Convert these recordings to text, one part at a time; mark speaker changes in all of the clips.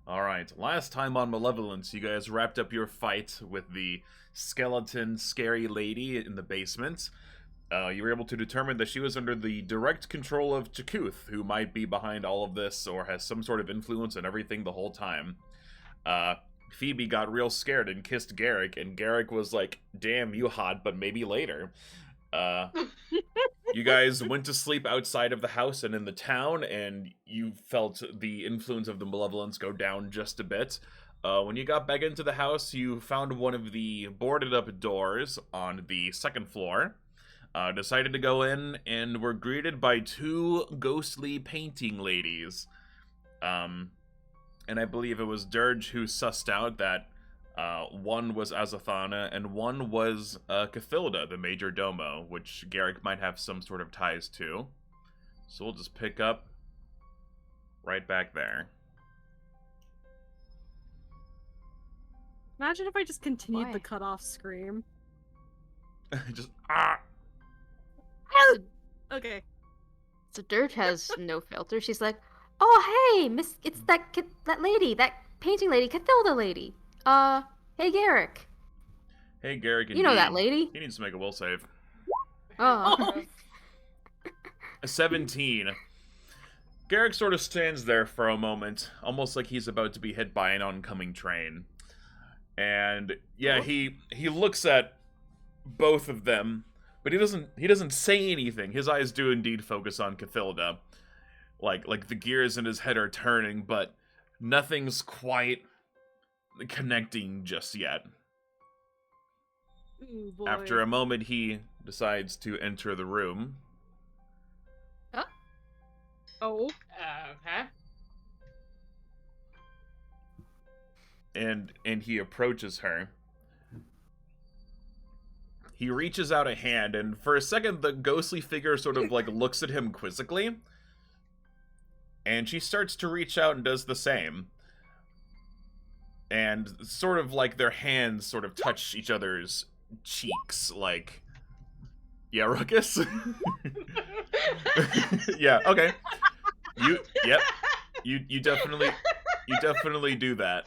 Speaker 1: Alright, last time on Malevolence, you guys wrapped up your fight with the skeleton scary lady in the basement. You were able to determine that she was under the direct control of Chakouth, who might be behind all of this or has some sort of influence on everything the whole time. Phoebe got real scared and kissed Garrick, and Garrick was like, damn, you hot, but maybe later. You guys went to sleep outside of the house and in the town, and you felt the influence of the Malevolence go down just a bit. When you got back into the house, you found one of the boarded up doors on the second floor. Decided to go in, and were greeted by two ghostly painting ladies. And I believe it was Dirge who sussed out that one was Azathana, and one was Cathilda, the Major Domo, which Garrick might have some sort of ties to. So we'll just pick up right back there.
Speaker 2: Imagine if I just continued the cut-off scream.
Speaker 1: Just, ah!
Speaker 2: Okay.
Speaker 3: So Dirge has no filter. She's like, oh, hey, Miss, it's that lady, that painting lady, Cathilda lady. Hey, Garrick.
Speaker 1: Hey, Garrick.
Speaker 3: You know that lady.
Speaker 1: He needs to make a will save.
Speaker 3: Oh.
Speaker 1: A 17. Garrick sort of stands there for a moment, almost like he's about to be hit by an oncoming train. And yeah, he looks at both of them, but he doesn't say anything. His eyes do indeed focus on Cathilda. Like the gears in his head are turning, but nothing's quite connecting just yet.
Speaker 2: Ooh, boy.
Speaker 1: After a moment, he decides to enter the room.
Speaker 3: Huh?
Speaker 2: Oh.
Speaker 4: Okay.
Speaker 1: And he approaches her. He reaches out a hand, and for a second, the ghostly figure sort of like looks at him quizzically. And she starts to reach out and does the same. And sort of like their hands sort of touch each other's cheeks, like, yeah, Ruckus? Yeah, okay. You definitely do that.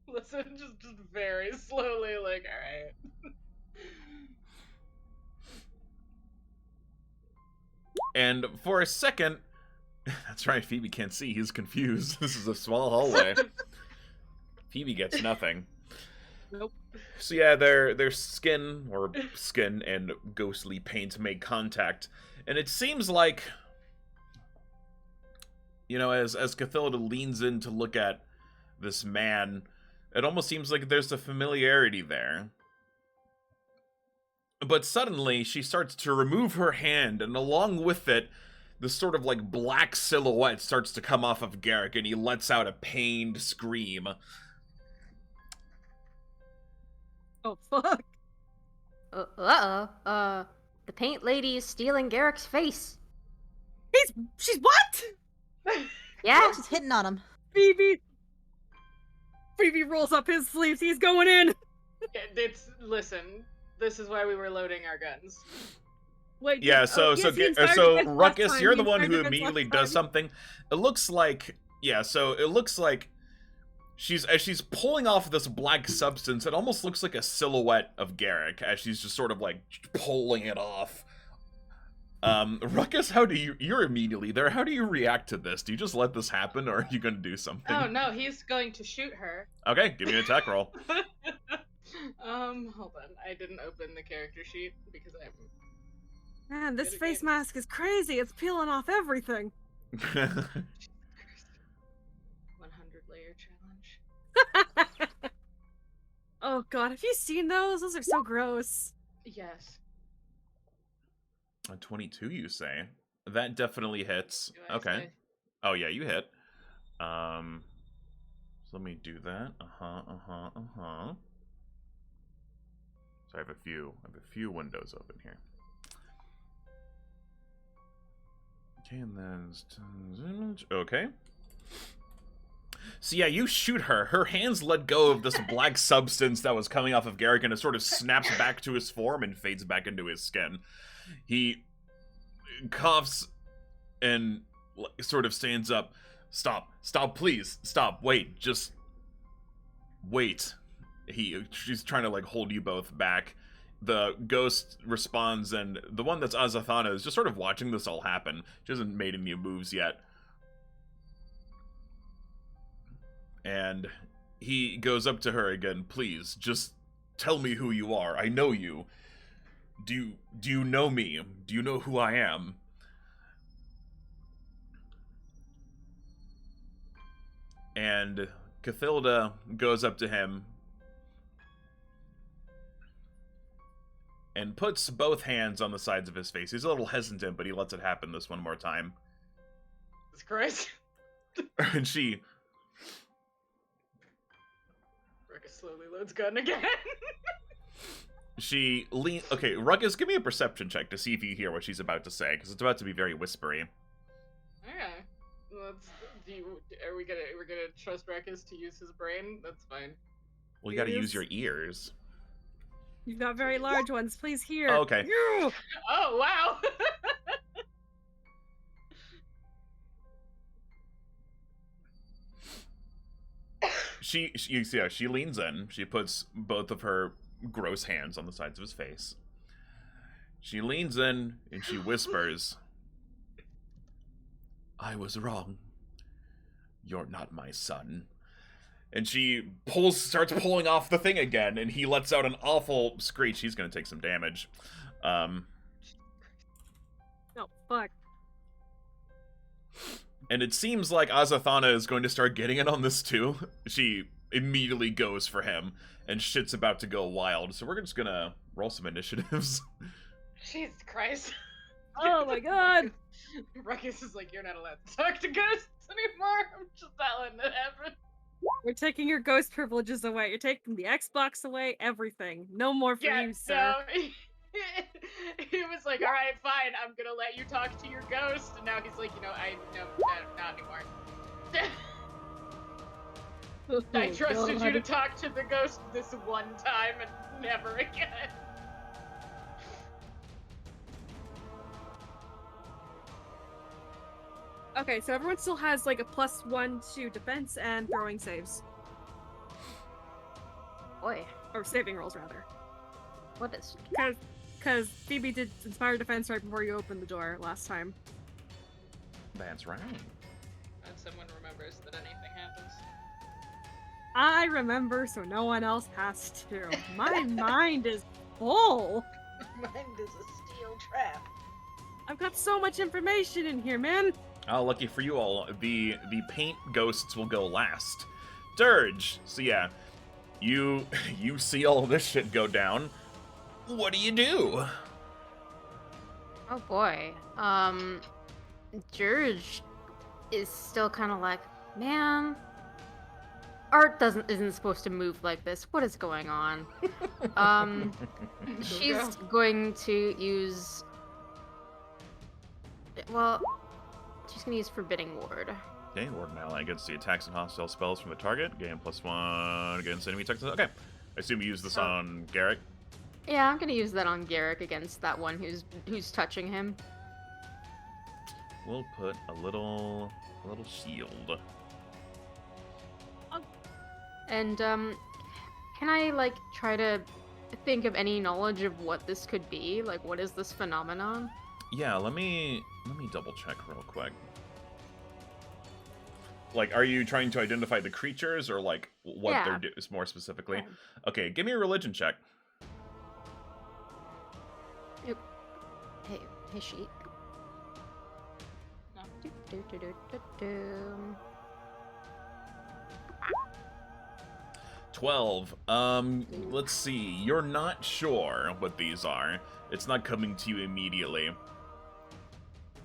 Speaker 4: Listen, just very slowly, like, alright.
Speaker 1: And for a second, that's right, Phoebe can't see, he's confused. This is a small hallway. Phoebe gets nothing.
Speaker 4: Nope.
Speaker 1: So yeah, their skin and ghostly paint make contact. And it seems like, you know, as Cathilda leans in to look at this man, it almost seems like there's a familiarity there. But suddenly, she starts to remove her hand, and along with it, this sort of like black silhouette starts to come off of Garrick, and he lets out a pained scream.
Speaker 2: Oh, fuck.
Speaker 3: The paint lady is stealing Garrick's face.
Speaker 2: She's what?
Speaker 3: Yeah?
Speaker 5: She's hitting on him.
Speaker 2: Phoebe rolls up his sleeves. He's going in.
Speaker 4: Listen, this is why we were loading our guns.
Speaker 2: Wait.
Speaker 1: Yeah, so Ruckus, you're the one who immediately does
Speaker 2: something.
Speaker 1: something. It looks like, yeah, so it looks like as she's pulling off this black substance, it almost looks like a silhouette of Garrick as she's just sort of like pulling it off. Ruckus, you're immediately there. How do you react to this? Do you just let this happen, or are you going to do something?
Speaker 4: Oh no, he's going to shoot her.
Speaker 1: Okay, give me an attack roll.
Speaker 4: Hold on. I didn't open the character sheet because I'm...
Speaker 2: Man, this face mask is crazy. It's peeling off everything.
Speaker 4: 100 layer challenge.
Speaker 2: Oh god, have you seen those? Those are so gross.
Speaker 4: Yes.
Speaker 1: A 22, you say? That definitely hits.
Speaker 4: Do I
Speaker 1: Okay.
Speaker 4: say?
Speaker 1: Oh yeah, you hit. So let me do that. So I have a few windows open here. Okay, and then okay. So yeah, you shoot her. Her hands let go of this black substance that was coming off of Garrick, and it sort of snaps back to his form and fades back into his skin. He coughs and sort of stands up. Stop, please, stop, wait, just wait. She's trying to like hold you both back. The ghost responds, and the one that's Azathana is just sort of watching this all happen. She hasn't made any moves yet. And he goes up to her again. Please, just tell me who you are. I know you. Do you know me? Do you know who I am? And Cathilda goes up to him and puts both hands on the sides of his face. He's a little hesitant, but he lets it happen this one more time.
Speaker 4: Jesus Christ.
Speaker 1: And she...
Speaker 4: Ruckus slowly loads gun again.
Speaker 1: She leans... Okay, Ruckus, give me a perception check to see if you hear what she's about to say, because it's about to be very whispery.
Speaker 4: Okay. Are we gonna trust Ruckus to use his brain? That's fine.
Speaker 1: Well, you gotta use your ears.
Speaker 2: You've got very large ones. Please hear.
Speaker 1: Oh, okay.
Speaker 2: You!
Speaker 4: Oh, wow!
Speaker 1: She leans in. She puts both of her gross hands on the sides of his face. She leans in and she whispers, I was wrong. You're not my son. And she starts pulling off the thing again, and he lets out an awful screech. He's gonna take some damage.
Speaker 2: Oh, fuck.
Speaker 1: And it seems like Azathana is going to start getting in on this too. She immediately goes for him, and shit's about to go wild. So we're just gonna roll some initiatives.
Speaker 4: Jesus Christ.
Speaker 2: Oh my god!
Speaker 4: Ruckus is like, you're not allowed to talk to ghosts anymore. I'm just not letting it happen.
Speaker 2: We're taking your ghost privileges away. You're taking the Xbox away. Everything. No more for you, sir.
Speaker 4: No. He was like, alright, fine, I'm gonna let you talk to your ghost. And now he's like, no, not anymore. I trusted you to talk to the ghost this one time and never again.
Speaker 2: Okay, so everyone still has like a +1 to defense and throwing saves.
Speaker 3: Boy,
Speaker 2: Or saving rolls, rather.
Speaker 3: what is...
Speaker 2: Because Phoebe did Inspire Defense right before you opened the door last time.
Speaker 1: That's right.
Speaker 4: And someone remembers that anything happens.
Speaker 2: I remember, so no one else has to. My mind is full.
Speaker 4: Mind is a steel trap.
Speaker 2: I've got so much information in here, man.
Speaker 1: Oh, lucky for you all, the paint ghosts will go last. Dirge! So yeah, you see all this shit go down. What do you do?
Speaker 3: Oh boy. Dirge is still kind of like, man, art isn't supposed to move like this. What is going on? She's going to use... Well, she's gonna use Forbidding Ward.
Speaker 1: Okay, ward an ally against the attacks and hostile spells from the target. Gain +1 against enemy attacks. Okay. I assume you use this on Garrick.
Speaker 3: Yeah, I'm gonna use that on Garrick against that one who's touching him.
Speaker 1: We'll put a little shield.
Speaker 3: And can I like try to think of any knowledge of what this could be? Like, what is this phenomenon?
Speaker 1: Yeah, let me double check real quick. Like, are you trying to identify the creatures or like what they're doing more specifically?
Speaker 3: Yeah.
Speaker 1: Okay, give me a religion check.
Speaker 3: Yep. Hey, sheep.
Speaker 4: No.
Speaker 3: Do.
Speaker 1: 12. Let's see. You're not sure what these are. It's not coming to you immediately.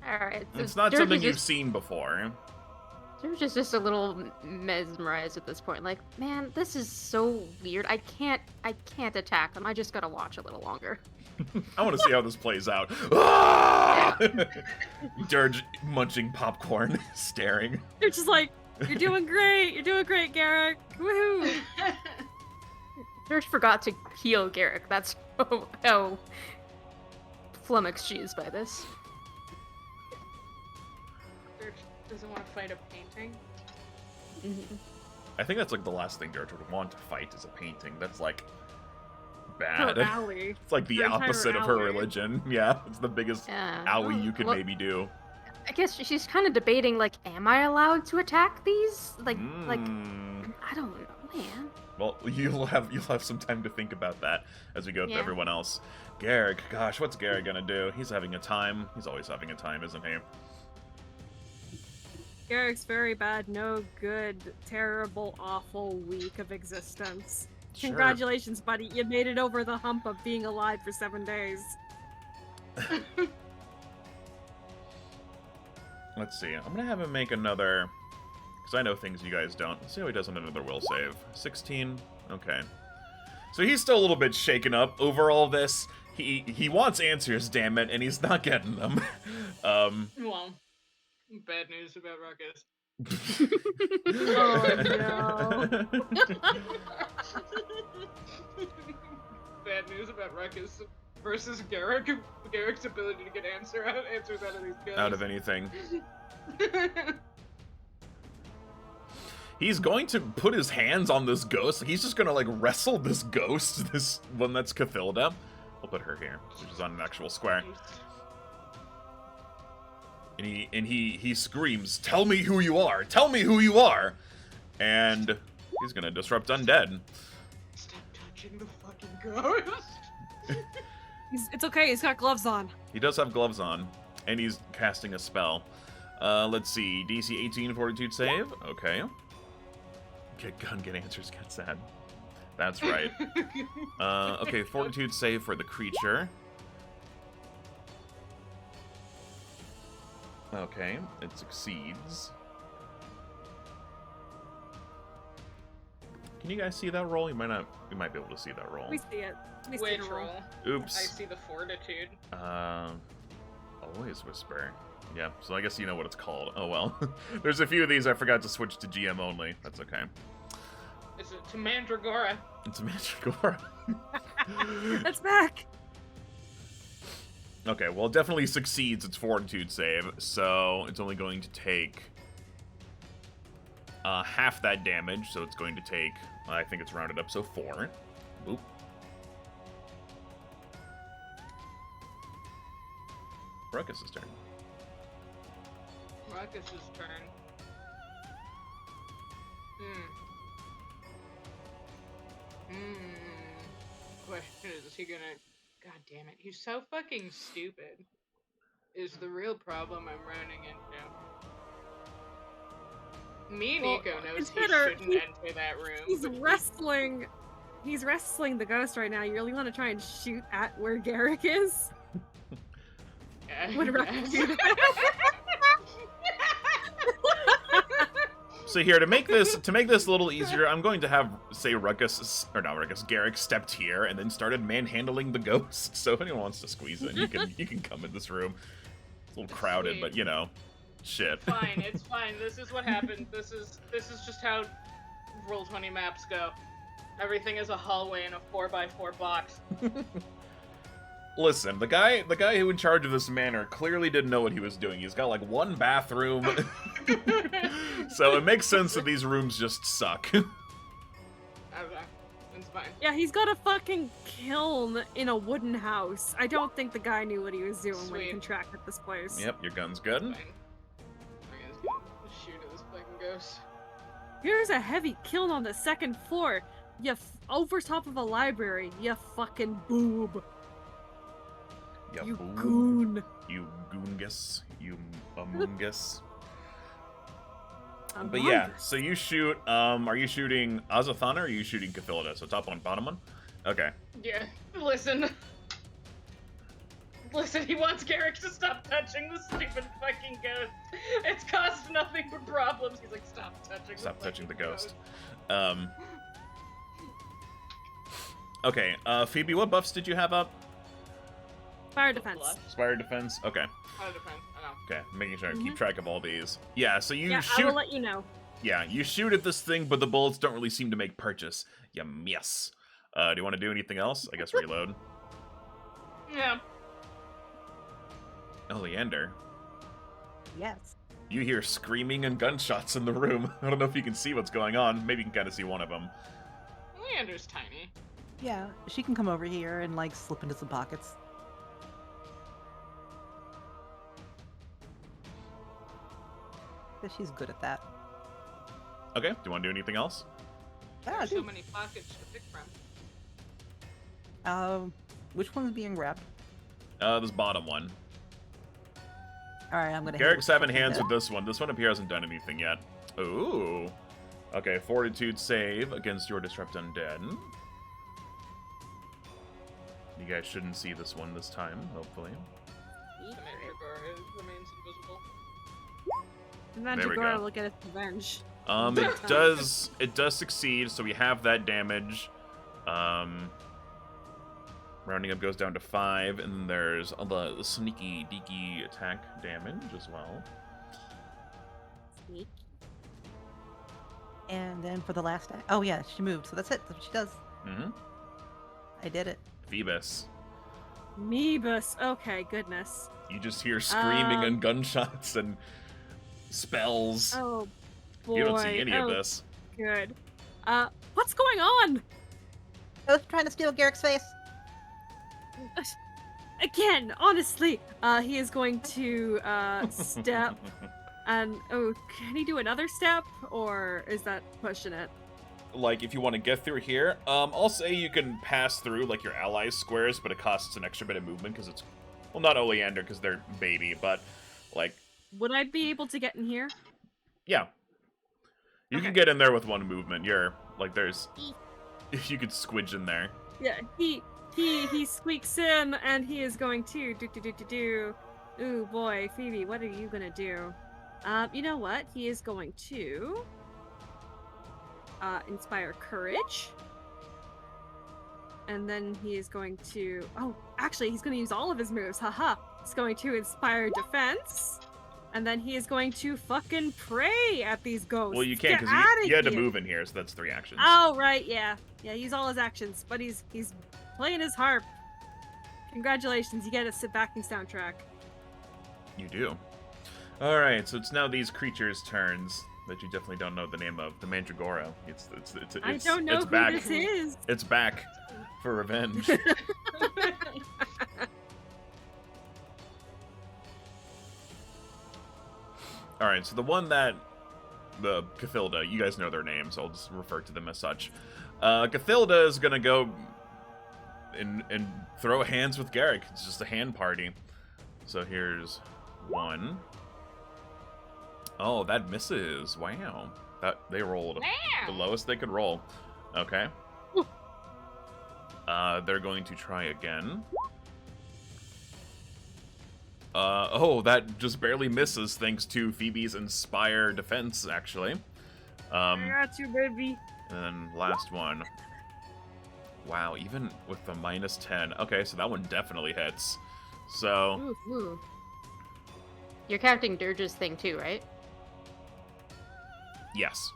Speaker 3: Alright. So
Speaker 1: It's not
Speaker 3: Dirge
Speaker 1: something
Speaker 3: is
Speaker 1: you've seen before.
Speaker 3: Dirge is just a little mesmerized at this point. Like, man, this is so weird. I can't attack them. I just gotta watch a little longer.
Speaker 1: I want to see how this plays out. Ah! Dirge munching popcorn, staring.
Speaker 2: You're just like, you're doing great. You're doing great, Garrick. Woohoo!
Speaker 3: Dirge forgot to heal Garrick. That's how flummoxed she is by this.
Speaker 4: Doesn't want to fight a painting.
Speaker 1: I think that's like the last thing Dirge would want to fight is a painting. That's like
Speaker 2: Her
Speaker 1: bad.
Speaker 2: alley.
Speaker 1: It's like the
Speaker 2: Her entire
Speaker 1: opposite of her
Speaker 2: alley.
Speaker 1: religion. Yeah, it's the biggest
Speaker 3: Yeah.
Speaker 1: owie you could
Speaker 3: Well,
Speaker 1: maybe do.
Speaker 3: I guess she's kind of debating, like, am I allowed to attack these? Like,
Speaker 1: Mm.
Speaker 3: I don't know, man.
Speaker 1: Well, you'll have some time to think about that as we go through
Speaker 3: Yeah.
Speaker 1: everyone else. Garrick, gosh, what's Garrick gonna do? He's having a time. He's always having a time, isn't he?
Speaker 2: Garrick's very bad, no good, terrible, awful week of existence.
Speaker 1: Sure.
Speaker 2: Congratulations, buddy. You made it over the hump of being alive for 7 days.
Speaker 1: Let's see. I'm gonna have him make another, because I know things you guys don't. Let's see how he does on another will save. 16. Okay. So he's still a little bit shaken up over all this. He wants answers, damn it, and he's not getting them.
Speaker 4: Well, bad news about Ruckus.
Speaker 2: Oh, no.
Speaker 4: Bad news about Ruckus versus Garrick. Garrick's ability to get answers out of these guys.
Speaker 1: Out of anything. He's going to put his hands on this ghost. He's just gonna like wrestle this ghost, this one that's Cathilda. We'll put her here, which is on an actual square. And he screams, "Tell me who you are! Tell me who you are!" And he's gonna disrupt undead.
Speaker 4: Stop touching the fucking ghost.
Speaker 2: It's okay, he's got gloves on.
Speaker 1: He does have gloves on, and he's casting a spell. Let's see, DC 18 Fortitude save. Okay. Get answers, get sad. That's right. Okay, Fortitude save for the creature. Okay, it succeeds. Can you guys see that roll? You might not. You might be able to see that roll.
Speaker 2: We see it. We see
Speaker 4: Which
Speaker 2: the roll.
Speaker 4: roll?
Speaker 1: Oops.
Speaker 4: I see the fortitude.
Speaker 1: Always whisper. Yeah, so I guess you know what it's called. Oh well. There's a few of these I forgot to switch to GM only. That's okay.
Speaker 4: It's to Mandragora.
Speaker 1: It's a Mandragora.
Speaker 2: That's back.
Speaker 1: Okay, well, it definitely succeeds its Fortitude save, so it's only going to take half that damage, so it's going to take, I think it's rounded up, so 4. Boop. Ruckus's turn.
Speaker 4: Ruckus's turn. Question is he gonna... God damn it, he's so fucking stupid. Is the real problem I'm running into. Nico knows he shouldn't enter that room.
Speaker 2: He's wrestling the ghost right now. You really want to try and shoot at where Garrick is?
Speaker 4: Yeah,
Speaker 2: Would Ruckus do that?
Speaker 1: So here, to make this a little easier, I'm going to have, say, Garrick stepped here and then started manhandling the ghost. So if anyone wants to squeeze in, you can come in this room. It's a little crowded,
Speaker 4: Sweet.
Speaker 1: but you know, shit.
Speaker 4: Fine, it's fine. This is what happened. This is just how Roll20 maps go. Everything is a hallway in a 4x4 box.
Speaker 1: Listen, the guy who in charge of this manor clearly didn't know what he was doing. He's got like one bathroom. So it makes sense that these rooms just suck.
Speaker 4: Okay, it's fine.
Speaker 2: Yeah, he's got a fucking kiln in a wooden house. I don't think the guy knew what he was doing when he
Speaker 4: Sweet.
Speaker 2: contracted this place.
Speaker 1: Yep, your gun's good.
Speaker 4: Fine. I'm just gonna shoot at this fucking ghost.
Speaker 2: Here's a heavy kiln on the 2nd floor. Over top of a library. You fucking boob.
Speaker 1: Ya
Speaker 2: You
Speaker 1: boob.
Speaker 2: goon.
Speaker 1: You goongus. You amungus. But
Speaker 2: Among
Speaker 1: yeah,
Speaker 2: Us.
Speaker 1: so you shoot, are you shooting Azathana or are you shooting Cathilda? So top one, bottom one? Okay.
Speaker 4: Yeah, listen. Listen, he wants Garrick to stop touching the stupid fucking ghost. It's caused nothing but problems. He's like, stop touching
Speaker 1: Stop touching the
Speaker 4: fucking
Speaker 1: ghost. Okay, Phoebe, what buffs did you have up?
Speaker 2: Fire defense.
Speaker 1: Spire defense? Okay.
Speaker 4: How defense? I know.
Speaker 1: Okay, making sure I keep track of all these. Yeah, so you
Speaker 2: Yeah, I
Speaker 1: shoot.
Speaker 2: will let you know.
Speaker 1: Yeah, you shoot at this thing, but the bullets don't really seem to make purchase. You miss. Do you want to do anything else? I guess reload.
Speaker 4: Yeah.
Speaker 1: Oleander.
Speaker 5: Yes.
Speaker 1: You hear screaming and gunshots in the room. I don't know if you can see what's going on. Maybe you can kind of see one of them.
Speaker 4: Oleander's tiny.
Speaker 5: Yeah, she can come over here and like slip into some pockets. But she's good at that.
Speaker 1: Okay, do you want to do anything else?
Speaker 5: Yeah,
Speaker 4: There's
Speaker 5: I
Speaker 4: so
Speaker 5: do.
Speaker 4: many pockets to pick from.
Speaker 5: Which one's being grabbed?
Speaker 1: This bottom one.
Speaker 5: Alright, I'm gonna hit it
Speaker 1: Garrick's
Speaker 5: with
Speaker 1: having
Speaker 5: something
Speaker 1: hands
Speaker 5: that-
Speaker 1: with this one. This one up here hasn't done anything yet. Ooh. Okay, fortitude save against your disrupt undead. You guys shouldn't see this one this time, hopefully.
Speaker 4: The Mandragora remains invisible.
Speaker 1: There we
Speaker 2: Mandragora
Speaker 1: go.
Speaker 2: will get its revenge.
Speaker 1: It does succeed, so we have that damage. Rounding up goes down to 5, and then there's the sneaky deaky attack damage as well.
Speaker 2: Sneak.
Speaker 5: And then for the last act. Oh yeah, she moved, so that's it. That's what she does.
Speaker 1: Mm-hmm.
Speaker 5: I did it.
Speaker 1: Phoebus.
Speaker 2: Meebus. Okay, goodness.
Speaker 1: You just hear screaming and gunshots and spells.
Speaker 2: Oh boy.
Speaker 1: You don't see any
Speaker 2: oh,
Speaker 1: of this.
Speaker 2: Good. What's going on?
Speaker 5: I was trying to steal Garrick's face.
Speaker 2: Again, honestly, he is going to step and can he do another step, or is that pushing it?
Speaker 1: Like, if you want to get through here, I'll say you can pass through, like, your allies' squares, but it costs an extra bit of movement, because it's... Well, not Oleander, because they're baby, but, like...
Speaker 2: Would I be able to get in here?
Speaker 1: Yeah. You can
Speaker 2: Okay.
Speaker 1: get in there with one movement. You're, like, there's... You could squidge in there.
Speaker 2: Yeah, he squeaks in, and he is going to do. Ooh boy, Phoebe, what are you gonna do? You know what? He is going to inspire courage, and then he is going to. Oh, actually, he's going to use all of his moves. Haha! He's going to inspire defense, and then he is going to fucking pray at these ghosts.
Speaker 1: Well, you can't,
Speaker 2: Get
Speaker 1: because
Speaker 2: outta
Speaker 1: you had to
Speaker 2: here.
Speaker 1: move in here, so that's 3 actions.
Speaker 2: Oh right, yeah, use all his actions, but he's playing his harp. Congratulations, you get a backing soundtrack.
Speaker 1: You do. Alright, so it's now these creatures' turns that you definitely don't know the name of. The Mandragora.
Speaker 2: I don't know
Speaker 1: it's
Speaker 2: who
Speaker 1: back.
Speaker 2: this is.
Speaker 1: It's back for revenge. Alright, so the one that... The Cathilda, you guys know their names, so I'll just refer to them as such. Cathilda is gonna go and throw hands with Garrick. It's just a hand party. So here's 1. Oh, that misses. Wow. They rolled the lowest they could roll. Okay. They're going to try again. Oh, that just barely misses thanks to Phoebe's Inspire Defense, actually.
Speaker 2: I got you, baby.
Speaker 1: And then last one. Wow, even with the -10. Okay, so that one definitely hits. So,
Speaker 3: Ooh. You're counting Dirge's thing too, right?
Speaker 1: yes.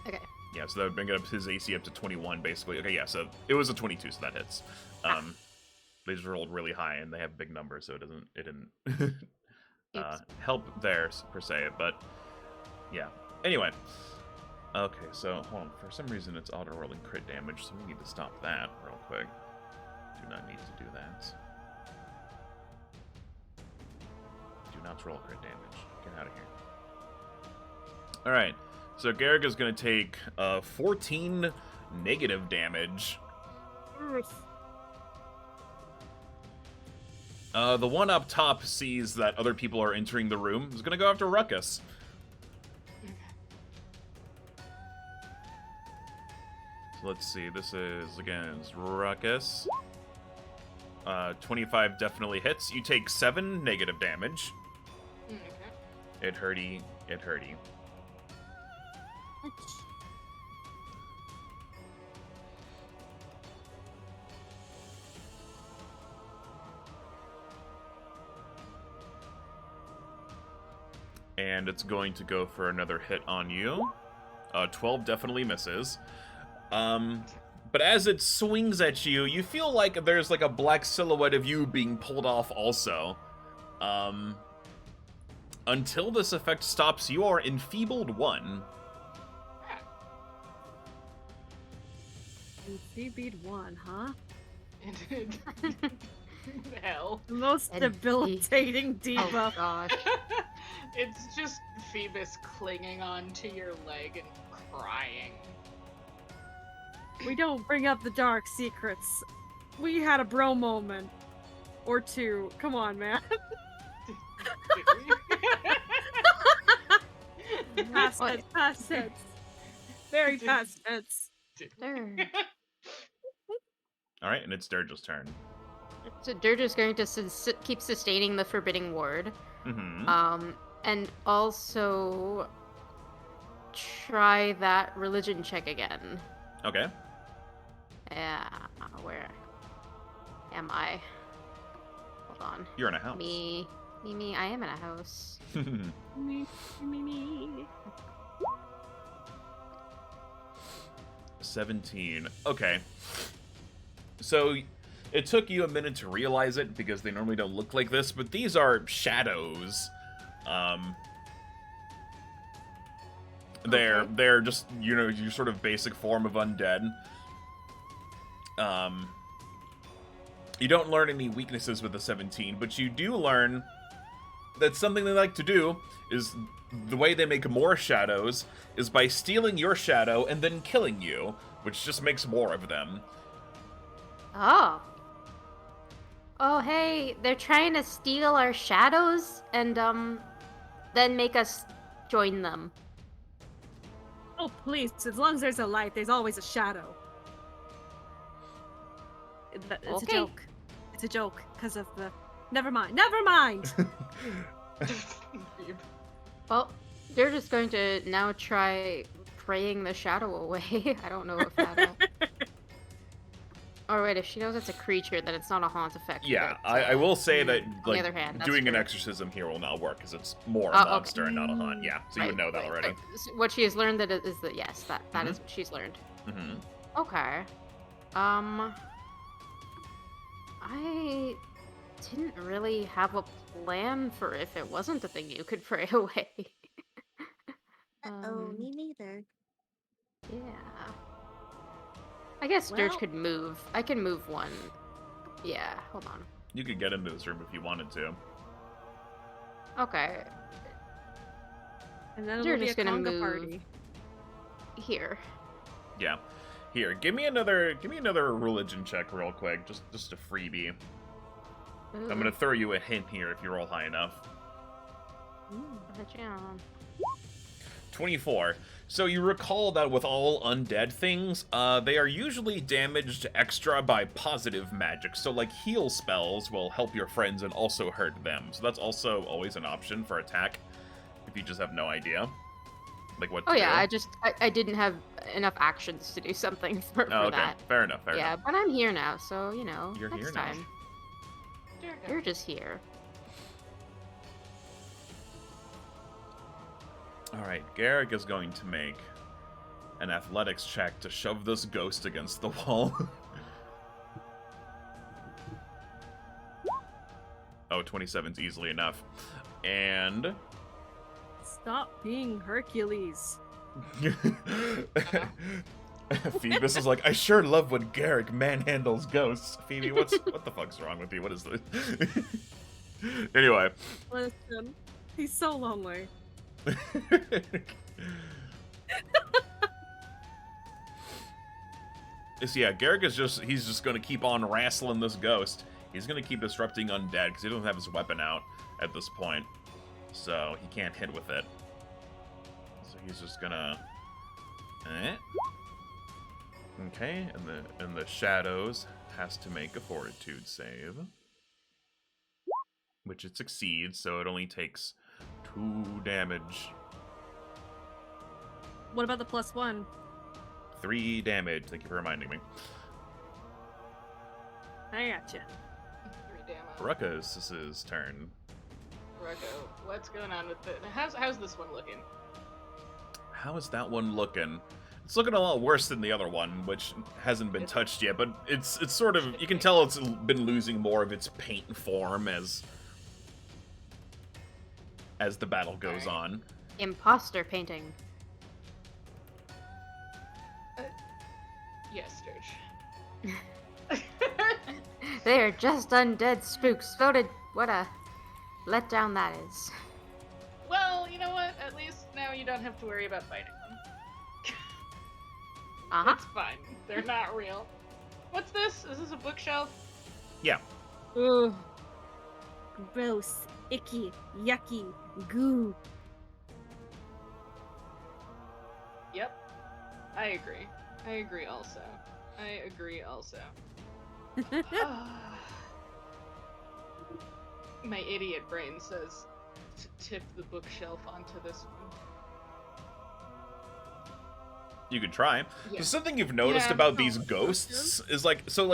Speaker 3: Okay.
Speaker 1: Yeah, so that would bring up his AC up to 21, basically. Okay, yeah, so it was a 22, so that hits. They just rolled really high, and they have big numbers, so it didn't help there, per se, but yeah. Anyway. Okay, so, hold on. For some reason, it's auto-rolling crit damage, so we need to stop that real quick. Do not need to do that. Do not roll crit damage. Get out of here. Alright, so Garrick is going to take 14 negative damage. The one up top sees that other people are entering the room. Is going to go after Ruckus. So let's see. This is against Ruckus. 25 definitely hits. You take 7 negative damage.
Speaker 4: Okay.
Speaker 1: It hurty. It hurty. And it's going to go for another hit on you. 12 definitely misses. But as it swings at you, you feel like there's like a black silhouette of you being pulled off also. Until this effect stops, you are enfeebled 1.
Speaker 2: CB'd 1, huh?
Speaker 4: Hell.
Speaker 2: The most
Speaker 3: And
Speaker 2: debilitating
Speaker 3: Oh
Speaker 2: debuff.
Speaker 3: gosh.
Speaker 4: It's just Phoebus clinging onto your leg and crying.
Speaker 2: We don't bring up the dark secrets. We had a bro moment. Or 2. Come on, man. Past tense, past tense. Very past tense.
Speaker 3: Dirge.
Speaker 1: All right, and it's Dirge's turn.
Speaker 3: So Dirge is going to keep sustaining the forbidding ward.
Speaker 1: Mm-hmm.
Speaker 3: And also try that religion check again.
Speaker 1: Okay.
Speaker 3: Yeah, where am I? Hold on.
Speaker 1: You're in a house.
Speaker 3: Me, I am in a house.
Speaker 2: Me.
Speaker 1: 17. Okay. So it took you a minute to realize it because they normally don't look like this, but these are shadows. They're just, you know, your sort of basic form of undead. You don't learn any weaknesses with the 17, but you do learn that something they like to do is the way they make more shadows is by stealing your shadow and then killing you, which just makes more of them.
Speaker 3: Oh. Oh, hey, they're trying to steal our shadows and, then make us join them.
Speaker 2: Oh, please. As long as there's a light, there's always a shadow. It's a
Speaker 3: Okay.
Speaker 2: joke. It's a joke because of the... Never mind. Never mind!
Speaker 3: Well, they're just going to now try praying the shadow away. I don't know if that'll... Or wait, if she knows it's a creature, then it's not a haunt effect.
Speaker 1: Yeah,
Speaker 3: but,
Speaker 1: I will say that,
Speaker 3: on
Speaker 1: like,
Speaker 3: the other hand, that's
Speaker 1: doing an
Speaker 3: true.
Speaker 1: exorcism here will not work because it's more a
Speaker 3: Oh, okay.
Speaker 1: monster and not a hunt. Yeah, so you would know that already.
Speaker 3: So what she has learned that is that yes, that
Speaker 1: Mhm.
Speaker 3: is what she's learned.
Speaker 1: Mm-hmm.
Speaker 3: Okay. I didn't really have a plan for if it wasn't a thing you could pray away.
Speaker 6: Me neither.
Speaker 3: Yeah. I guess Dirge
Speaker 2: Well-
Speaker 3: could move. I can move one. Yeah, hold on.
Speaker 1: You could get into this room if you wanted to.
Speaker 3: Okay,
Speaker 2: And then
Speaker 3: You're
Speaker 2: it'll be a
Speaker 3: just gonna
Speaker 2: conga
Speaker 3: move.
Speaker 2: party.
Speaker 3: here.
Speaker 1: Yeah. Here, give me another religion check real quick, just a freebie.
Speaker 3: Ooh,
Speaker 1: I'm gonna throw you a hint here if you roll high enough.
Speaker 3: put you on.
Speaker 1: 24. So you recall that with all undead things, they are usually damaged extra by positive magic. So like heal spells will help your friends and also hurt them. So that's also always an option for attack if you just have no idea. Like what to
Speaker 3: Oh yeah,
Speaker 1: do.
Speaker 3: I didn't have enough actions to do something for
Speaker 1: Oh, okay.
Speaker 3: that.
Speaker 1: Fair enough, fair
Speaker 3: Yeah,
Speaker 1: enough.
Speaker 3: but I'm here now, so you know,
Speaker 1: You're
Speaker 3: next
Speaker 1: here now.
Speaker 3: time. You're just here.
Speaker 1: Alright, Garrick is going to make an athletics check to shove this ghost against the wall. Oh, 27's easily enough. And...
Speaker 2: Stop being Hercules.
Speaker 1: Phoebus is like, I sure love when Garrick manhandles ghosts. Phoebe, what the fuck's wrong with you? What is this? Anyway.
Speaker 2: Listen, he's so lonely.
Speaker 1: So yeah, Garrick is he's just gonna keep on wrestling this ghost. He's gonna keep disrupting undead because he doesn't have his weapon out at this point. So he can't hit with it. So he's just gonna Okay, and the shadows has to make a fortitude save. Which it succeeds, so it only takes 2 damage.
Speaker 2: What about the +1?
Speaker 1: 3 damage. Thank you for reminding me.
Speaker 2: I gotcha.
Speaker 4: 3 damage.
Speaker 1: Ruckus, this is turn.
Speaker 4: Rocco, what's going on with it? How's this one looking?
Speaker 1: How is that one looking? It's looking a lot worse than the other one, which hasn't been touched yet, but it's sort of, you can tell it's been losing more of its paint form as... as the battle goes
Speaker 4: Alright.
Speaker 1: on.
Speaker 3: Imposter painting.
Speaker 4: Yes, Dirge.
Speaker 3: They're just undead spooks. Voted. What a letdown that is.
Speaker 4: Well, you know what? At least now you don't have to worry about fighting them.
Speaker 3: Uh-huh.
Speaker 4: It's fine. They're not real. What's this? Is this a bookshelf?
Speaker 1: Yeah.
Speaker 2: Ugh. Gross. Icky. Yucky. Goo.
Speaker 4: Yep. I agree. I agree also. My idiot brain says to tip the bookshelf onto this one.
Speaker 1: You could try.
Speaker 4: Yeah.
Speaker 1: So something you've noticed
Speaker 4: Yeah.
Speaker 1: about these
Speaker 2: Oh,
Speaker 1: ghosts is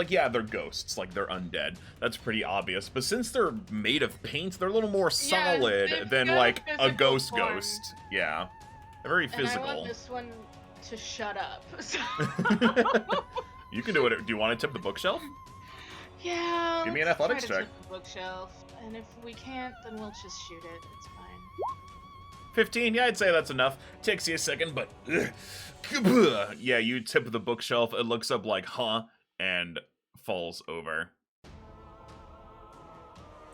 Speaker 1: yeah, they're ghosts, like they're undead. That's pretty obvious. But since they're made of paint, they're a little more solid
Speaker 4: they've
Speaker 1: than
Speaker 4: got a
Speaker 1: like a
Speaker 4: physical
Speaker 1: ghost
Speaker 4: form.
Speaker 1: ghost. Yeah. They're very
Speaker 4: And I
Speaker 1: physical.
Speaker 4: want this one to shut up. So-
Speaker 1: You can do it. Do you want to tip the bookshelf?
Speaker 4: Yeah.
Speaker 1: Give me an
Speaker 4: let's try
Speaker 1: athletics
Speaker 4: to
Speaker 1: check.
Speaker 4: tip the bookshelf, and if we can't, then we'll just shoot it. It's fine.
Speaker 1: 15, yeah, I'd say that's enough. Takes you a second, but yeah, you tip the bookshelf. It looks up like, huh, and falls over.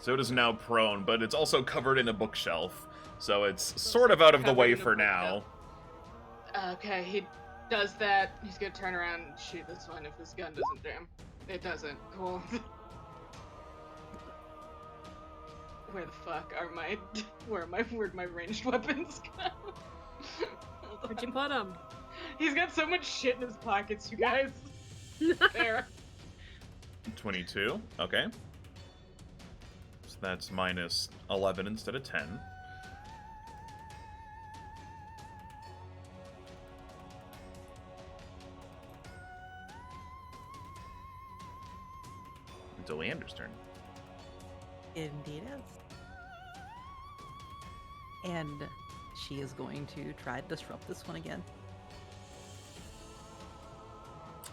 Speaker 1: So it is now prone, but it's also covered in a bookshelf. So it's sort of out of the
Speaker 4: Covered
Speaker 1: way
Speaker 4: in a
Speaker 1: for now.
Speaker 4: bookshelf. Okay, he does that. He's gonna turn around and shoot this one if his gun doesn't jam. It doesn't. Cool. Where the fuck are my? Where'd my ranged weapons go?
Speaker 2: Where'd you put them?
Speaker 4: He's got so much shit in his pockets, you guys. There.
Speaker 1: 22, okay. So that's minus 11 instead of 10. It's Oleander's turn.
Speaker 5: Indeed is. And she is going to try to disrupt this one again.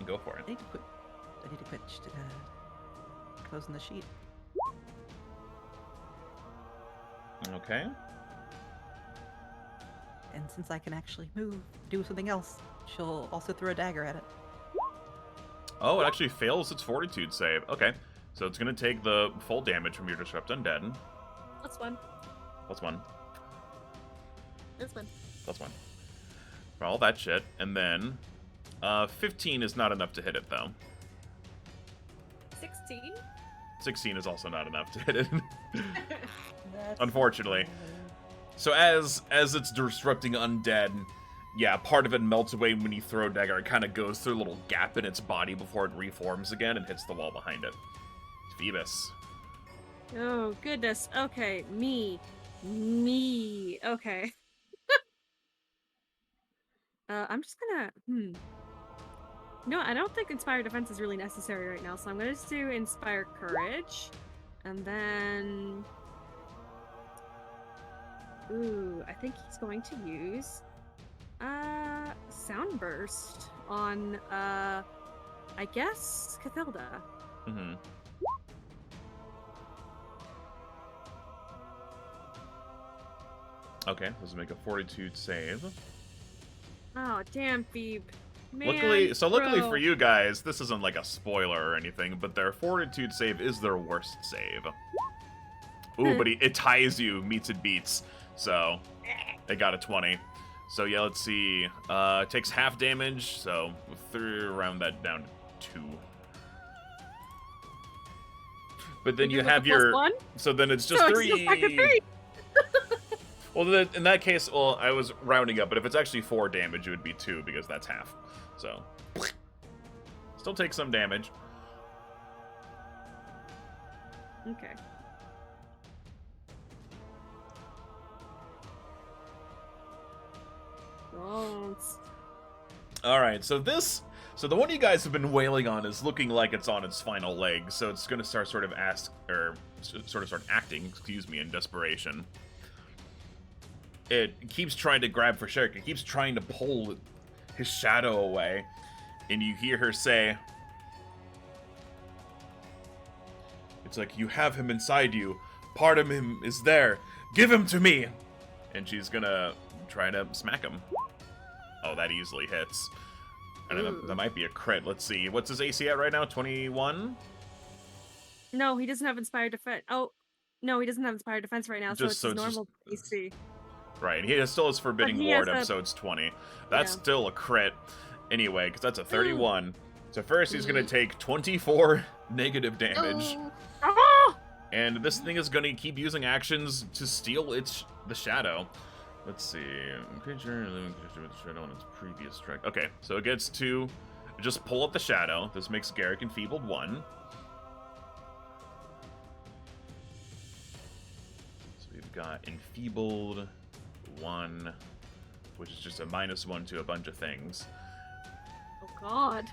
Speaker 1: Go for it.
Speaker 5: I need to quit closing the sheet.
Speaker 1: Okay.
Speaker 5: And since I can actually do something else, she'll also throw a dagger at it.
Speaker 1: Oh, it actually fails its fortitude save. Okay. So it's going to take the full damage from your Disrupt Undead.
Speaker 2: That's one.
Speaker 1: Plus 1.
Speaker 2: That's one.
Speaker 1: Plus 1. For all that shit. And then 15 is not enough to hit it, though.
Speaker 2: 16?
Speaker 1: 16 is also not enough to hit it.
Speaker 5: That's
Speaker 1: Unfortunately. So as it's disrupting undead, yeah, part of it melts away when you throw a dagger. It kind of goes through a little gap in its body before it reforms again and hits the wall behind it. Phoebus.
Speaker 2: Oh, goodness. Okay, me. Okay. I'm just gonna, No, I don't think Inspire Defense is really necessary right now, so I'm gonna just do Inspire Courage. And then... Ooh, I think he's going to use... Sound Burst on, I guess, Cathilda.
Speaker 1: Mm-hmm. Okay, let's make a fortitude save.
Speaker 2: Oh, damn, Phoebe. Man,
Speaker 1: Luckily
Speaker 2: bro.
Speaker 1: for you guys, this isn't like a spoiler or anything, but their fortitude save is their worst save. Ooh, but it ties you, meets it beats. So, they got a 20. So yeah, let's see. It takes half damage, so round that down to 2. But then you
Speaker 2: With the
Speaker 1: have
Speaker 2: plus
Speaker 1: your...
Speaker 2: one?
Speaker 1: So then it's just
Speaker 2: So it's
Speaker 1: 3...
Speaker 2: just like a 3.
Speaker 1: Well, then, in that case, well, I was rounding up, but if it's actually 4 damage, it would be 2, because that's half. So, still take some damage.
Speaker 2: Okay. Don't.
Speaker 1: Alright, so the one you guys have been wailing on is looking like it's on its final legs, so it's gonna start sort of acting, in desperation. It keeps trying to grab for Sherrick. It keeps trying to pull his shadow away. And you hear her say, it's like, you have him inside you. Part of him is there. Give him to me. and she's gonna try to smack him. Oh, that easily hits. And that might be a crit. Let's see. What's his AC at right now? 21?
Speaker 2: No, he doesn't have inspired defense. Oh, no, he doesn't have inspired defense right now, so it's his normal AC.
Speaker 1: Right, he still has Forbidding Ward up, so it's 20. That's still a crit. Anyway, because that's a 31. So first he's going to take 24 negative damage. And this thing is going to keep using actions to steal the shadow. Let's see. Creature living creature with the shadow on its previous strike. Okay, so it gets to just pull up the shadow. This makes Garrick enfeebled 1. So we've got enfeebled 1, which is just a -1 to a bunch of things.
Speaker 2: Oh god.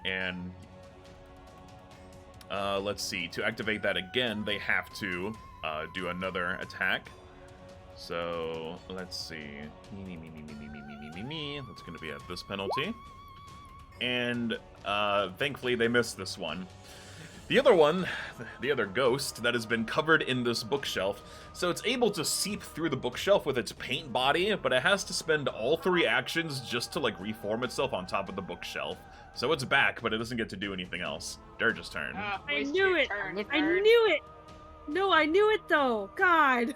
Speaker 1: And let's see, to activate that again, they have to do another attack. So let's see. That's going to be at this penalty. And thankfully they missed this one. The other one, the other ghost that has been covered in this bookshelf, so it's able to seep through the bookshelf with its paint body, but it has to spend all 3 actions just to like reform itself on top of the bookshelf. So it's back, but it doesn't get to do anything else. Dirge's turn.
Speaker 2: I knew it! I knew it! No, I knew it though! God!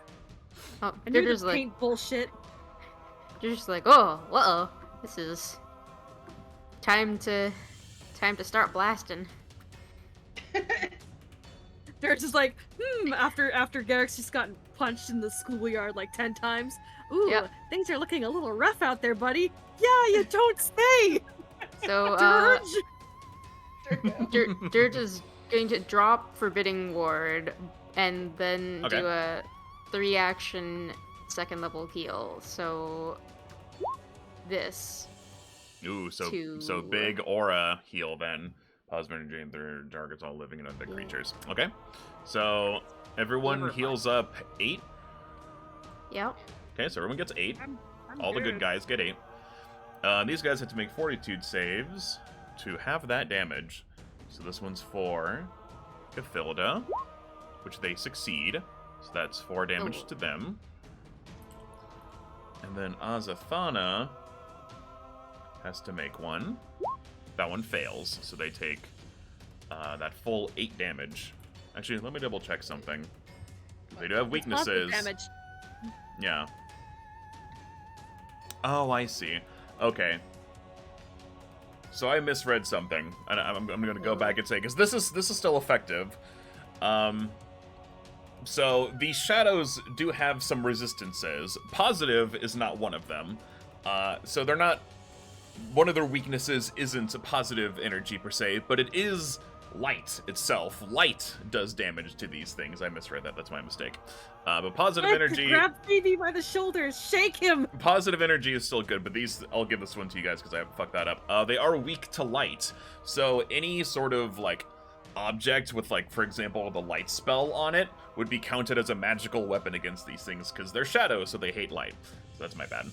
Speaker 3: Oh,
Speaker 2: I knew
Speaker 3: Dirge's
Speaker 2: the paint bullshit.
Speaker 3: You're just like, oh, uh-oh. This is time to start blasting.
Speaker 2: Dirge is like, after Garrick's just gotten punched in the schoolyard like 10 times. Ooh,
Speaker 3: Yep.
Speaker 2: things are looking a little rough out there, buddy. Yeah, you don't say!
Speaker 3: So,
Speaker 2: Dirge!
Speaker 3: Dirge is going to drop Forbidding Ward and then do a 3-action 2nd level heal. So this.
Speaker 1: Ooh, so big aura heal then. Positive energy and their targets all living and undead creatures. Okay. So everyone heals up 8.
Speaker 3: Yep.
Speaker 1: Okay, so everyone gets 8.
Speaker 2: I'm
Speaker 1: All the good guys get 8. These guys have to make fortitude saves to have that damage. So this one's for Cathilda, which they succeed. So that's 4 damage to them. And then Azathana has to make 1. That one fails, so they take that full 8 damage. Actually, let me double check something. They do have weaknesses.
Speaker 2: Damage.
Speaker 1: Yeah. Oh, I see. Okay. So I misread something, and I'm going to go back and say, because this is still effective. So the shadows do have some resistances. Positive is not one of them. So they're not. One of their weaknesses isn't a positive energy per se, but it is light itself. Light does damage to these things. I misread that. That's my mistake. But positive energy.
Speaker 2: Grab Phoebe by the shoulders. Shake him.
Speaker 1: Positive energy is still good, but these, I'll give this one to you guys because I fucked that up. They are weak to light. So any sort of like object with like, for example, the light spell on it would be counted as a magical weapon against these things because they're shadows, so they hate light. So that's my bad.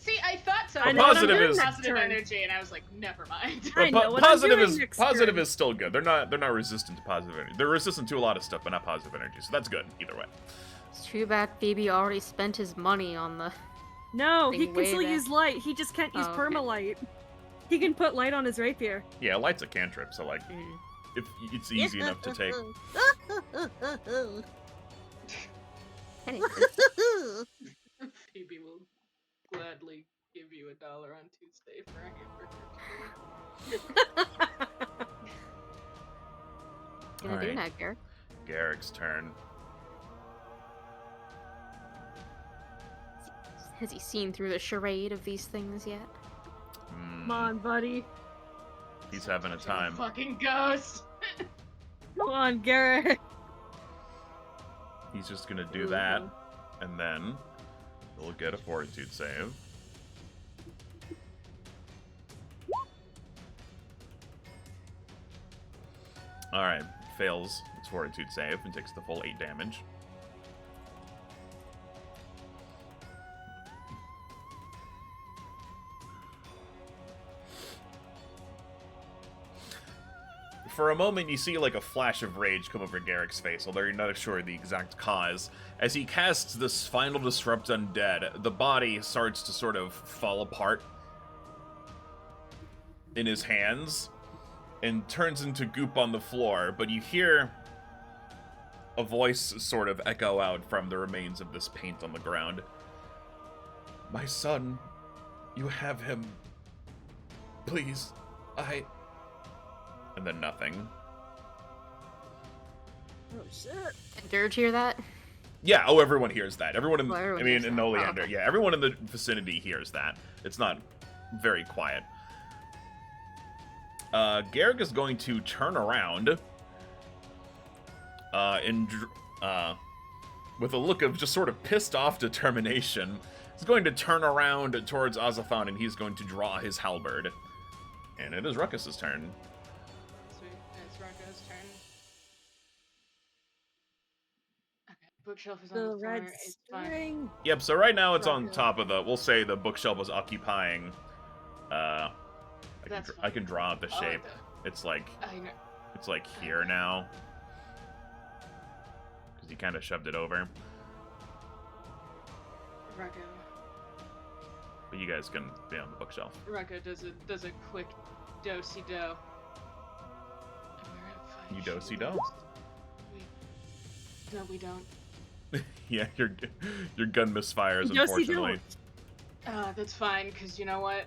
Speaker 4: See, I thought so.
Speaker 1: But
Speaker 4: But
Speaker 1: positive is
Speaker 4: positive energy, and I was like, never mind.
Speaker 2: I know what
Speaker 1: positive
Speaker 2: I'm doing
Speaker 1: is
Speaker 2: next
Speaker 1: positive
Speaker 2: turn.
Speaker 1: is still good. They're not resistant to positive energy. They're resistant to a lot of stuff, but not positive energy. So that's good either way.
Speaker 3: It's too bad Phoebe already spent his money on the...
Speaker 2: No, he
Speaker 3: Thing
Speaker 2: can
Speaker 3: way
Speaker 2: still
Speaker 3: back.
Speaker 2: use light. He just can't use
Speaker 3: Oh, okay.
Speaker 2: permalight. He can put light on his rapier.
Speaker 1: Yeah, light's a cantrip, so like it's easy enough to take.
Speaker 3: Anyways,
Speaker 4: Phoebe will gladly give you $1 on Tuesday for a hamburger.
Speaker 3: gonna do
Speaker 1: Alright.
Speaker 3: that, Garrick.
Speaker 1: Garrick's turn.
Speaker 3: Has he seen through the charade of these things yet?
Speaker 2: Come on, buddy.
Speaker 1: He's having a time.
Speaker 4: Fucking ghost.
Speaker 2: Come on, Garrick.
Speaker 1: He's just gonna do that, and then he'll get a fortitude save. Alright, fails its fortitude save and takes the full 8 damage. for a moment, you see like a flash of rage come over Garrick's face, although you're not sure the exact cause. As he casts this final Disrupt Undead, the body starts to sort of fall apart in his hands and turns into goop on the floor, but you hear a voice sort of echo out from the remains of this paint on the ground. My son, you have him. Please, And then nothing.
Speaker 2: Oh shit.
Speaker 3: Did Dirge hear that?
Speaker 1: Yeah, everyone hears that. Everyone in,
Speaker 3: Everyone
Speaker 1: I mean,
Speaker 3: hears
Speaker 1: in
Speaker 3: that.
Speaker 1: Oleander,
Speaker 3: Oh, okay.
Speaker 1: yeah, everyone in the vicinity hears that. It's not very quiet. Garrick is going to turn around, with a look of just sort of pissed off determination. He's going to turn around towards Azathan, and he's going to draw his halberd. And it is Ruckus's turn.
Speaker 4: Sweet. It's Ruckus' turn. Okay, bookshelf is on
Speaker 2: The
Speaker 4: the floor.
Speaker 2: red
Speaker 4: It's fine.
Speaker 2: string.
Speaker 1: Yep, so right now it's on
Speaker 2: Ruckus.
Speaker 1: top of the, we'll say the bookshelf was occupying,
Speaker 4: That's
Speaker 1: I can draw out the
Speaker 4: Oh,
Speaker 1: shape. It's like,
Speaker 4: I know.
Speaker 1: it's like here now. Because he kind of shoved it over.
Speaker 4: Rucko.
Speaker 1: But you guys can be on the bookshelf.
Speaker 4: Rucko does a quick do-si-do.
Speaker 1: You do-si-do?
Speaker 4: No, we don't.
Speaker 1: Yeah, your gun misfires,
Speaker 2: Yo, see,
Speaker 1: unfortunately.
Speaker 4: That's fine, because you know what?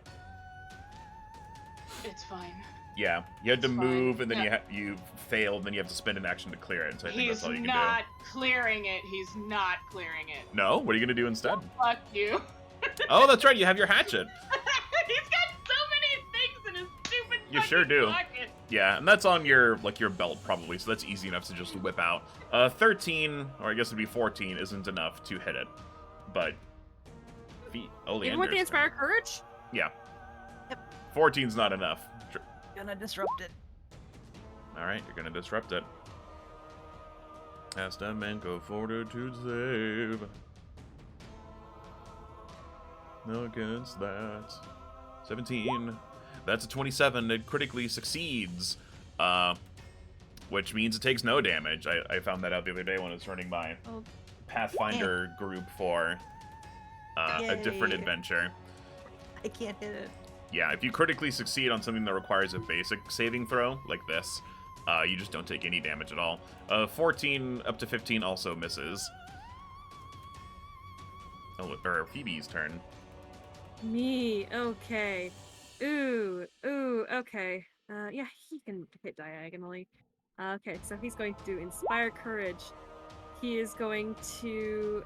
Speaker 4: It's fine.
Speaker 1: Yeah, you had to
Speaker 4: It's fine.
Speaker 1: move, and then
Speaker 4: Yeah.
Speaker 1: you failed, then you have to spend an action to clear it, so I think
Speaker 4: He's
Speaker 1: that's all you can
Speaker 4: not clearing it. He's not clearing it.
Speaker 1: do. No? What are you going to do instead?
Speaker 4: Fuck you.
Speaker 1: Oh, that's right, you have your hatchet.
Speaker 4: He's got so many things in his stupid
Speaker 1: You sure do.
Speaker 4: pocket.
Speaker 1: Yeah, and that's on your belt, probably, so that's easy enough to just whip out. 13, or I guess it'd be 14, isn't enough to hit it. But,
Speaker 2: Even with the Inspire Courage?
Speaker 1: Yeah.
Speaker 5: Yep.
Speaker 1: 14's not enough.
Speaker 5: Gonna disrupt it.
Speaker 1: Alright, you're gonna disrupt it. Cast a Manco Fortitude save. No against that. 17. That's a 27. It critically succeeds. Which means it takes no damage. I found that out the other day when I was running my
Speaker 5: Oh,
Speaker 1: Pathfinder group for a different
Speaker 5: Yay.
Speaker 1: adventure.
Speaker 5: I can't hit it.
Speaker 1: Yeah, if you critically succeed on something that requires a basic saving throw, like this, you just don't take any damage at all. 14 up to 15 also misses. Oh, or Phoebe's turn.
Speaker 2: Me. Okay. Ooh. Okay. Yeah, he can hit diagonally. Okay, so he's going to do Inspire Courage. He is going to,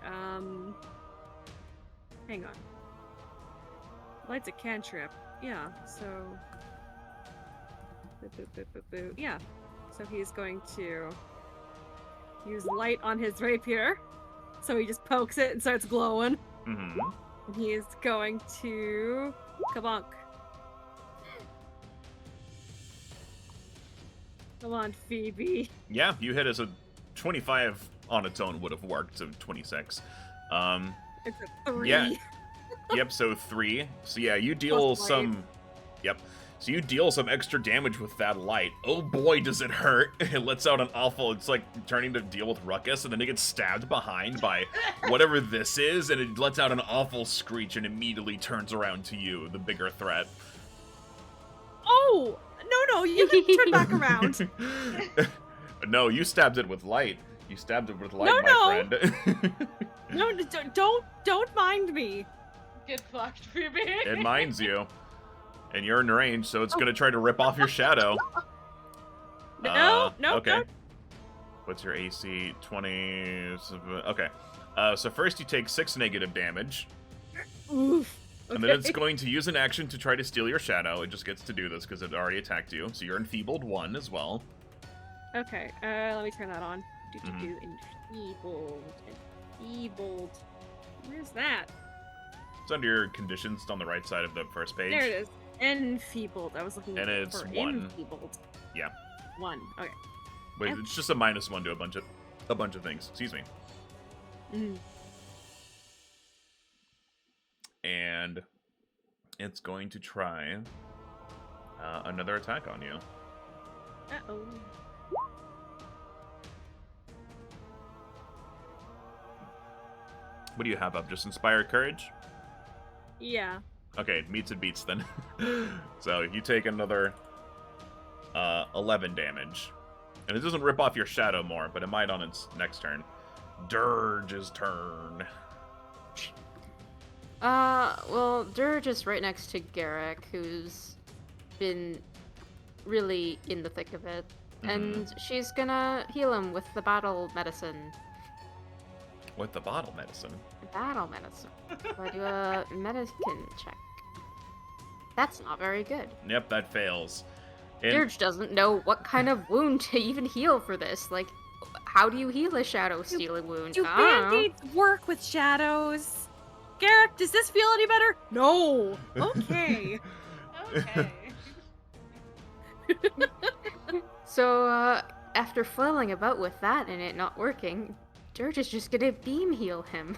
Speaker 2: hang on. Light's a cantrip. Yeah, so... Yeah. So he's going to use light on his rapier. So he just pokes it and starts glowing.
Speaker 1: Mm-hmm.
Speaker 2: And he is going to... Kabonk. Come on, Phoebe.
Speaker 1: Yeah, you hit as a 25 on its own would have worked, so 26.
Speaker 2: It's a 3.
Speaker 1: Yeah. Yep, so 3. So yeah, you deal
Speaker 2: Plus light.
Speaker 1: some... Yep. So you deal some extra damage with that light. Oh boy, does it hurt. It lets out an awful... It's like turning to deal with Ruckus, and then it gets stabbed behind by whatever this is, and it lets out an awful screech and immediately turns around to you, the bigger threat.
Speaker 2: Oh! No, you can turn back around.
Speaker 1: No, you stabbed it with light. You stabbed it with light,
Speaker 2: No,
Speaker 1: my
Speaker 2: no.
Speaker 1: friend.
Speaker 2: No, don't mind me.
Speaker 4: Get fucked, Phoebe.
Speaker 1: It minds you. And you're in range, so it's gonna try to rip off your shadow.
Speaker 2: No,
Speaker 1: Okay.
Speaker 2: no.
Speaker 1: What's your AC? 20... Okay. So first you take 6 negative damage.
Speaker 2: Oof.
Speaker 1: And then it's going to use an action to try to steal your shadow. It just gets to do this because it already attacked you. So you're enfeebled 1 as well.
Speaker 2: Okay, let me turn that on.
Speaker 1: Mhm.
Speaker 2: Enfeebled. Where's that?
Speaker 1: It's under your conditions. It's on the right side of the first page.
Speaker 2: There it is. Enfeebled. I was looking
Speaker 1: And it's
Speaker 2: for
Speaker 1: 1.
Speaker 2: enfeebled.
Speaker 1: Yeah.
Speaker 2: 1. Okay.
Speaker 1: Wait, it's just a -1 to a bunch of things. Excuse me.
Speaker 2: Mhm.
Speaker 1: And it's going to try another attack on you.
Speaker 2: Uh-oh.
Speaker 1: What do you have up? Just Inspire Courage?
Speaker 2: Yeah.
Speaker 1: Okay, meets and beats then. So you take another 11 damage. And it doesn't rip off your shadow more, but it might on its next turn. Dirge's turn.
Speaker 3: Well, Dirge is right next to Garrick, who's been really in the thick of it. And she's gonna heal him with the battle medicine.
Speaker 1: With the bottle medicine?
Speaker 3: Battle medicine. So I do a medicine check. That's not very good.
Speaker 1: Yep, that fails. And
Speaker 3: Dirge doesn't know what kind of wound to even heal for this. Like, how do you heal a shadow stealing wound?
Speaker 2: Do
Speaker 3: I don't know.
Speaker 2: band-aids work with shadows? Garrick, does this feel any better? No. Okay.
Speaker 4: Okay.
Speaker 3: So, after flailing about with that and it not working, Dirge is just gonna beam heal him.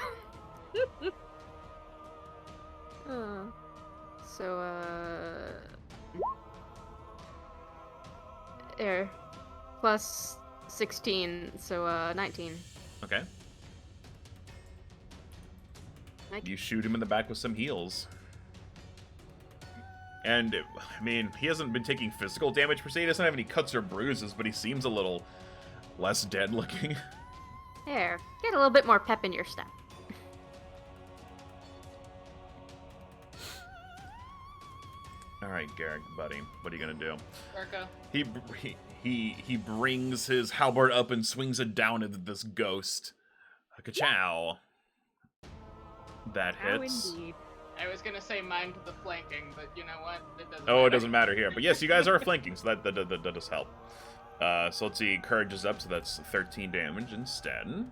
Speaker 3: So, there. Plus 16, so, 19.
Speaker 1: Okay.
Speaker 3: Like-
Speaker 1: You shoot him in the back with some heals. And, I mean, he hasn't been taking physical damage per se. He doesn't have any cuts or bruises, but he seems a little less dead looking.
Speaker 3: There. Get a little bit more pep in your step.
Speaker 1: All right, Garrick, buddy, what are you gonna do?
Speaker 4: Urka.
Speaker 1: He brings his halberd up and swings it down at this ghost. Ka-chow. That
Speaker 2: How
Speaker 1: hits.
Speaker 2: indeed.
Speaker 4: I was gonna say mind the flanking, but you know what? It doesn't
Speaker 1: Oh,
Speaker 4: matter.
Speaker 1: it doesn't matter here. But yes, you guys are flanking, so that does help. So let's see, Courage is up, so that's 13 damage instead.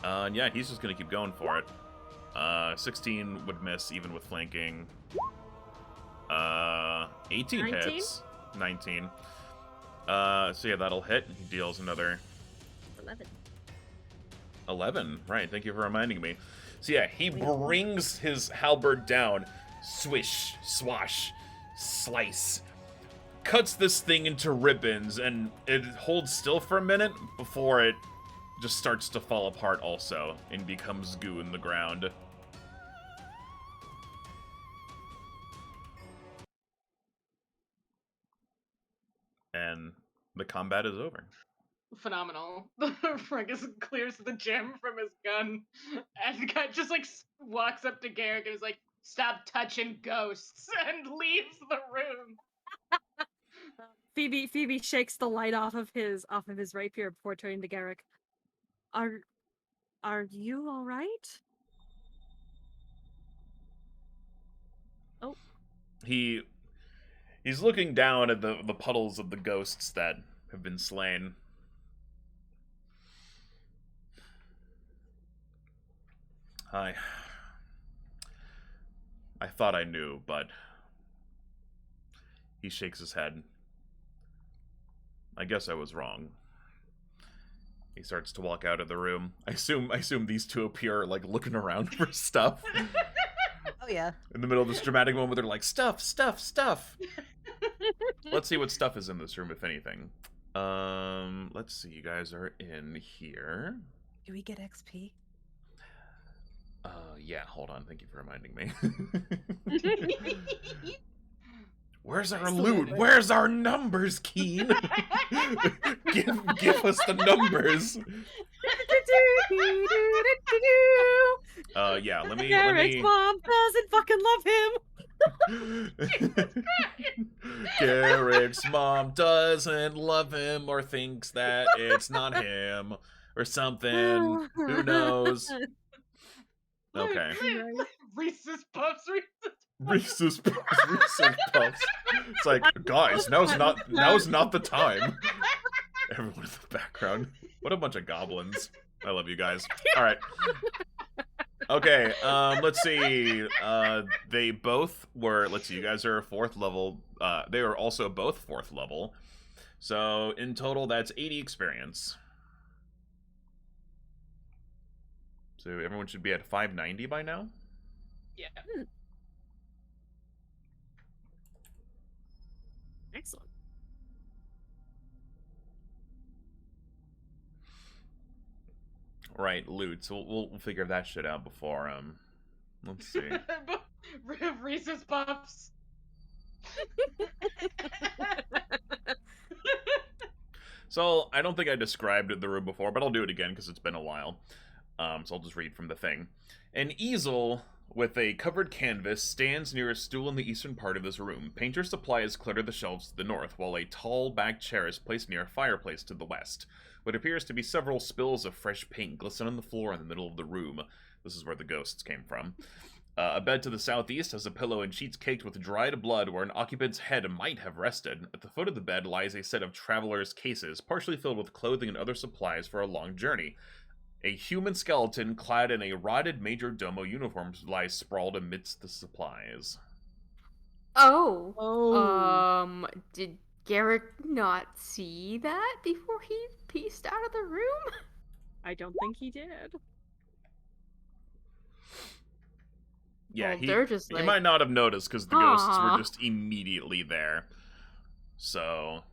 Speaker 1: And yeah, he's just gonna keep going for it. 16 would miss even with flanking. 18
Speaker 2: 19?
Speaker 1: hits. 19. So yeah, that'll hit. He deals another
Speaker 2: 11.
Speaker 1: 11. Right, thank you for reminding me. So yeah, he brings his halberd down. Swish, swash, slice. Cuts this thing into ribbons, and it holds still for a minute before it just starts to fall apart also and becomes goo in the ground. And the combat is over.
Speaker 4: Phenomenal. Ruckus clears the gem from his gun, and the guy just like walks up to Garrick and is like, "Stop touching ghosts," and leaves the room.
Speaker 2: Phoebe shakes the light off of his rapier before turning to Garrick. Are you all right? Oh.
Speaker 1: He's looking down at the puddles of the ghosts that have been slain. I thought I knew, but he shakes his head. I guess I was wrong. He starts to walk out of the room. I assume these two appear like looking around for stuff.
Speaker 5: Oh yeah.
Speaker 1: In the middle of this dramatic moment, they're like, stuff. Let's see what stuff is in this room, if anything. Let's see. You guys are in here.
Speaker 5: Do we get XP?
Speaker 1: Yeah. Hold on. Thank you for reminding me. Where's our loot? Where's our numbers, Keen? give us the numbers. Yeah. Let
Speaker 2: Garrick's
Speaker 1: me.
Speaker 2: mom doesn't fucking love him.
Speaker 1: Garrick's mom doesn't love him or thinks that it's not him or something. Who knows? Okay.
Speaker 4: Reese's Puffs.
Speaker 1: Reese's Puffs. It's like, guys, now's not the time. Everyone in the background. What a bunch of goblins. I love you guys. All right. Okay, let's see. They both were, let's see, you guys are 4th level. They were also both 4th level. So, in total, that's 80 experience. So, everyone should be at 590 by now?
Speaker 4: Yeah.
Speaker 2: Excellent.
Speaker 1: Right, loot. So we'll figure that shit out before let's see.
Speaker 4: Reese's Puffs.
Speaker 1: So I don't think I described the room before, but I'll do it again because it's been a while. So I'll just read from the thing. An easel with a covered canvas stands near a stool in the eastern part of this room. Painter's supply is cluttered the shelves to the north, while a tall back chair is placed near a fireplace to the west. What appears to be several spills of fresh paint glisten on the floor in the middle of the room. This is where the ghosts came from. A bed to the southeast has a pillow and sheets caked with dried blood where an occupant's head might have rested. At the foot of the bed lies a set of traveler's cases, partially filled with clothing and other supplies for a long journey. A human skeleton clad in a rotted Major Domo uniform lies sprawled amidst the supplies.
Speaker 3: Oh. Did Garrick not see that before he pieced out of the room?
Speaker 2: I don't think he did.
Speaker 1: Yeah,
Speaker 3: well, Dirge is
Speaker 1: he might not have noticed because the ghosts were just immediately there. So...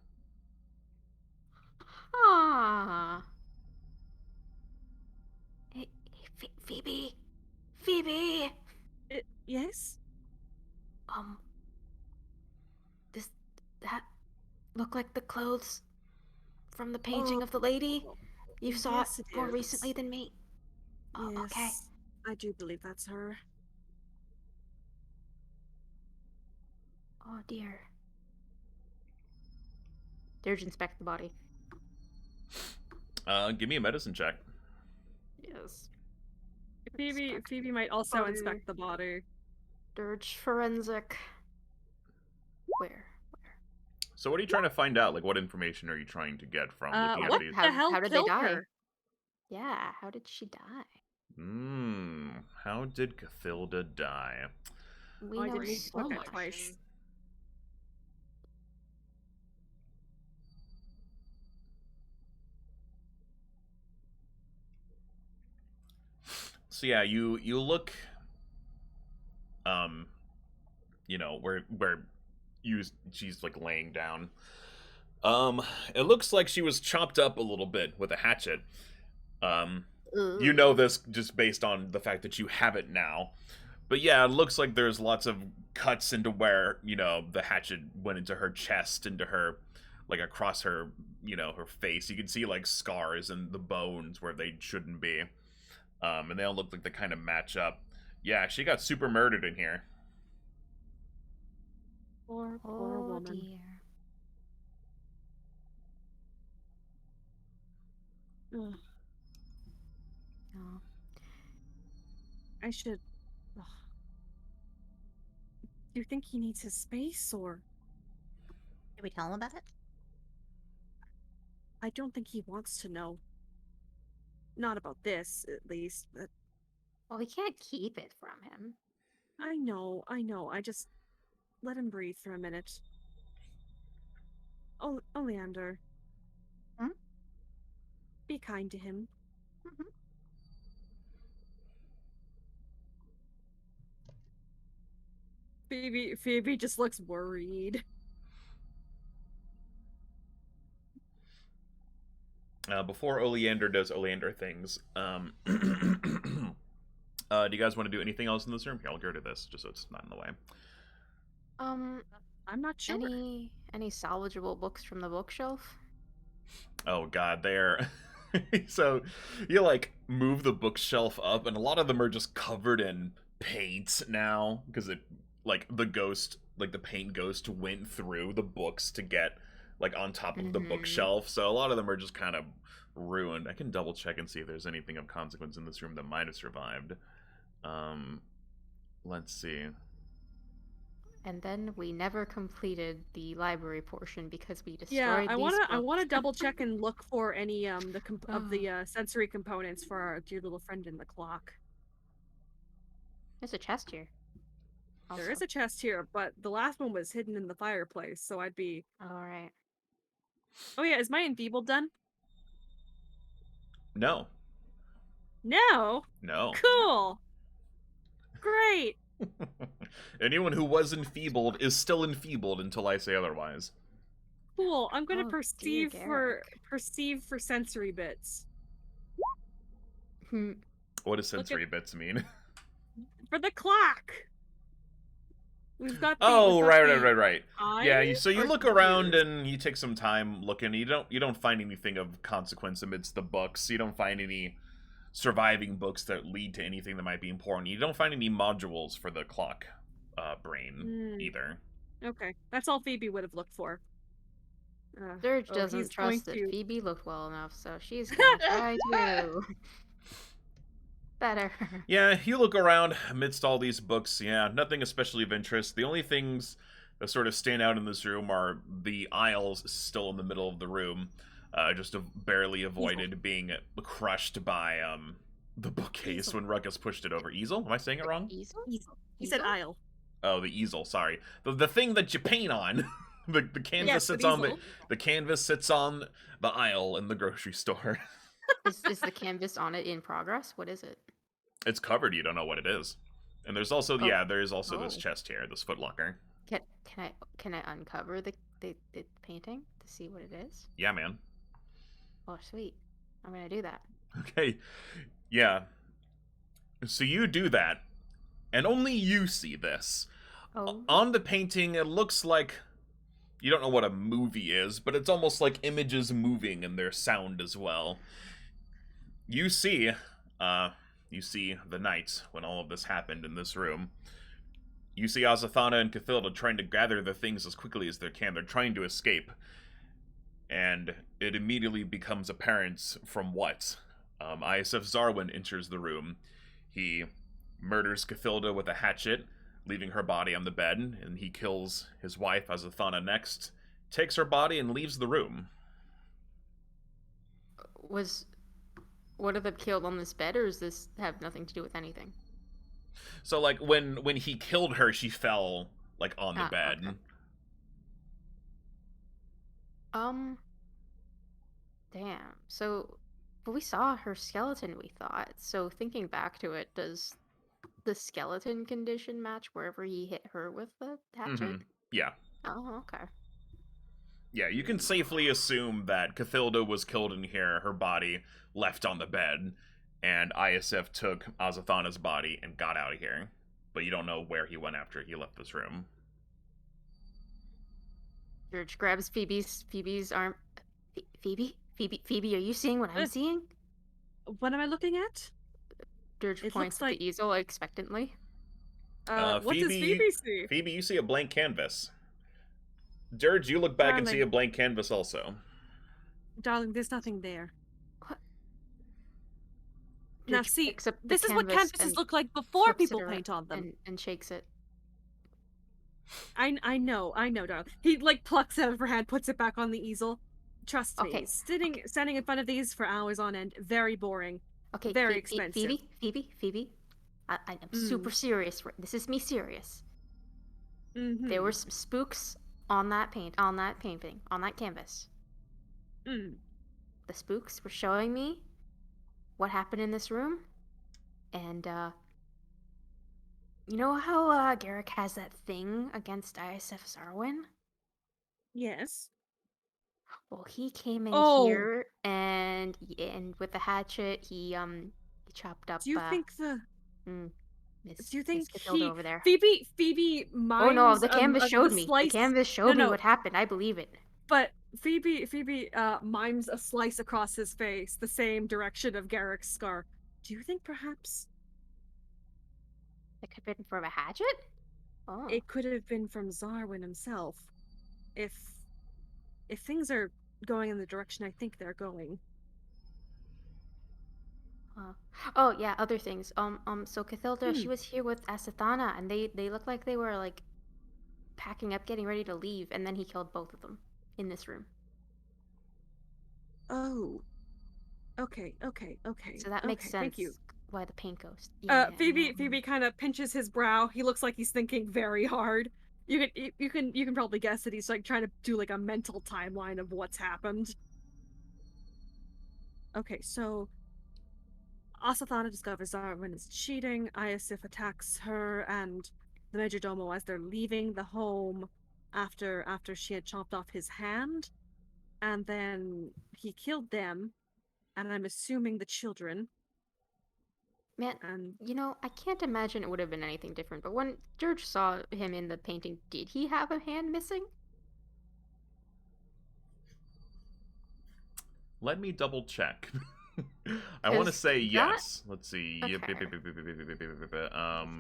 Speaker 3: Hey, Phoebe? Phoebe!
Speaker 2: Yes?
Speaker 3: Does that look like the clothes from the painting of the lady? You saw
Speaker 2: yes,
Speaker 3: it more recently than me? Oh,
Speaker 2: yes,
Speaker 3: okay.
Speaker 2: I do believe that's her.
Speaker 3: Oh, dear. Dirge, inspect the body.
Speaker 1: Give me a medicine check.
Speaker 3: Yes.
Speaker 2: Phoebe might also inspect the body.
Speaker 3: Dirge forensic. Where?
Speaker 1: So what are you trying to find out? Like, what information are you trying to get from looking at
Speaker 2: What
Speaker 1: these?
Speaker 2: the hell
Speaker 3: how did they
Speaker 2: killed
Speaker 3: die?
Speaker 2: her?
Speaker 3: Yeah, how did she die?
Speaker 1: How did Cathilda die?
Speaker 3: We
Speaker 2: Why
Speaker 3: know
Speaker 2: did we
Speaker 3: so
Speaker 2: look at
Speaker 3: much.
Speaker 2: twice?
Speaker 1: So yeah, you look, you know, where she's like laying down. It looks like she was chopped up a little bit with a hatchet. You know this just based on the fact that you have it now. But yeah, it looks like there's lots of cuts into where, you know, the hatchet went into her chest, into her, like across her, you know, her face. You can see like scars and the bones where they shouldn't be. And they all look like they kind of match up. Yeah, she got super murdered in here.
Speaker 2: Poor woman.
Speaker 3: Dear.
Speaker 2: Ugh.
Speaker 3: Oh.
Speaker 2: I should... Ugh. Do you think he needs his space, or...
Speaker 5: Did we tell him about it?
Speaker 2: I don't think he wants to know. Not about this, at least, but...
Speaker 3: Well, we can't keep it from him.
Speaker 2: I know. I just... Let him breathe for a minute. Oleander.
Speaker 3: Hmm?
Speaker 2: Be kind to him.
Speaker 3: Mm-hmm.
Speaker 2: Phoebe just looks worried.
Speaker 1: Before Oleander does Oleander things, do you guys want to do anything else in this room? Here, I'll go to this, just so it's not in the way.
Speaker 2: I'm not sure.
Speaker 3: Any salvageable books from the bookshelf?
Speaker 1: Oh god, they're... So, you like, move the bookshelf up, and a lot of them are just covered in paint now, because it, like, the ghost, like, the paint ghost went through the books to get, like, on top of the bookshelf, so a lot of them are just kind of ruined. I can double check and see if there's anything of consequence in this room that might have survived. Let's see.
Speaker 3: And then we never completed the library portion because we destroyed
Speaker 2: Yeah, I
Speaker 3: these
Speaker 2: want to
Speaker 3: books.
Speaker 2: double check and look for any of the sensory components for our dear little friend in the clock.
Speaker 3: There's a chest here.
Speaker 2: There is a chest here, but the last one was hidden in the fireplace, so I'd be...
Speaker 3: Alright.
Speaker 2: Oh yeah, is my enfeebled done?
Speaker 1: No.
Speaker 2: No?
Speaker 1: No.
Speaker 2: Cool! Great!
Speaker 1: Anyone who was enfeebled is still enfeebled until I say otherwise.
Speaker 2: Cool. I'm gonna
Speaker 3: Oh, dear
Speaker 2: perceive for sensory bits.
Speaker 1: What does sensory bits mean?
Speaker 2: For the clock. We've got the
Speaker 1: Oh, right. Yeah,
Speaker 2: eye,
Speaker 1: so you
Speaker 2: or
Speaker 1: look
Speaker 2: the
Speaker 1: around
Speaker 2: ears?
Speaker 1: and you take some time looking. You don't find anything of consequence amidst the books. You don't find any surviving books that lead to anything that might be important. You don't find any modules for the clock brain either.
Speaker 2: Okay, that's all Phoebe would have looked for.
Speaker 3: Dirge doesn't
Speaker 2: he's
Speaker 3: trust
Speaker 2: going
Speaker 3: that
Speaker 2: to...
Speaker 3: Phoebe looked well enough, so she's gonna try to. Better.
Speaker 1: Yeah, you look around amidst all these books. Yeah, nothing especially of interest. The only things that sort of stand out in this room are the aisles still in the middle of the room, just barely avoided being crushed by the bookcase when Ruckus pushed it over. Easel? Am I saying it wrong?
Speaker 3: Easel?
Speaker 2: He said aisle.
Speaker 1: Oh, the easel. Sorry, the thing that you paint on. the canvas sits on the canvas sits on the aisle in the grocery store.
Speaker 3: Is the canvas on it in progress? What is it?
Speaker 1: It's covered. You don't know what it is. And there's also there is also this chest here, this footlocker.
Speaker 3: Can I uncover the painting to see what it is?
Speaker 1: Yeah, man.
Speaker 3: Oh, sweet. I'm gonna do that.
Speaker 1: Okay. Yeah. So you do that, and only you see this.
Speaker 3: Oh.
Speaker 1: On the painting, it looks like you don't know what a movie is, but it's almost like images moving and their sound as well. You see the night when all of this happened in this room. You see Azathana and Cathilda trying to gather the things as quickly as they can. They're trying to escape. And it immediately becomes apparent from what? ISF Zarwin enters the room. He murders Cathilda with a hatchet, leaving her body on the bed, and he kills his wife Azathana next, takes her body, and leaves the room.
Speaker 3: One of them killed on this bed, or does this have nothing to do with anything?
Speaker 1: So, like, when he killed her, she fell, like, on the bed.
Speaker 3: Okay. Damn. So, but we saw her skeleton, we thought. So, thinking back to it, does the skeleton condition match wherever he hit her with the hatchet?
Speaker 1: Mm-hmm. Yeah.
Speaker 3: Oh, okay.
Speaker 1: Yeah, you can safely assume that Cathilda was killed in here, her body left on the bed, and ISF took Azathana's body and got out of here. But you don't know where he went after he left this room.
Speaker 3: Dirge grabs Phoebe's arm. Phoebe, are you seeing what I'm seeing?
Speaker 2: What am I looking at?
Speaker 3: Dirge points at the easel expectantly.
Speaker 2: What does Phoebe see?
Speaker 1: Phoebe, you see a blank canvas. Dirge, you look back and see a blank canvas also.
Speaker 2: Darling, there's nothing there.
Speaker 3: What?
Speaker 2: Now
Speaker 3: Dirge
Speaker 2: see,
Speaker 3: picks up the
Speaker 2: this is what canvases look like before people paint on them.
Speaker 3: And shakes it.
Speaker 2: I know, darling. He, like, plucks it out of her hand, puts it back on the easel. Trust me, standing in front of these for hours on end, very boring.
Speaker 3: Okay,
Speaker 2: very expensive.
Speaker 3: Phoebe, I'm super serious. This is me serious.
Speaker 2: Mm-hmm.
Speaker 3: There were some spooks on that painting, on that canvas. The spooks were showing me what happened in this room, and you know how Garrick has that thing against ISF Zarwin?
Speaker 2: Yes.
Speaker 3: Well, he came in here and with the hatchet he chopped up.
Speaker 2: Do you think the?
Speaker 3: Miss
Speaker 2: he
Speaker 3: over there?
Speaker 2: Phoebe mimes.
Speaker 3: Oh no, the canvas showed me.
Speaker 2: Slice...
Speaker 3: The canvas showed me what happened. I believe it.
Speaker 2: But Phoebe mimes a slice across his face, the same direction of Garrick's scar. Do you think perhaps
Speaker 3: it could have been from a hatchet? Oh.
Speaker 2: It could have been from Zarwin himself. If things are going in the direction I think they're going.
Speaker 3: Oh yeah, other things. So Cathilda, she was here with Asathana, and they looked like they were like packing up, getting ready to leave, and then he killed both of them in this room.
Speaker 2: Oh. Okay.
Speaker 3: So that makes sense.
Speaker 2: Thank you.
Speaker 3: Why the paint goes. Yeah,
Speaker 2: Phoebe kind of pinches his brow. He looks like he's thinking very hard. You can probably guess that he's like trying to do like a mental timeline of what's happened. Okay, so Asathana discovers Zarwin is cheating. ISF attacks her and the Majordomo as they're leaving the home. after she had chopped off his hand, and then he killed them, and I'm assuming the children.
Speaker 3: Man,
Speaker 2: And
Speaker 3: I can't imagine it would have been anything different, but when Dirge saw him in the painting, did he have a hand missing?
Speaker 1: Let me double check. I want to
Speaker 3: 'Cause
Speaker 1: say
Speaker 3: that-
Speaker 1: yes. Let's see.
Speaker 3: Okay.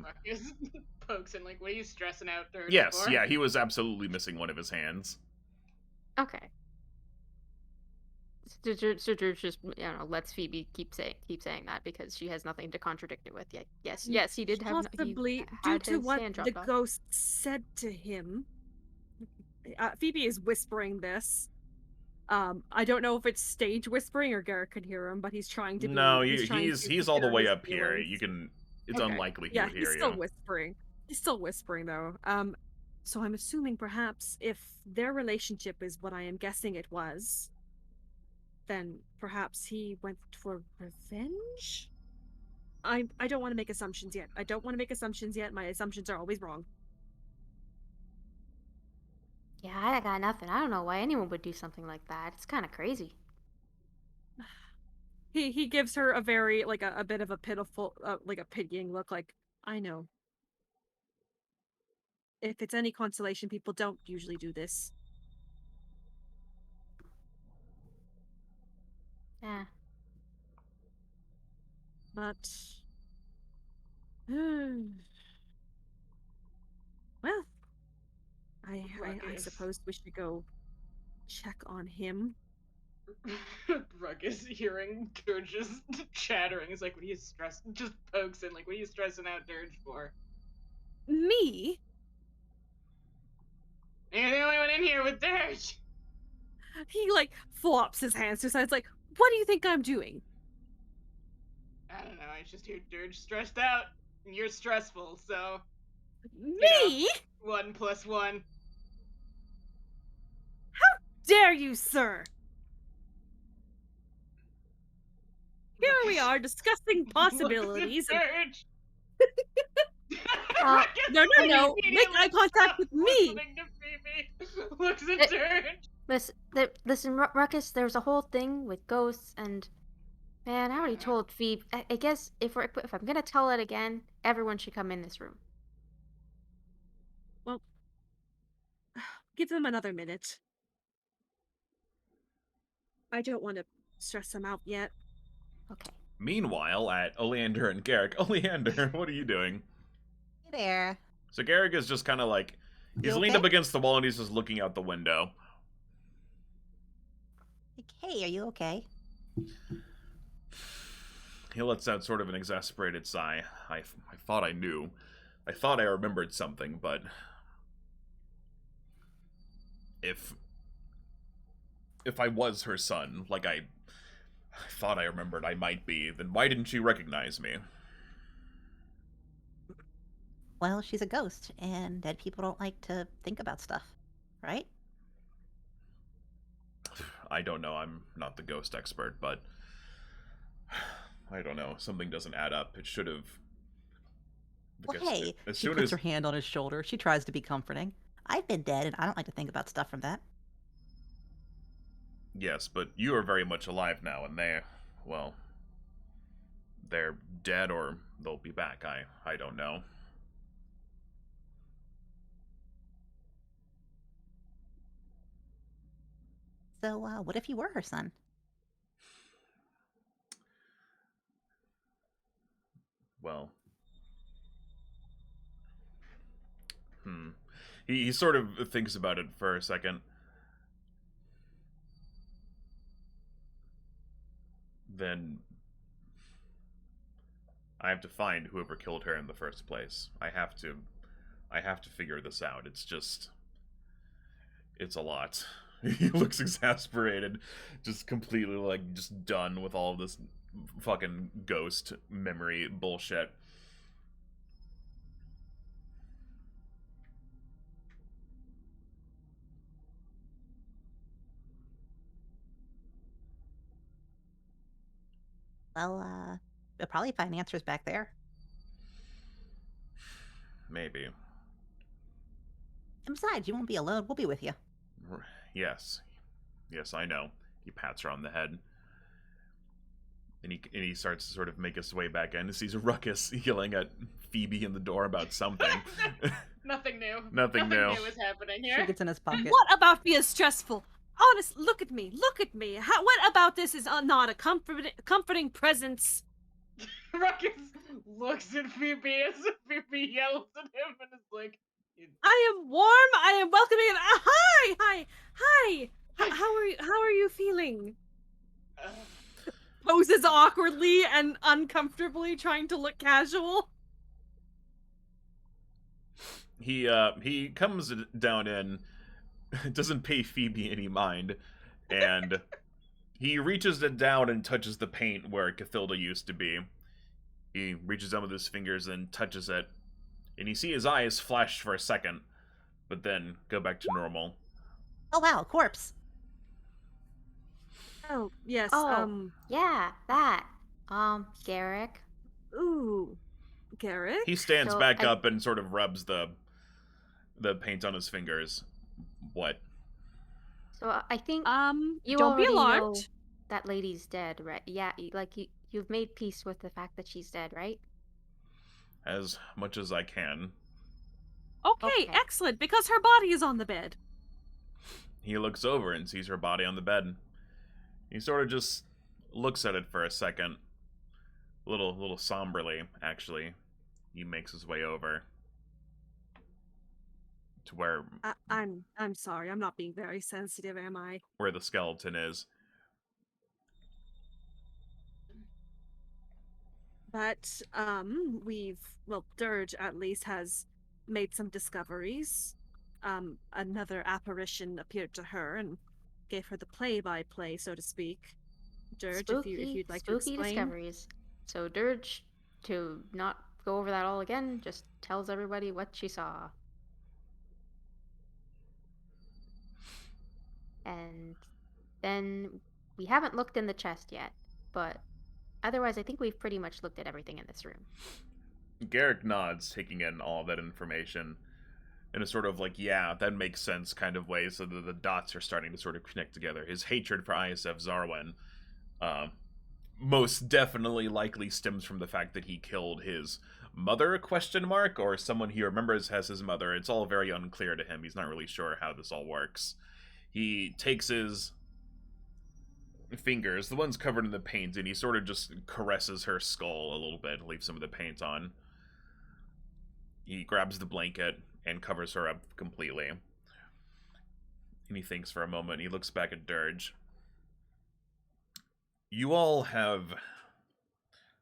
Speaker 4: Ruckus pokes in like, what are you stressing out, Dirge?
Speaker 1: Yes,
Speaker 4: for?
Speaker 1: yeah, he was absolutely missing one of his hands.
Speaker 3: Okay. So Dirge just lets Phoebe keep saying that because she has nothing to contradict it with. Yeah, yes, he did have
Speaker 2: possibly
Speaker 3: he
Speaker 2: due
Speaker 3: had
Speaker 2: to
Speaker 3: his
Speaker 2: what
Speaker 3: hand
Speaker 2: the
Speaker 3: chopped off.
Speaker 2: ghost said to him. Phoebe is whispering this. I don't know if it's stage whispering or Garrick could hear him, but he's trying to be.
Speaker 1: No,
Speaker 2: trying to
Speaker 1: he's all the
Speaker 2: secure
Speaker 1: way
Speaker 2: his
Speaker 1: up here.
Speaker 2: feelings.
Speaker 1: You can. It's
Speaker 3: Okay.
Speaker 1: unlikely he
Speaker 2: Yeah,
Speaker 1: would
Speaker 2: he's
Speaker 1: hear
Speaker 2: still
Speaker 1: you.
Speaker 2: whispering. He's still whispering though. So I'm assuming perhaps if their relationship is what I am guessing it was, then perhaps he went for revenge? I don't want to make assumptions yet. My assumptions are always wrong.
Speaker 3: Yeah, I got nothing. I don't know why anyone would do something like that. It's kind of crazy.
Speaker 2: He gives her a very like a bit of a pitiful like a pitying look, like, I know. If it's any consolation, people don't usually do this.
Speaker 3: Yeah.
Speaker 2: But well, I
Speaker 4: Ruckus.
Speaker 2: suppose we should go check on him.
Speaker 4: Ruckus hearing Dirge just chattering is like, what are you stressing? Just pokes in like, what are you stressing out Dirge for?
Speaker 2: Me?
Speaker 4: You're the only one in here with Dirge.
Speaker 2: He like flops his hands to sides like, what do you think I'm doing?
Speaker 4: I don't know. I just hear Dirge stressed out, and you're stressful. So
Speaker 2: Me?
Speaker 4: 1 + 1.
Speaker 2: Dare you, sir? Here we are discussing possibilities. And...
Speaker 4: Dirge.
Speaker 2: No, make eye contact with me.
Speaker 4: Looks at Dirge.
Speaker 3: Listen, Ruckus. There's a whole thing with ghosts, and man, I already told Phoebe. I guess if I'm gonna tell it again, everyone should come in this room.
Speaker 2: Well, give them another minute. I don't want to stress them out yet.
Speaker 3: Okay.
Speaker 1: Meanwhile, at Oleander and Garrick, Oleander, what are you doing?
Speaker 5: Hey there.
Speaker 1: So Garrick is just kind of like, he's
Speaker 5: You
Speaker 1: leaned
Speaker 5: okay?
Speaker 1: up against the wall and he's just looking out the window.
Speaker 5: Like, hey, are you okay?
Speaker 1: He lets out sort of an exasperated sigh. I thought I knew. I thought I remembered something, but if I was her son, like I thought I remembered I might be, then why didn't she recognize me?
Speaker 5: Well, she's a ghost, and dead people don't like to think about stuff, right?
Speaker 1: I don't know. I'm not the ghost expert, but I don't know. Something doesn't add up. It should have.
Speaker 5: Well, hey,
Speaker 1: as
Speaker 5: she
Speaker 1: soon
Speaker 5: puts
Speaker 1: as
Speaker 5: her hand on his shoulder. She tries to be comforting. I've been dead, and I don't like to think about stuff from that.
Speaker 1: yes, but you are very much alive now, and they're dead or they'll be back. I don't know.
Speaker 5: So, what if you were her son?
Speaker 1: Well, he sort of thinks about it for a second. Then I have to find whoever killed her in the first place. I have to figure this out. It's a lot. He looks exasperated, just completely just done with all of this fucking ghost memory bullshit.
Speaker 5: Well, you'll probably find answers back there.
Speaker 1: Maybe.
Speaker 5: And besides, you won't be alone. We'll be with you.
Speaker 1: Yes. Yes, I know. He pats her on the head. And he starts to sort of make his way back in and sees Ruckus yelling at Phoebe in the door about something.
Speaker 4: Nothing new.
Speaker 1: Nothing new.
Speaker 4: Is happening
Speaker 5: She
Speaker 4: here.
Speaker 5: gets in his pocket.
Speaker 2: What about me is stressful? Honest, look at me. Look at me. What about this is not a comforting presence?
Speaker 4: Ruckus looks at Phoebe as Phoebe yells at him and is like,
Speaker 2: I am warm. I am welcoming. Hi. How are you feeling? Poses awkwardly and uncomfortably, trying to look casual.
Speaker 1: He comes down in, doesn't pay Phoebe any mind, and he reaches it down and touches the paint where Cathilda used to be. He reaches down with his fingers and touches it, and you see his eyes flash for a second, but then go back to normal.
Speaker 5: Oh wow, corpse.
Speaker 2: Oh yes.
Speaker 3: Oh, yeah, that. Garrick.
Speaker 2: Ooh, Garrick.
Speaker 1: He stands
Speaker 3: So
Speaker 1: back
Speaker 3: I-
Speaker 1: up and sort of rubs the paint on his fingers. What?
Speaker 3: So I think you
Speaker 2: don't be
Speaker 3: already
Speaker 2: alarmed.
Speaker 3: know that lady's dead, right? Yeah, you've made peace with the fact that she's dead, right?
Speaker 1: As much as I can.
Speaker 2: Okay,
Speaker 3: Okay.
Speaker 2: excellent. Because her body is on the bed.
Speaker 1: He looks over and sees her body on the bed. He sort of just looks at it for a second. A little somberly, actually. He makes his way over to
Speaker 2: I'm sorry. I'm not being very sensitive, am I?
Speaker 1: where the skeleton is.
Speaker 2: But Dirge at least has made some discoveries. Another apparition appeared to her and gave her the play-by-play, so to speak. Dirge, if you'd like to
Speaker 3: spooky
Speaker 2: explain.
Speaker 3: discoveries. So Dirge, to not go over that all again, just tells everybody what she saw. And then we haven't looked in the chest yet, but otherwise I think we've pretty much looked at everything in this room.
Speaker 1: Garrick nods, taking in all that information in a sort of like, yeah, that makes sense kind of way, so that the dots are starting to sort of connect together. His hatred for ISF Zarwin most definitely likely stems from the fact that he killed his mother, or someone he remembers as his mother. It's all very unclear to him. He's not really sure how this all works. He takes his fingers, the ones covered in the paint, and he sort of just caresses her skull a little bit, leaves some of the paint on. He grabs the blanket and covers her up completely. And he thinks for a moment. He looks back at Dirge. You all have,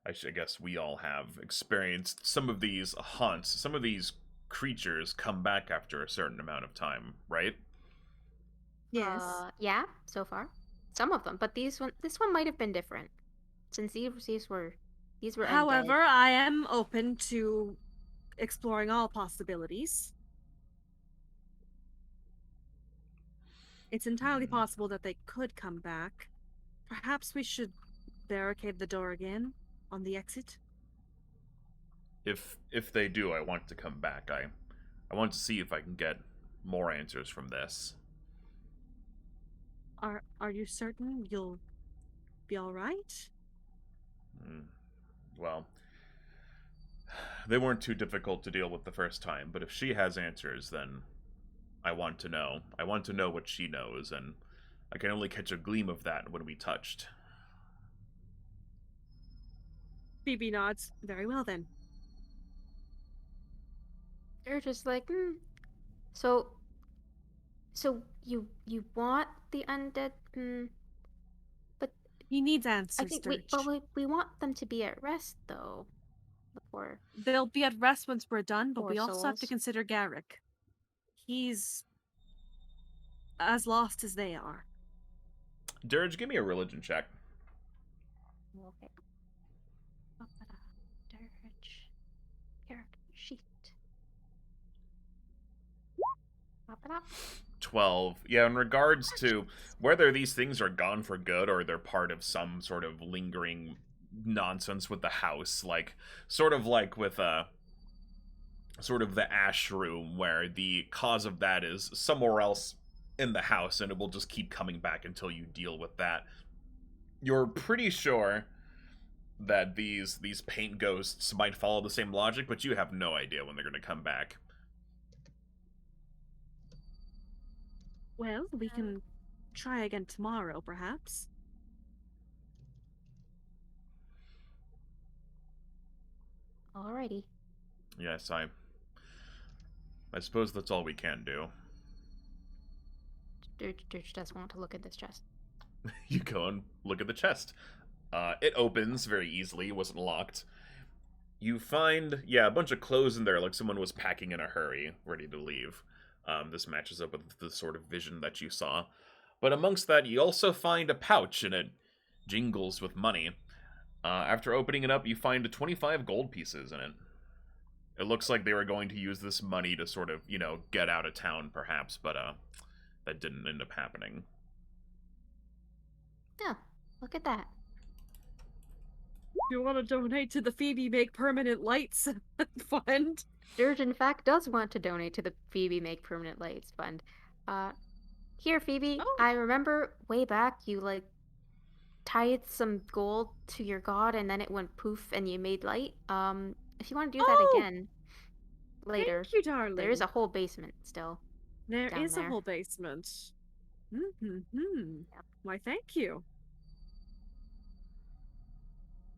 Speaker 1: I guess we all have, experienced some of these haunts. Some of these creatures come back after a certain amount of time, right?
Speaker 2: Yes.
Speaker 3: Yeah, so far. Some of them, but this one might have been different. Since these were
Speaker 2: However,
Speaker 3: undead.
Speaker 2: I am open to exploring all possibilities. It's entirely possible that they could come back. Perhaps we should barricade the door again on the exit.
Speaker 1: If they do, I want to come back. I want to see if I can get more answers from this.
Speaker 2: Are you certain you'll be all right?
Speaker 1: Well, they weren't too difficult to deal with the first time, but if she has answers, then I want to know. I want to know what she knows, and I can only catch a gleam of that when we touched.
Speaker 2: Phoebe nods. Very well then.
Speaker 3: They're just like, So you want the undead? But
Speaker 2: He needs answers,
Speaker 3: I think
Speaker 2: Dirge.
Speaker 3: we want them to be at rest though. Before
Speaker 2: They'll be at rest once we're done, but
Speaker 3: Poor
Speaker 2: we also have to
Speaker 3: souls.
Speaker 2: consider Garrick. He's as lost as they are.
Speaker 1: Dirge, give me a religion check.
Speaker 3: Okay. Dirge. Character sheet.
Speaker 1: 12. Yeah, in regards to whether these things are gone for good or they're part of some sort of lingering nonsense with the house, like, sort of like with, sort of the ash room, where the cause of that is somewhere else in the house, and it will just keep coming back until you deal with that. You're pretty sure that these paint ghosts might follow the same logic, but you have no idea when they're going to come back.
Speaker 2: Well, we can try again tomorrow, perhaps.
Speaker 3: Alrighty.
Speaker 1: Yes, I suppose that's all we can do.
Speaker 3: Dirge does want to look at this chest.
Speaker 1: You go and look at the chest. It opens very easily. It wasn't locked. You find, a bunch of clothes in there, like someone was packing in a hurry, ready to leave. This matches up with the sort of vision that you saw. But amongst that, you also find a pouch, and it jingles with money. After opening it up, you find 25 gold pieces in it. It looks like they were going to use this money to sort of, get out of town, perhaps, but that didn't end up happening.
Speaker 3: Yeah, look at that.
Speaker 2: You want to donate to the Phoebe Make Permanent Lights Fund?
Speaker 3: Dirge, in fact, does want to donate to the Phoebe Make Permanent Lights Fund. Here, Phoebe,
Speaker 2: Oh.
Speaker 3: I remember way back you, tied some gold to your god and then it went poof and you made light. If you want to do that again later,
Speaker 2: Thank you, darling.
Speaker 3: there is a whole basement still.
Speaker 2: There
Speaker 3: down
Speaker 2: is a
Speaker 3: there.
Speaker 2: whole basement. Mm-hmm.
Speaker 3: Yep.
Speaker 2: Why, thank you.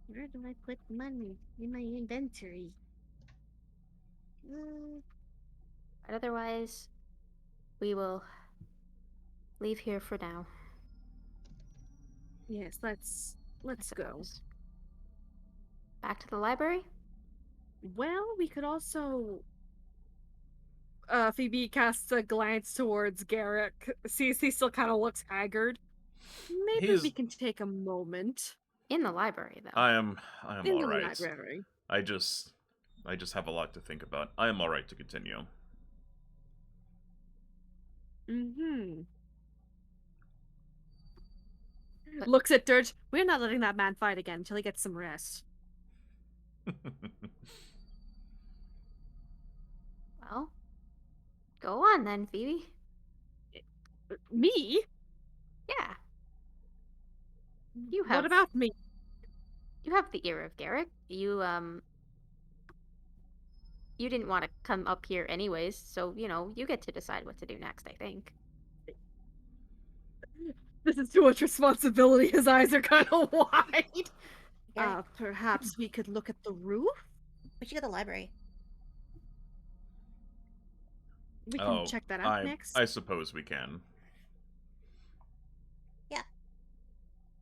Speaker 6: Where do I put money? In my inventory.
Speaker 3: But otherwise, we will leave here for now.
Speaker 2: Yes, let's
Speaker 3: I
Speaker 2: go.
Speaker 3: suppose. Back to the library?
Speaker 2: Well, we could also... Phoebe casts a glance towards Garrick. Sees he still kind of looks haggard. Maybe we can take a moment.
Speaker 3: In the library, though.
Speaker 1: I am
Speaker 2: In
Speaker 1: all
Speaker 2: the
Speaker 1: right.
Speaker 2: library.
Speaker 1: I just have a lot to think about. I am all right to continue.
Speaker 2: Mm-hmm.
Speaker 3: But-
Speaker 2: Looks at Dirge. We're not letting that man fight again until he gets some rest.
Speaker 3: Well, go on then, Phoebe.
Speaker 2: Me?
Speaker 3: Yeah. You
Speaker 2: What
Speaker 3: have
Speaker 2: about me?
Speaker 3: You have the ear of Garrick. You didn't want to come up here anyways, so you get to decide what to do next, I think.
Speaker 2: This is too much responsibility. His eyes are kind of wide.
Speaker 5: Garrick,
Speaker 2: Perhaps we could look at the roof?
Speaker 5: we should go to the library.
Speaker 2: We can check that out next.
Speaker 1: I suppose we can.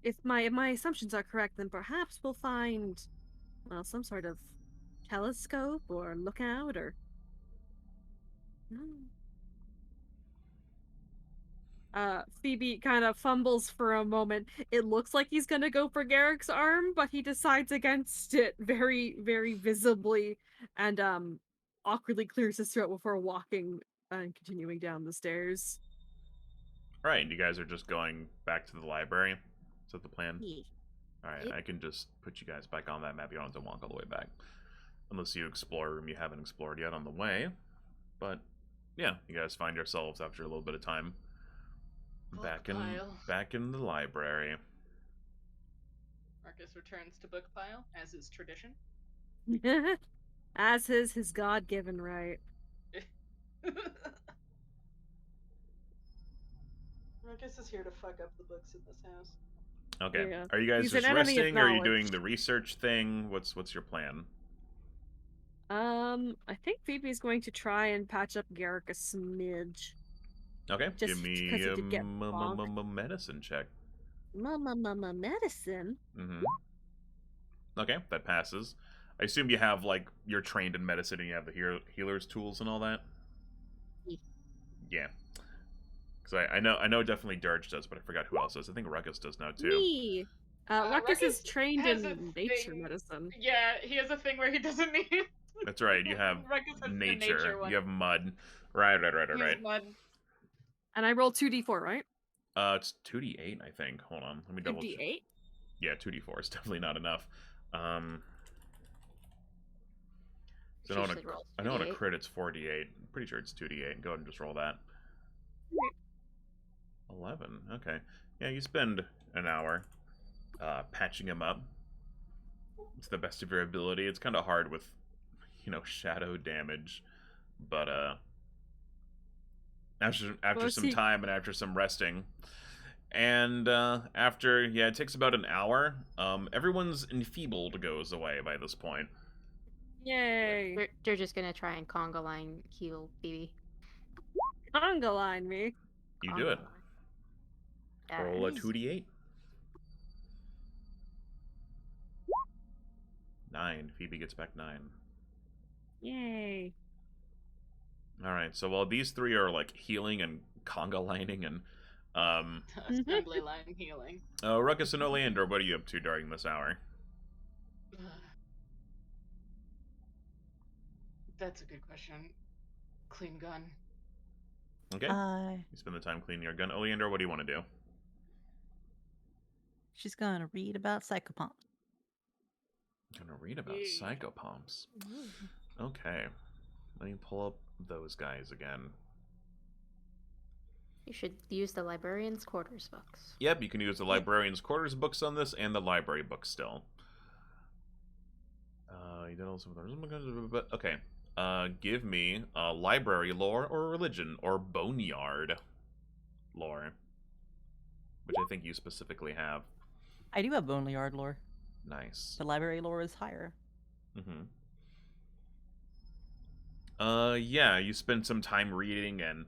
Speaker 2: If my assumptions are correct, then perhaps we'll find, well, some sort of telescope or lookout or... Phoebe kind of fumbles for a moment. It looks like he's gonna go for Garrick's arm, but he decides against it very, very visibly, and awkwardly clears his throat before walking and continuing down the stairs.
Speaker 1: Right, you guys are just going back to the library? Is that the plan?
Speaker 5: Yeah.
Speaker 1: Alright,
Speaker 3: Yep.
Speaker 1: I can just put you guys back on that map. You don't have to walk all the way back. Unless you explore a room you haven't explored yet on the way. But, yeah, you guys find yourselves, after a little bit of time, back in the library.
Speaker 4: Ruckus returns to book pile, as is tradition.
Speaker 2: As is his God-given right.
Speaker 7: Ruckus is here to fuck up the books in this house.
Speaker 1: Okay.
Speaker 2: Yeah.
Speaker 1: Are you guys
Speaker 2: He's an
Speaker 1: just
Speaker 2: enemy of
Speaker 1: resting, or are you
Speaker 2: knowledge.
Speaker 1: doing the research thing? What's your plan?
Speaker 2: I think Phoebe's going to try and patch up Garrick a smidge.
Speaker 1: Okay,
Speaker 2: Just
Speaker 1: give me
Speaker 2: 'cause he did get
Speaker 1: a medicine check.
Speaker 5: Medicine.
Speaker 1: Mm-hmm. Okay, that passes. I assume you have, you're trained in medicine and you have the healer's tools and all that? Yeah. Because I know definitely Dirge does, but I forgot who else does. I think Ruckus does now, too.
Speaker 2: Me! Ruckus is
Speaker 4: Ruckus
Speaker 2: trained
Speaker 4: has a
Speaker 2: in nature
Speaker 4: thing-
Speaker 2: medicine.
Speaker 4: Yeah, he has a thing where he doesn't need.
Speaker 1: That's right, you have
Speaker 4: Ruckus has the
Speaker 1: nature,
Speaker 4: one.
Speaker 1: you have mud. Right.
Speaker 4: He has mud.
Speaker 2: And I rolled 2d4, right?
Speaker 1: It's 2d8, I think. Hold on, let me double check.
Speaker 2: 2d8?
Speaker 1: Yeah, 2d4 is definitely not enough. So
Speaker 3: She usually rolls
Speaker 1: I know on a
Speaker 3: 2d8.
Speaker 1: crit it's 4d8. I'm pretty sure it's 2d8. Go ahead and just roll that. 11. Okay. Yeah, you spend an hour patching him up to the best of your ability. It's kind of hard with, shadow damage, but after
Speaker 2: Was
Speaker 1: some
Speaker 2: he-
Speaker 1: time and after some resting, and after it takes about an hour. Everyone's enfeebled goes away by this point.
Speaker 2: Yay.
Speaker 3: They're just gonna try and conga line heal Phoebe.
Speaker 2: Conga line me.
Speaker 1: You do it.
Speaker 3: Conga line.
Speaker 1: Roll a
Speaker 3: Nice.
Speaker 1: 2d8. 9. Phoebe gets back 9.
Speaker 2: Yay.
Speaker 1: Alright, so while these three are like healing and conga lining and
Speaker 4: Assembly line healing.
Speaker 1: Ruckus and Oleander, what are you up to during this hour?
Speaker 4: That's a good question. Clean gun.
Speaker 1: Okay. You spend the time cleaning your gun. Oleander, what do you want to do?
Speaker 5: She's gonna read about psychopomps.
Speaker 1: I'm gonna read about
Speaker 4: Yeah.
Speaker 1: psychopomps. Okay. Let me pull up those guys again.
Speaker 3: You should use the librarian's quarters books.
Speaker 1: Yep, you can use the librarian's quarters books on this and the library books still. You did also okay. Give me library lore or religion or boneyard lore, which I think you specifically have.
Speaker 8: I do have Boneyard lore.
Speaker 1: Nice.
Speaker 8: The library lore is higher.
Speaker 1: Mm-hmm. Yeah, you spend some time reading, and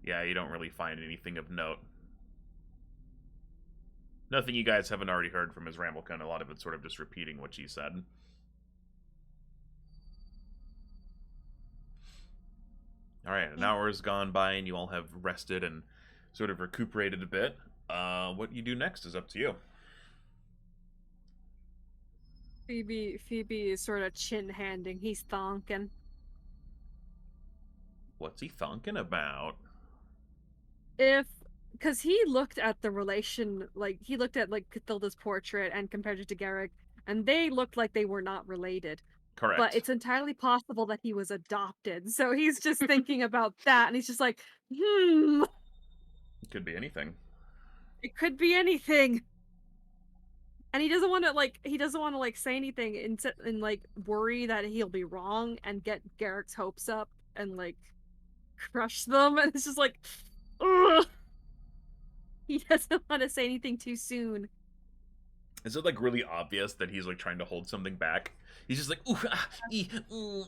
Speaker 1: you don't really find anything of note. Nothing you guys haven't already heard from Ms. Ramblecon. A lot of it's sort of just repeating what she said. Alright, an hour has gone by, and you all have rested and sort of recuperated a bit. What you do next is up to you.
Speaker 2: Phoebe is sort of chin-handing. He's thonking.
Speaker 1: What's he thunking about?
Speaker 2: Because he looked at the relation, he looked at, Cathilda's portrait and compared it to Garrick, and they looked like they were not related.
Speaker 1: Correct.
Speaker 2: But it's entirely possible that he was adopted, so he's just thinking about that, and he's just like,
Speaker 1: It could be anything.
Speaker 2: It could be anything. And he doesn't want to, say anything and worry that he'll be wrong and get Garrick's hopes up and, crush them, and it's just like, ugh. He doesn't want to say anything too soon.
Speaker 1: Is it really obvious that he's trying to hold something back? He's just like ooh, ah, ee,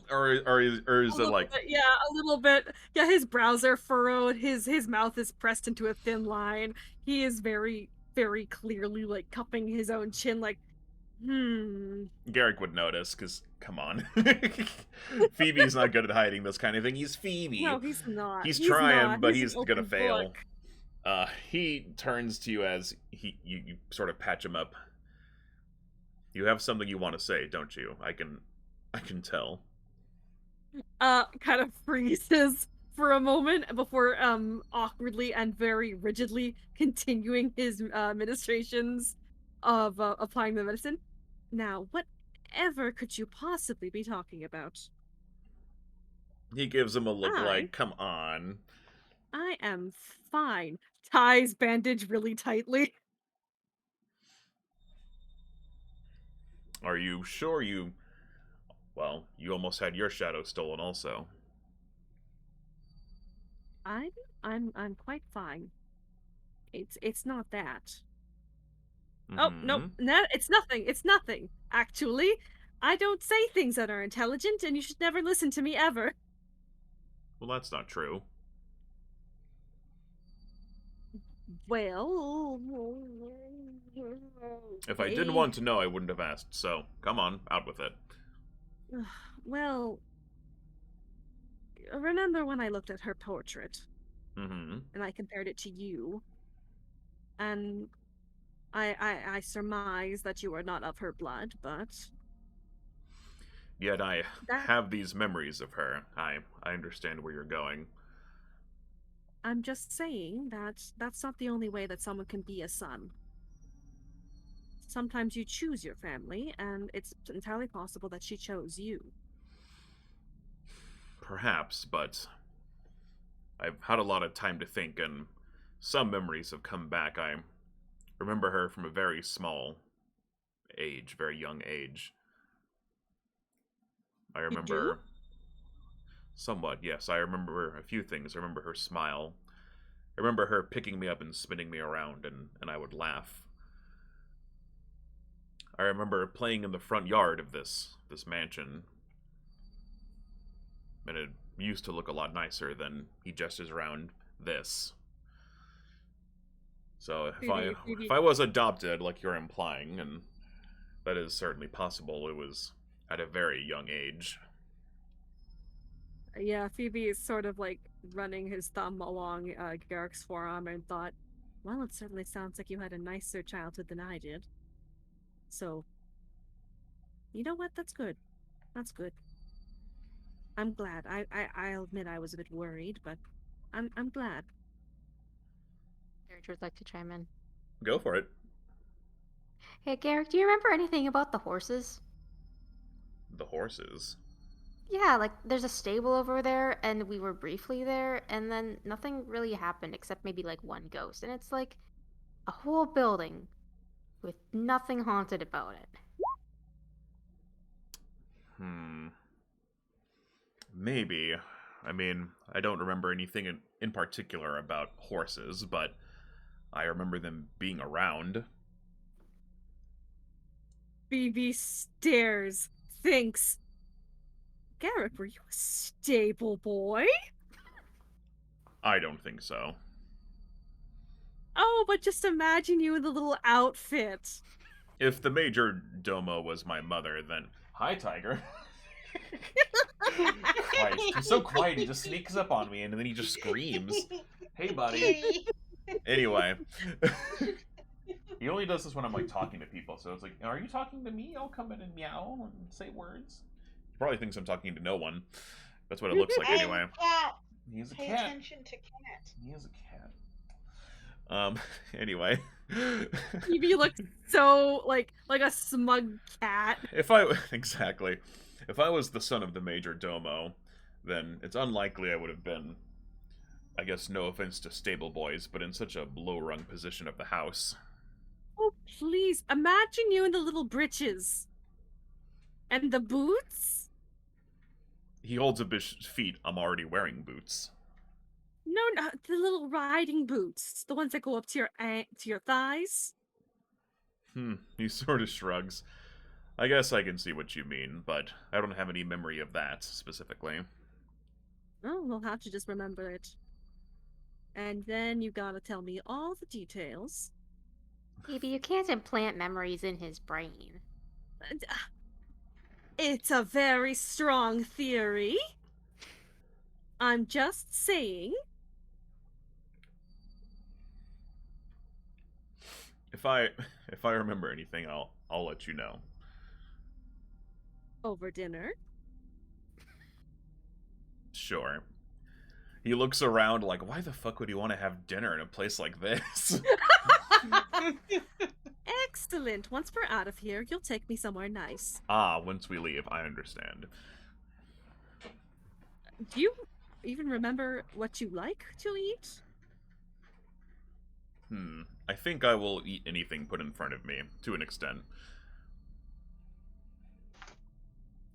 Speaker 1: or is it like
Speaker 2: yeah, a little bit. Yeah, his brows are furrowed. His mouth is pressed into a thin line. He is very, very clearly cupping his own chin.
Speaker 1: Garrick would notice because come on, Phoebe's not good at hiding this kind of thing. He's Phoebe.
Speaker 2: No, he's not.
Speaker 1: He's trying,
Speaker 2: not.
Speaker 1: but
Speaker 2: He's
Speaker 1: he's
Speaker 2: an
Speaker 1: gonna
Speaker 2: open
Speaker 1: fail.
Speaker 2: book.
Speaker 1: He turns to you as you sort of patch him up. You have something you want to say, don't you? I can tell.
Speaker 2: Kind of freezes for a moment before awkwardly and very rigidly continuing his ministrations of applying the medicine. Now, whatever could you possibly be talking about?
Speaker 1: He gives him a look like, come on.
Speaker 2: I am fine. Ties bandage really tightly.
Speaker 1: Are you sure you... Well, you almost had your shadow stolen also.
Speaker 2: I'm quite fine. It's not that. Oh, no, it's nothing. It's nothing. Actually, I don't say things that are intelligent, and you should never listen to me ever.
Speaker 1: Well, that's not true.
Speaker 2: Well...
Speaker 1: If I didn't want to know, I wouldn't have asked, so come on, out with it.
Speaker 2: Well... Remember when I looked at her portrait?
Speaker 1: Mm-hmm.
Speaker 2: And I compared it to you? And I surmise that you are not of her blood, but...
Speaker 1: Yet I have these memories of her. I understand where you're going.
Speaker 2: I'm just saying that that's not the only way that someone can be a son. Sometimes you choose your family, and it's entirely possible that she chose you.
Speaker 1: Perhaps, but I've had a lot of time to think, and some memories have come back. I remember her from a very small age, very young age. I
Speaker 2: do?
Speaker 1: remember somewhat, yes. I remember a few things. I remember her smile. I remember her picking me up and spinning me around, and I would laugh. I remember playing in the front yard of this mansion, and it used to look a lot nicer than he gestures around this. So
Speaker 2: Phoebe.
Speaker 1: if I was adopted, like you're implying, and that is certainly possible, it was at a very young age.
Speaker 2: Yeah, Phoebe is sort of like running his thumb along Garrick's forearm and thought, well, it certainly sounds like you had a nicer childhood than I did. So, you know what? That's good. That's good. I'm glad. I'll admit I was a bit worried, but I'm glad.
Speaker 3: Dirge would like to chime in.
Speaker 1: Go for it.
Speaker 3: Hey, Garrick, do you remember anything about the horses?
Speaker 1: The horses.
Speaker 3: Yeah, like there's a stable over there, and we were briefly there, and then nothing really happened except maybe like one ghost, and it's like a whole building with nothing haunted about it.
Speaker 1: Maybe. I mean, I don't remember anything in particular about horses, but I remember them being around.
Speaker 2: Phoebe stares, thinks, Garrick, were you a stable boy?
Speaker 1: I don't think so.
Speaker 2: Oh, but just imagine you in the little outfit.
Speaker 1: If the major domo was my mother, then... Hi, Tiger. Christ, he's so quiet, he just sneaks up on me and then he just screams. Hey, buddy. Anyway. He only does this when I'm, like, talking to people, so it's like, are you talking to me? I'll come in and meow and say words. He probably thinks I'm talking to no one. That's what it looks like anyway. He's a
Speaker 7: Pay
Speaker 1: cat.
Speaker 7: attention to cat.
Speaker 1: He is a cat. Anyway.
Speaker 2: Phoebe looks so like a smug cat.
Speaker 1: Exactly. If I was the son of the major domo, then it's unlikely I would have been, I guess no offense to stable boys, but in such a low-rung position of the house.
Speaker 2: Oh, please, imagine you in the little breeches. And the boots?
Speaker 1: He holds up his feet. I'm already wearing boots.
Speaker 2: No, the little riding boots. The ones that go up to your thighs.
Speaker 1: He sort of shrugs. I guess I can see what you mean, but I don't have any memory of that, specifically.
Speaker 2: Oh, we'll have to just remember it. And then you gotta tell me all the details.
Speaker 3: Phoebe, you can't implant memories in his brain.
Speaker 2: It's a very strong theory. I'm just saying.
Speaker 1: If I remember anything, I'll let you know.
Speaker 2: Over dinner?
Speaker 1: Sure. He looks around like, why the fuck would he want to have dinner in a place like this?
Speaker 2: Excellent. Once we're out of here, you'll take me somewhere nice.
Speaker 1: Once we leave, I understand.
Speaker 2: Do you even remember what you like to eat?
Speaker 1: I think I will eat anything put in front of me, to an extent.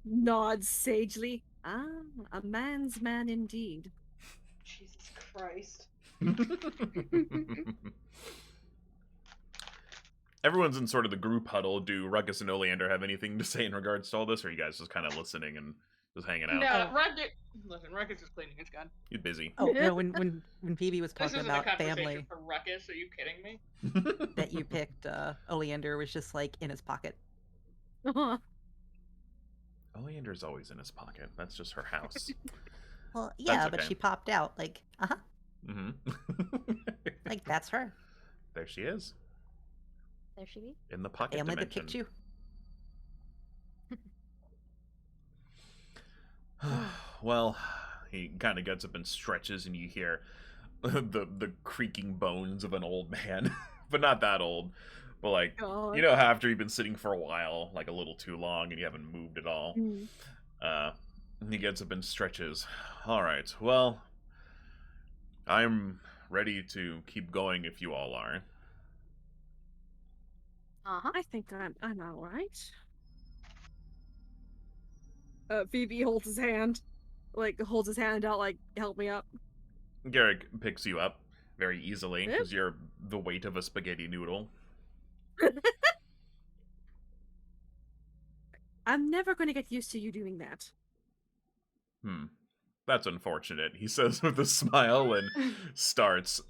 Speaker 2: Nods sagely. A man's man indeed.
Speaker 7: Jesus Christ.
Speaker 1: Everyone's in sort of the group huddle. Do Ruckus and Oleander have anything to say in regards to all this, or are you guys just kind of listening and just hanging out?
Speaker 4: No, Ruckus is cleaning his gun.
Speaker 1: He's busy.
Speaker 8: Oh no, when Phoebe was
Speaker 4: This
Speaker 8: talking
Speaker 4: isn't a
Speaker 8: about
Speaker 4: conversation
Speaker 8: family
Speaker 4: for Ruckus. Are you kidding me?
Speaker 8: that you picked, Oleander was just like in his pocket.
Speaker 1: Oleander's always in his pocket. That's just her house.
Speaker 5: Well, yeah, but
Speaker 1: okay.
Speaker 5: she popped out. Like, like that's her.
Speaker 1: There she is.
Speaker 3: There she be.
Speaker 1: In the pocket
Speaker 5: Family that
Speaker 1: dimension.
Speaker 5: picked you.
Speaker 1: Well, he kind of gets up and stretches, and you hear the creaking bones of an old man, but not that old. But like,
Speaker 2: God.
Speaker 1: you know, after you've been sitting for a while, like a little too long, and you haven't moved at all. He gets up and stretches. All right, well, I'm ready to keep going if you all are.
Speaker 3: Uh-huh.
Speaker 2: I think I'm all right. Phoebe holds his hand, holds his hand out, help me up.
Speaker 1: Garrick picks you up very easily
Speaker 2: Yep.
Speaker 1: because you're the weight of a spaghetti noodle.
Speaker 2: I'm never going to get used to you doing that.
Speaker 1: That's unfortunate, he says with a smile and starts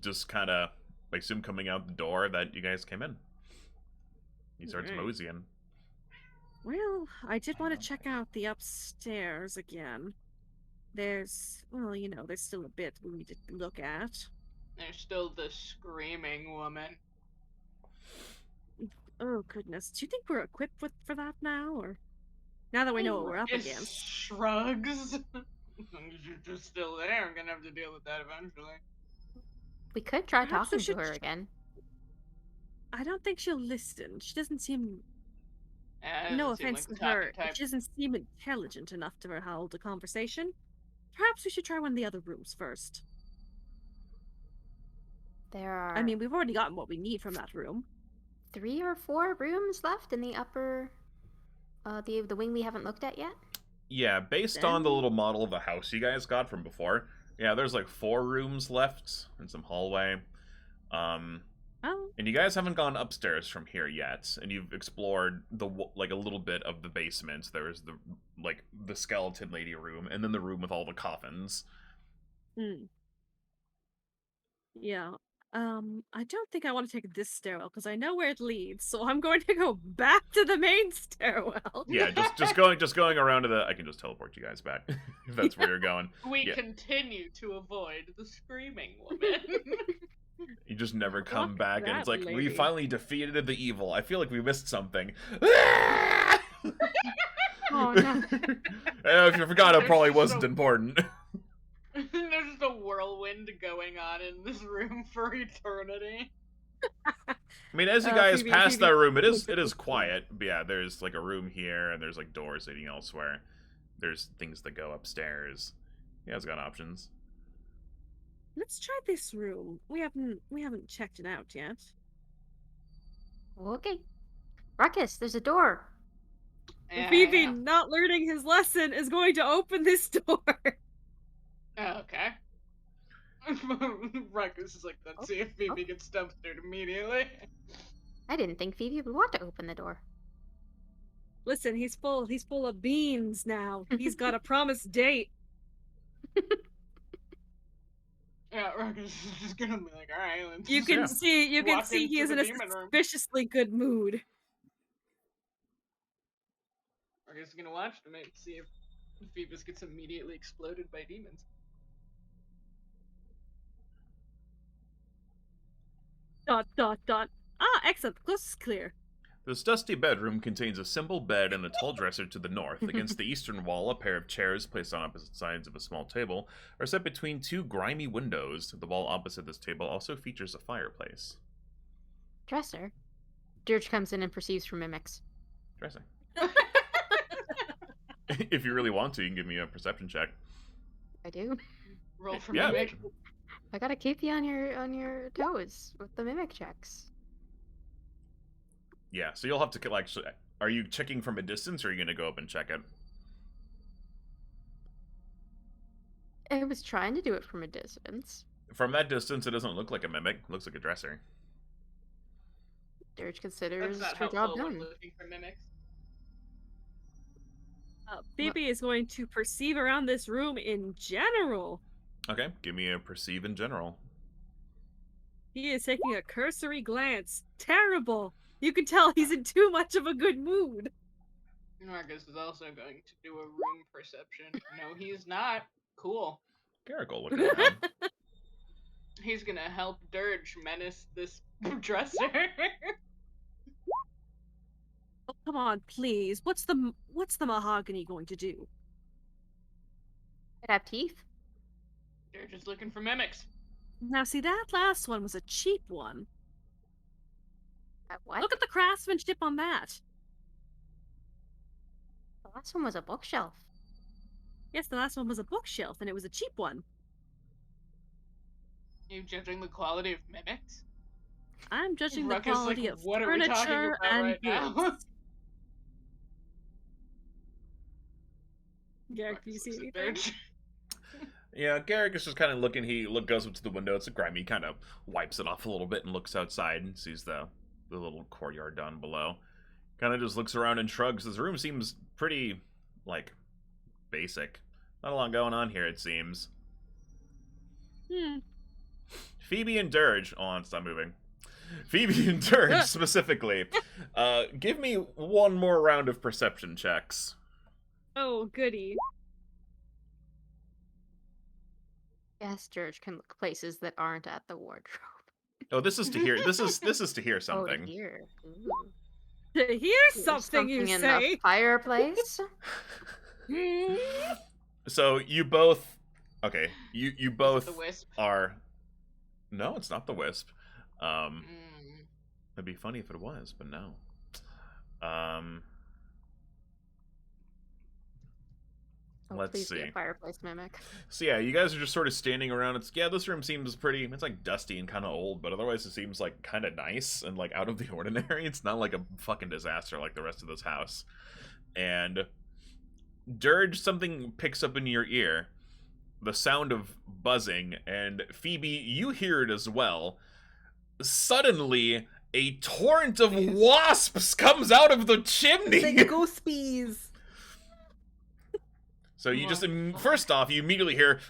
Speaker 1: just kind of, I assume, coming out the door that you guys came in. He starts
Speaker 2: Alright.
Speaker 1: moseying.
Speaker 2: Well, I did want to check out the upstairs again. There's, well, there's still a bit we need to look at.
Speaker 4: There's still the screaming woman.
Speaker 2: Oh, goodness. Do you think we're equipped for that now, or now that we know what we're up
Speaker 4: It
Speaker 2: against?
Speaker 4: shrugs. You're just still there. I'm gonna have to deal with that eventually.
Speaker 3: We could try
Speaker 2: Perhaps we
Speaker 3: talking to
Speaker 2: should
Speaker 3: her again.
Speaker 2: I don't think she'll listen. She doesn't seem,
Speaker 4: Yeah,
Speaker 2: no
Speaker 4: doesn't seem
Speaker 2: offense
Speaker 4: like
Speaker 2: to
Speaker 4: the
Speaker 2: her,
Speaker 4: talking
Speaker 2: but
Speaker 4: type.
Speaker 2: she doesn't seem intelligent enough to hold a conversation. Perhaps we should try one of the other rooms first.
Speaker 3: There are
Speaker 2: I mean, we've already gotten what we need from that room.
Speaker 3: 3 or 4 rooms left in the upper, the wing we haven't looked at yet.
Speaker 1: Yeah, based on the little model of the house you guys got from before, yeah, there's like 4 rooms left and some hallway.
Speaker 2: Oh,
Speaker 1: And you guys haven't gone upstairs from here yet, and you've explored a little bit of the basement. There's the skeleton lady room, and then the room with all the coffins.
Speaker 2: yeah. I don't think I want to take this stairwell because I know where it leads, so I'm going to go back to the main stairwell.
Speaker 1: Yeah, just going around to the. I can just teleport you guys back if that's where you're going.
Speaker 4: We
Speaker 1: Yeah.
Speaker 4: continue to avoid the screaming woman.
Speaker 1: You just never come
Speaker 2: Fuck
Speaker 1: back, and
Speaker 2: that
Speaker 1: it's like we
Speaker 2: lady.
Speaker 1: finally defeated the evil. I feel like we missed something.
Speaker 3: Oh no.
Speaker 1: If you forgot, it
Speaker 4: There's
Speaker 1: probably
Speaker 4: just
Speaker 1: wasn't
Speaker 4: a-
Speaker 1: important.
Speaker 4: There's just a whirlwind going on in this room for eternity.
Speaker 1: I mean, as you
Speaker 2: Uh,
Speaker 1: guys
Speaker 2: Phoebe-
Speaker 1: pass
Speaker 2: Phoebe
Speaker 1: that room, it
Speaker 2: looks
Speaker 1: is
Speaker 2: at this
Speaker 1: quiet. But yeah, there's like a room here, and there's like doors leading elsewhere. There's things that go upstairs. You guys got options.
Speaker 2: Let's try this room. We haven't checked it out yet.
Speaker 3: Okay. Ruckus, there's a door.
Speaker 2: Phoebe,
Speaker 4: Yeah.
Speaker 2: not learning his lesson, is going to open this door.
Speaker 4: Okay. Ruckus is like, let's see if Phoebe gets dumpstered immediately.
Speaker 3: I didn't think Phoebe would want to open the door.
Speaker 2: Listen, he's full of beans now. He's got a promised date.
Speaker 4: Yeah, Ruckus is just gonna be like, alright, let's
Speaker 2: You can
Speaker 1: Yeah.
Speaker 2: see
Speaker 4: walk
Speaker 2: he
Speaker 4: into
Speaker 2: is
Speaker 4: the
Speaker 2: in a
Speaker 4: demon room.
Speaker 2: suspiciously good mood.
Speaker 4: Ruckus is gonna watch to see if Phoebus gets immediately exploded by demons.
Speaker 2: Dot. Ah, excellent. The coast is clear.
Speaker 1: This dusty bedroom contains a simple bed and a tall dresser to the north. Against the eastern wall, a pair of chairs placed on opposite sides of a small table are set between 2 grimy windows. The wall opposite this table also features a fireplace.
Speaker 3: Dresser. Dirge comes in and perceives for mimics.
Speaker 1: Dressing. If you really want to, you can give me a perception check.
Speaker 3: I do.
Speaker 4: Roll for
Speaker 1: Yeah.
Speaker 4: mimic.
Speaker 3: I gotta keep you on your toes with the mimic checks.
Speaker 1: Yeah, so you'll have to actually. Are you checking from a distance, or are you gonna go up and check it?
Speaker 3: I was trying to do it from a distance.
Speaker 1: From that distance, it doesn't look like a mimic. It looks like a dresser.
Speaker 3: Dirge
Speaker 4: That's
Speaker 3: considers
Speaker 4: not
Speaker 3: her job
Speaker 4: helpful when
Speaker 3: done.
Speaker 4: looking for mimics.
Speaker 2: Phoebe is going to perceive around this room in general.
Speaker 1: Okay, give me a perceive in general.
Speaker 2: He is taking a cursory glance. Terrible. You can tell he's in too much of a good mood.
Speaker 4: Ruckus is also going to do a room perception. No, he's not. Cool.
Speaker 1: Garrick will look around.
Speaker 4: He's gonna help Dirge menace this dresser.
Speaker 2: Oh, come on, please. What's the mahogany going to do?
Speaker 3: It have teeth.
Speaker 4: Dirge is looking for mimics.
Speaker 2: Now, see, that last one was a cheap one.
Speaker 3: What?
Speaker 2: Look at the craftsmanship on that.
Speaker 3: The last one was a bookshelf.
Speaker 2: Yes, the last one was a bookshelf, and it was a cheap one.
Speaker 4: You judging the quality of mimics?
Speaker 2: I'm judging the
Speaker 4: Ruckus,
Speaker 2: quality
Speaker 4: like,
Speaker 2: of
Speaker 4: what are we talking
Speaker 2: furniture
Speaker 4: about
Speaker 2: and
Speaker 4: right now?
Speaker 2: goods. Garrick, do you
Speaker 4: Ruckus
Speaker 2: see
Speaker 4: looks at
Speaker 2: anything?
Speaker 4: Dirge.
Speaker 1: Yeah, Garrick is just kind of looking. Goes up to the window. It's grimy. Kind of wipes it off a little bit and looks outside and sees the little courtyard down below. Kind of just looks around and shrugs. This room seems pretty, like, basic. Not a lot going on here, it seems. Phoebe and Dirge. Oh, it's not moving. Phoebe and Dirge, specifically. Give me one more round of perception checks.
Speaker 2: Oh, goody.
Speaker 3: Yes, Dirge can look places that aren't at the wardrobe.
Speaker 1: Oh, this is to hear. This is to hear
Speaker 3: Oh,
Speaker 1: something.
Speaker 3: here. Ooh.
Speaker 2: To hear
Speaker 3: There's
Speaker 2: something, you
Speaker 3: in
Speaker 2: say?
Speaker 3: the fireplace.
Speaker 1: So you both. Okay, you both
Speaker 4: The wisp.
Speaker 1: are. No, it's not the wisp.
Speaker 4: Mm.
Speaker 1: It'd be funny if it was, but no.
Speaker 3: Oh,
Speaker 1: Let's
Speaker 3: please be
Speaker 1: see.
Speaker 3: a fireplace mimic.
Speaker 1: So yeah, you guys are just sort of standing around. This room seems pretty. It's like dusty and kind of old, but otherwise it seems like kind of nice and like out of the ordinary. It's not like a fucking disaster like the rest of this house. And Dirge, something picks up in your ear, the sound of buzzing, and Phoebe, you hear it as well. Suddenly, a torrent of wasps comes out of the chimney.
Speaker 8: Like ghost bees.
Speaker 1: So you just, first off, you immediately hear,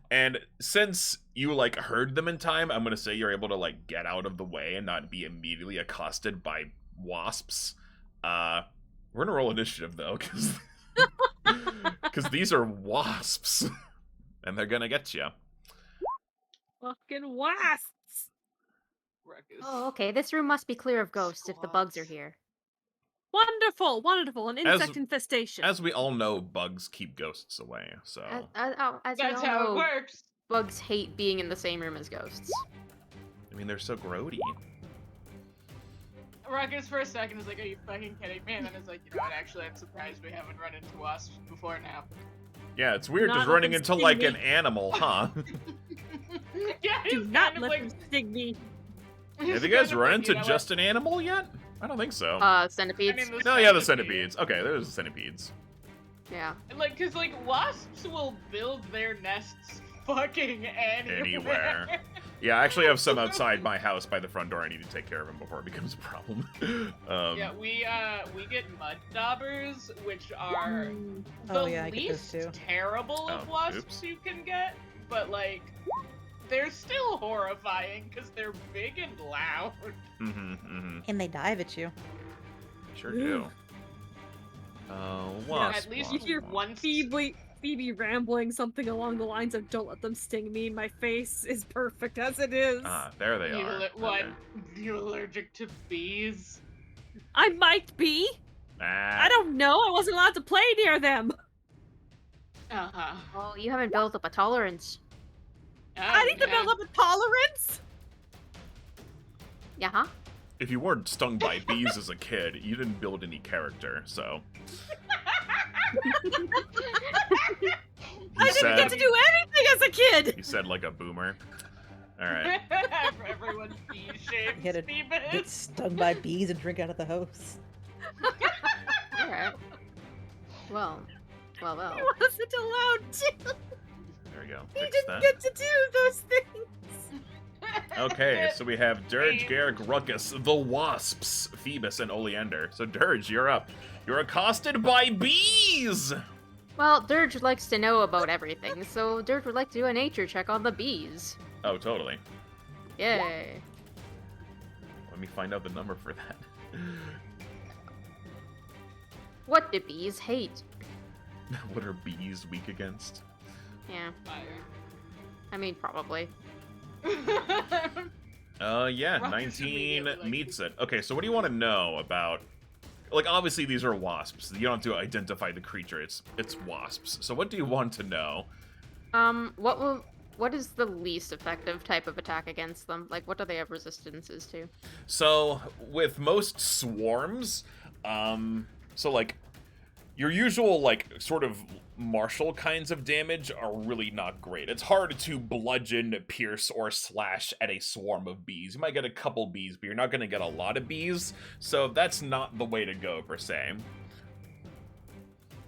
Speaker 1: and since you, like, heard them in time, I'm gonna say you're able to, like, get out of the way and not be immediately accosted by wasps. We're gonna roll initiative, though, because these are wasps, and they're gonna get you.
Speaker 2: Fucking wasps!
Speaker 4: Ruckus.
Speaker 3: Oh, okay. This room must be clear of ghosts if the bugs are
Speaker 4: Squats.
Speaker 3: here.
Speaker 2: Wonderful, wonderful. An insect infestation.
Speaker 1: As we all know, bugs keep ghosts away, so...
Speaker 3: As we
Speaker 4: That's
Speaker 3: all
Speaker 4: how
Speaker 3: know,
Speaker 4: it works.
Speaker 3: bugs hate being in the same room as ghosts.
Speaker 1: I mean, they're so grody.
Speaker 4: Ruckus for a second is like, are you fucking kidding me? And then it's like, you know what, actually, I'm surprised we haven't run into wasps before now.
Speaker 1: Yeah, it's weird
Speaker 2: Not
Speaker 1: just
Speaker 2: let
Speaker 1: running
Speaker 2: them
Speaker 1: into,
Speaker 2: sting
Speaker 1: like,
Speaker 2: me.
Speaker 1: an animal, huh?
Speaker 4: Yeah,
Speaker 2: Do
Speaker 4: it's
Speaker 2: not
Speaker 4: kind of
Speaker 2: let
Speaker 4: like...
Speaker 2: them sting me.
Speaker 1: Have you guys run into just an animal yet? I don't think so.
Speaker 3: Centipedes.
Speaker 4: I mean,
Speaker 1: No, yeah, the centipedes. Okay, there's the centipedes.
Speaker 3: Yeah.
Speaker 4: Like, cause like wasps will build their nests fucking
Speaker 1: Anywhere. Yeah, I actually have some outside my house by the front door. I need to take care of them before it becomes a problem.
Speaker 4: Yeah, we get mud daubers, which are the
Speaker 8: Oh, yeah, I get those
Speaker 4: least
Speaker 8: too.
Speaker 4: terrible of
Speaker 1: Oh,
Speaker 4: wasps
Speaker 1: oops.
Speaker 4: you can get, but like they're still horrifying because they're big and loud.
Speaker 5: And they dive at you.
Speaker 1: Sure do. Wasp.
Speaker 4: At least
Speaker 2: You hear
Speaker 4: one
Speaker 2: Phoebe rambling something along the lines of "Don't let them sting me." My face is perfect as it is.
Speaker 1: Ah, there they
Speaker 4: You
Speaker 1: are.
Speaker 4: what?
Speaker 1: Okay.
Speaker 4: You allergic to bees?
Speaker 2: I might be.
Speaker 1: Ah,
Speaker 2: I don't know. I wasn't allowed to play near them.
Speaker 4: Uh-huh.
Speaker 3: Oh, you haven't built up a tolerance.
Speaker 2: I need to build up a tolerance.
Speaker 3: Yeah, huh?
Speaker 1: if you weren't stung by bees as a kid, you didn't build any character, so.
Speaker 2: I didn't get to do anything as a kid.
Speaker 1: You said like a boomer. Alright.
Speaker 4: Everyone's bee-shaped.
Speaker 8: You had to
Speaker 4: Phoebus.
Speaker 8: get stung by bees and drink out of the hose.
Speaker 3: Alright. Well.
Speaker 2: He wasn't allowed to.
Speaker 1: There we go.
Speaker 2: He
Speaker 1: Fix
Speaker 2: didn't
Speaker 1: that.
Speaker 2: get to do those things.
Speaker 1: Okay, so we have Dirge, Garrick, Ruckus, the Wasps, Phoebus, and Oleander. So Dirge, you're up. You're accosted by bees!
Speaker 3: Well, Dirge likes to know about everything, so Dirge would like to do a nature check on the bees.
Speaker 1: Oh, totally.
Speaker 3: Yay.
Speaker 1: Let me find out the number for that.
Speaker 3: What do bees hate?
Speaker 1: What are bees weak against?
Speaker 3: Yeah,
Speaker 4: Fire.
Speaker 3: I mean, probably.
Speaker 1: Yeah,
Speaker 4: Ruckus
Speaker 1: 19
Speaker 4: immediately, like-
Speaker 1: meets it. Okay, so what do you want to know about... Like, obviously these are wasps. You don't have to identify the creature. It's wasps. So what do you want to know?
Speaker 3: What is the least effective type of attack against them? Like, what do they have resistances to?
Speaker 1: So, with most swarms, so like, Your usual, like, sort of martial kinds of damage are really not great. It's hard to bludgeon, pierce, or slash at a swarm of bees. You might get a couple bees, but you're not going to get a lot of bees, so that's not the way to go, per se.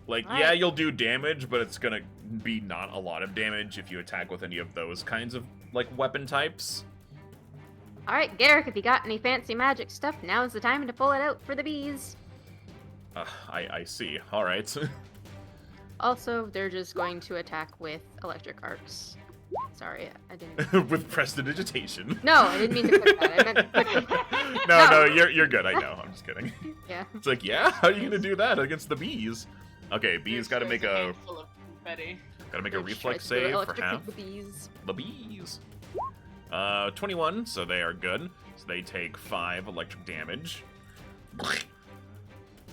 Speaker 1: Like, yeah, you'll do damage, but it's going to be not a lot of damage if you attack with any of those kinds of, like, weapon types.
Speaker 3: Alright, Garrick, if you got any fancy magic stuff, now's the time to pull it out for the bees.
Speaker 1: I see. Alright.
Speaker 3: Also, they're just going to attack with electric arcs. Sorry, I didn't...
Speaker 1: With prestidigitation.
Speaker 3: No, I didn't mean to put that. I meant to put...
Speaker 1: No, you're good, I know. I'm just kidding.
Speaker 3: Yeah.
Speaker 1: It's like, yeah? How are you gonna do that against the bees? Okay, bees gotta make a... Gotta make a reflex save for half.
Speaker 3: The bees.
Speaker 1: The bees. 21, so they are good. So they take 5 electric damage.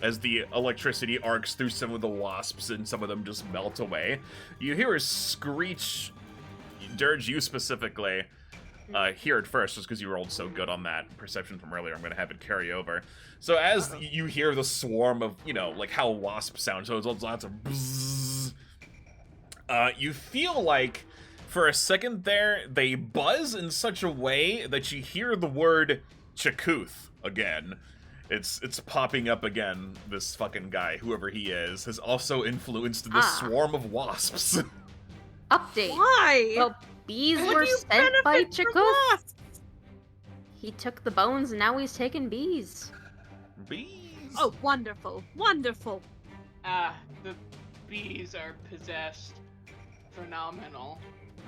Speaker 1: As the electricity arcs through some of the wasps and some of them just melt away. You hear a screech. Dirge, you specifically hear it first, just because you rolled so good on that perception from earlier. I'm going to have it carry over. So as you hear the swarm of, you know, like how wasps sound, so it's lots of bzzz, you feel like for a second there, they buzz in such a way that you hear the word Chakuth again. It's popping up again. This fucking guy, whoever he is, has also influenced this swarm of wasps.
Speaker 3: Update.
Speaker 2: Why?
Speaker 3: Well, bees
Speaker 2: What
Speaker 3: were
Speaker 2: do you
Speaker 3: sent by
Speaker 2: benefit from
Speaker 3: Chakuth.
Speaker 2: wasps?
Speaker 3: He took the bones and now he's taking bees.
Speaker 1: Bees.
Speaker 2: Oh, wonderful, wonderful.
Speaker 4: The bees are possessed. Phenomenal.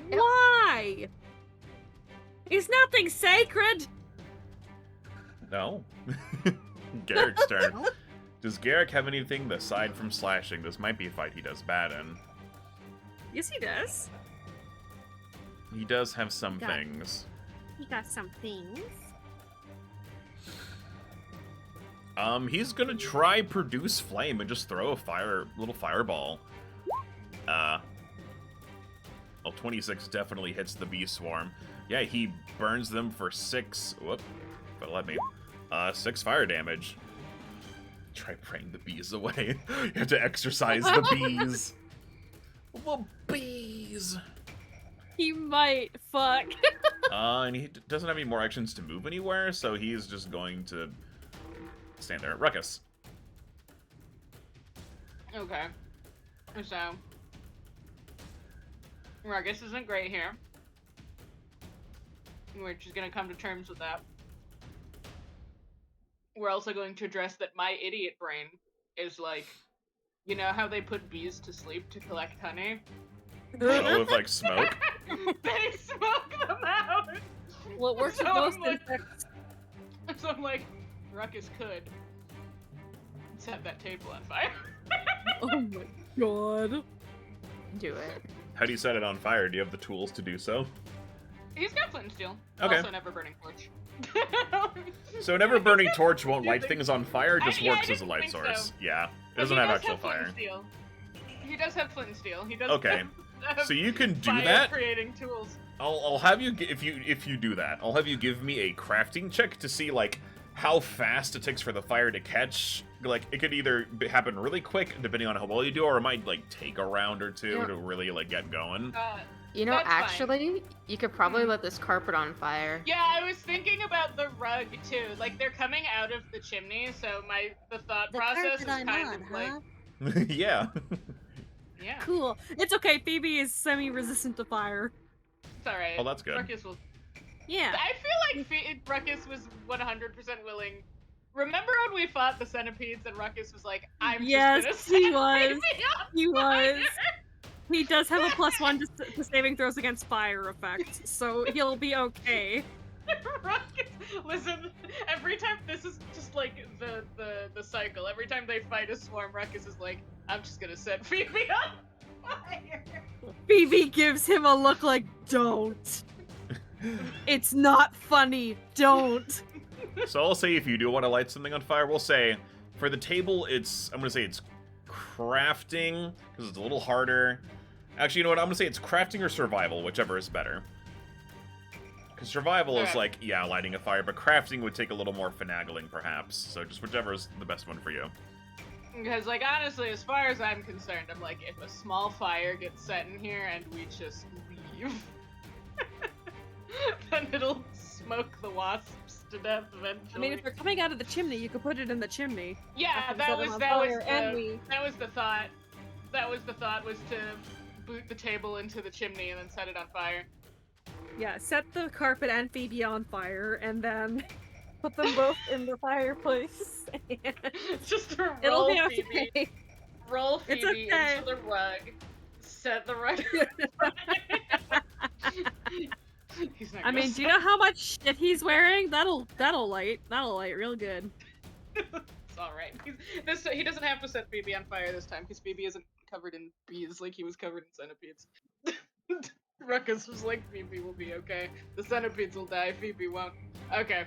Speaker 2: Why? Is nothing sacred?
Speaker 1: No. Garrick's turn. Does Garrick have anything aside from slashing? This might be a fight he does bad in.
Speaker 2: Yes, he does.
Speaker 1: He does have some
Speaker 6: Got it.
Speaker 1: things.
Speaker 6: He got some things.
Speaker 1: He's gonna try produce flame and just throw a little fireball. Well, 26 definitely hits the bee swarm. Yeah, he burns them for 6. Whoop. But let me. 6 fire damage. Try praying the bees away. You have to exorcise the bees. The bees.
Speaker 2: He might. Fuck.
Speaker 1: And he doesn't have any more actions to move anywhere, so he's just going to stand there. Ruckus.
Speaker 4: Okay. So, Ruckus isn't great here. We're just gonna come to terms with that. We're also going to address that my idiot brain is like, you know how they put bees to sleep to collect honey?
Speaker 1: Oh, with like smoke?
Speaker 4: They smoke them out!
Speaker 2: What works with
Speaker 4: So
Speaker 2: most
Speaker 4: I'm like-
Speaker 2: insects?
Speaker 4: So I'm like, Ruckus could set that table on fire.
Speaker 2: Oh my god.
Speaker 3: Do it.
Speaker 1: How do you set it on fire? Do you have the tools to do so?
Speaker 4: He's got flint and steel.
Speaker 1: Okay.
Speaker 4: Also never burning torch.
Speaker 1: So an ever-burning torch won't light things on fire, it just
Speaker 4: Yeah, I
Speaker 1: works as a
Speaker 4: didn't
Speaker 1: light
Speaker 4: think
Speaker 1: source.
Speaker 4: so.
Speaker 1: Yeah, it
Speaker 4: But
Speaker 1: doesn't
Speaker 4: he
Speaker 1: have
Speaker 4: does
Speaker 1: actual
Speaker 4: flint
Speaker 1: fire.
Speaker 4: and steel. He does have flint and steel. He does.
Speaker 1: Okay.
Speaker 4: have
Speaker 1: So you can do
Speaker 4: fire
Speaker 1: that.
Speaker 4: creating tools.
Speaker 1: I'll have you if you do that. I'll have you give me a crafting check to see like how fast it takes for the fire to catch. Like it could either happen really quick depending on how well you do, or it might like take a round or two
Speaker 3: Yeah.
Speaker 1: to really like get going.
Speaker 3: You know,
Speaker 4: That's fine.
Speaker 3: actually, you could probably let this carpet on fire.
Speaker 4: Yeah, I was thinking about the rug too. Like they're coming out of the chimney, so the thought
Speaker 6: The
Speaker 4: process
Speaker 6: carpet
Speaker 4: is
Speaker 6: I'm
Speaker 4: kind
Speaker 6: on,
Speaker 4: of like,
Speaker 6: huh?
Speaker 1: Yeah.
Speaker 4: yeah,
Speaker 2: Cool. It's okay. Phoebe is semi-resistant to fire.
Speaker 4: it's all right.
Speaker 1: Well, that's good.
Speaker 4: Ruckus will.
Speaker 2: Yeah.
Speaker 4: I feel like Ruckus was 100% willing. Remember when we fought the centipedes and Ruckus was like, "I'm
Speaker 2: Yes,
Speaker 4: just
Speaker 2: he
Speaker 4: gonna set
Speaker 2: was.
Speaker 4: Phoebe on
Speaker 2: He was.
Speaker 4: fire."
Speaker 2: He does have a +1 to saving throws against fire effect, so he'll be okay.
Speaker 4: Ruckus, listen, every time this is just like the cycle. Every time they fight a swarm, Ruckus is like, "I'm just gonna set Phoebe on fire."
Speaker 2: Phoebe gives him a look like, don't. It's not funny. Don't.
Speaker 1: So I'll say if you do want to light something on fire, we'll say for the table I'm gonna say it's crafting because it's a little harder. Actually, you know what? I'm gonna say it's crafting or survival, whichever is better. Because survival is
Speaker 4: Alright.
Speaker 1: like, yeah, lighting a fire, but crafting would take a little more finagling, perhaps. So just whichever is the best one for you.
Speaker 4: Because, like, honestly, as far as I'm concerned, I'm like, if a small fire gets set in here and we just leave, then it'll smoke the wasps to death eventually.
Speaker 2: I mean, if they're coming out of the chimney, you could put it in the chimney.
Speaker 4: Yeah,
Speaker 2: After
Speaker 4: that
Speaker 2: set
Speaker 4: was
Speaker 2: them on
Speaker 4: that was
Speaker 2: fire, and we.
Speaker 4: that was the thought. That was the thought, was to boot the table into the chimney and then set it on fire.
Speaker 2: Yeah, set the carpet and Phoebe on fire, and then put them both in the fireplace.
Speaker 4: Just to
Speaker 2: It'll
Speaker 4: roll
Speaker 2: be
Speaker 4: Phoebe,
Speaker 2: okay.
Speaker 4: roll
Speaker 2: It's
Speaker 4: Phoebe
Speaker 2: okay.
Speaker 4: into the rug, set the rug. He's not
Speaker 2: I mean,
Speaker 4: gonna
Speaker 2: do you know how much shit he's wearing? That'll light real good.
Speaker 4: It's all right. He doesn't have to set Phoebe on fire this time because Phoebe isn't covered in bees like he was covered in centipedes. Ruckus was like, Phoebe will be okay. The centipedes will die. Phoebe won't. Okay.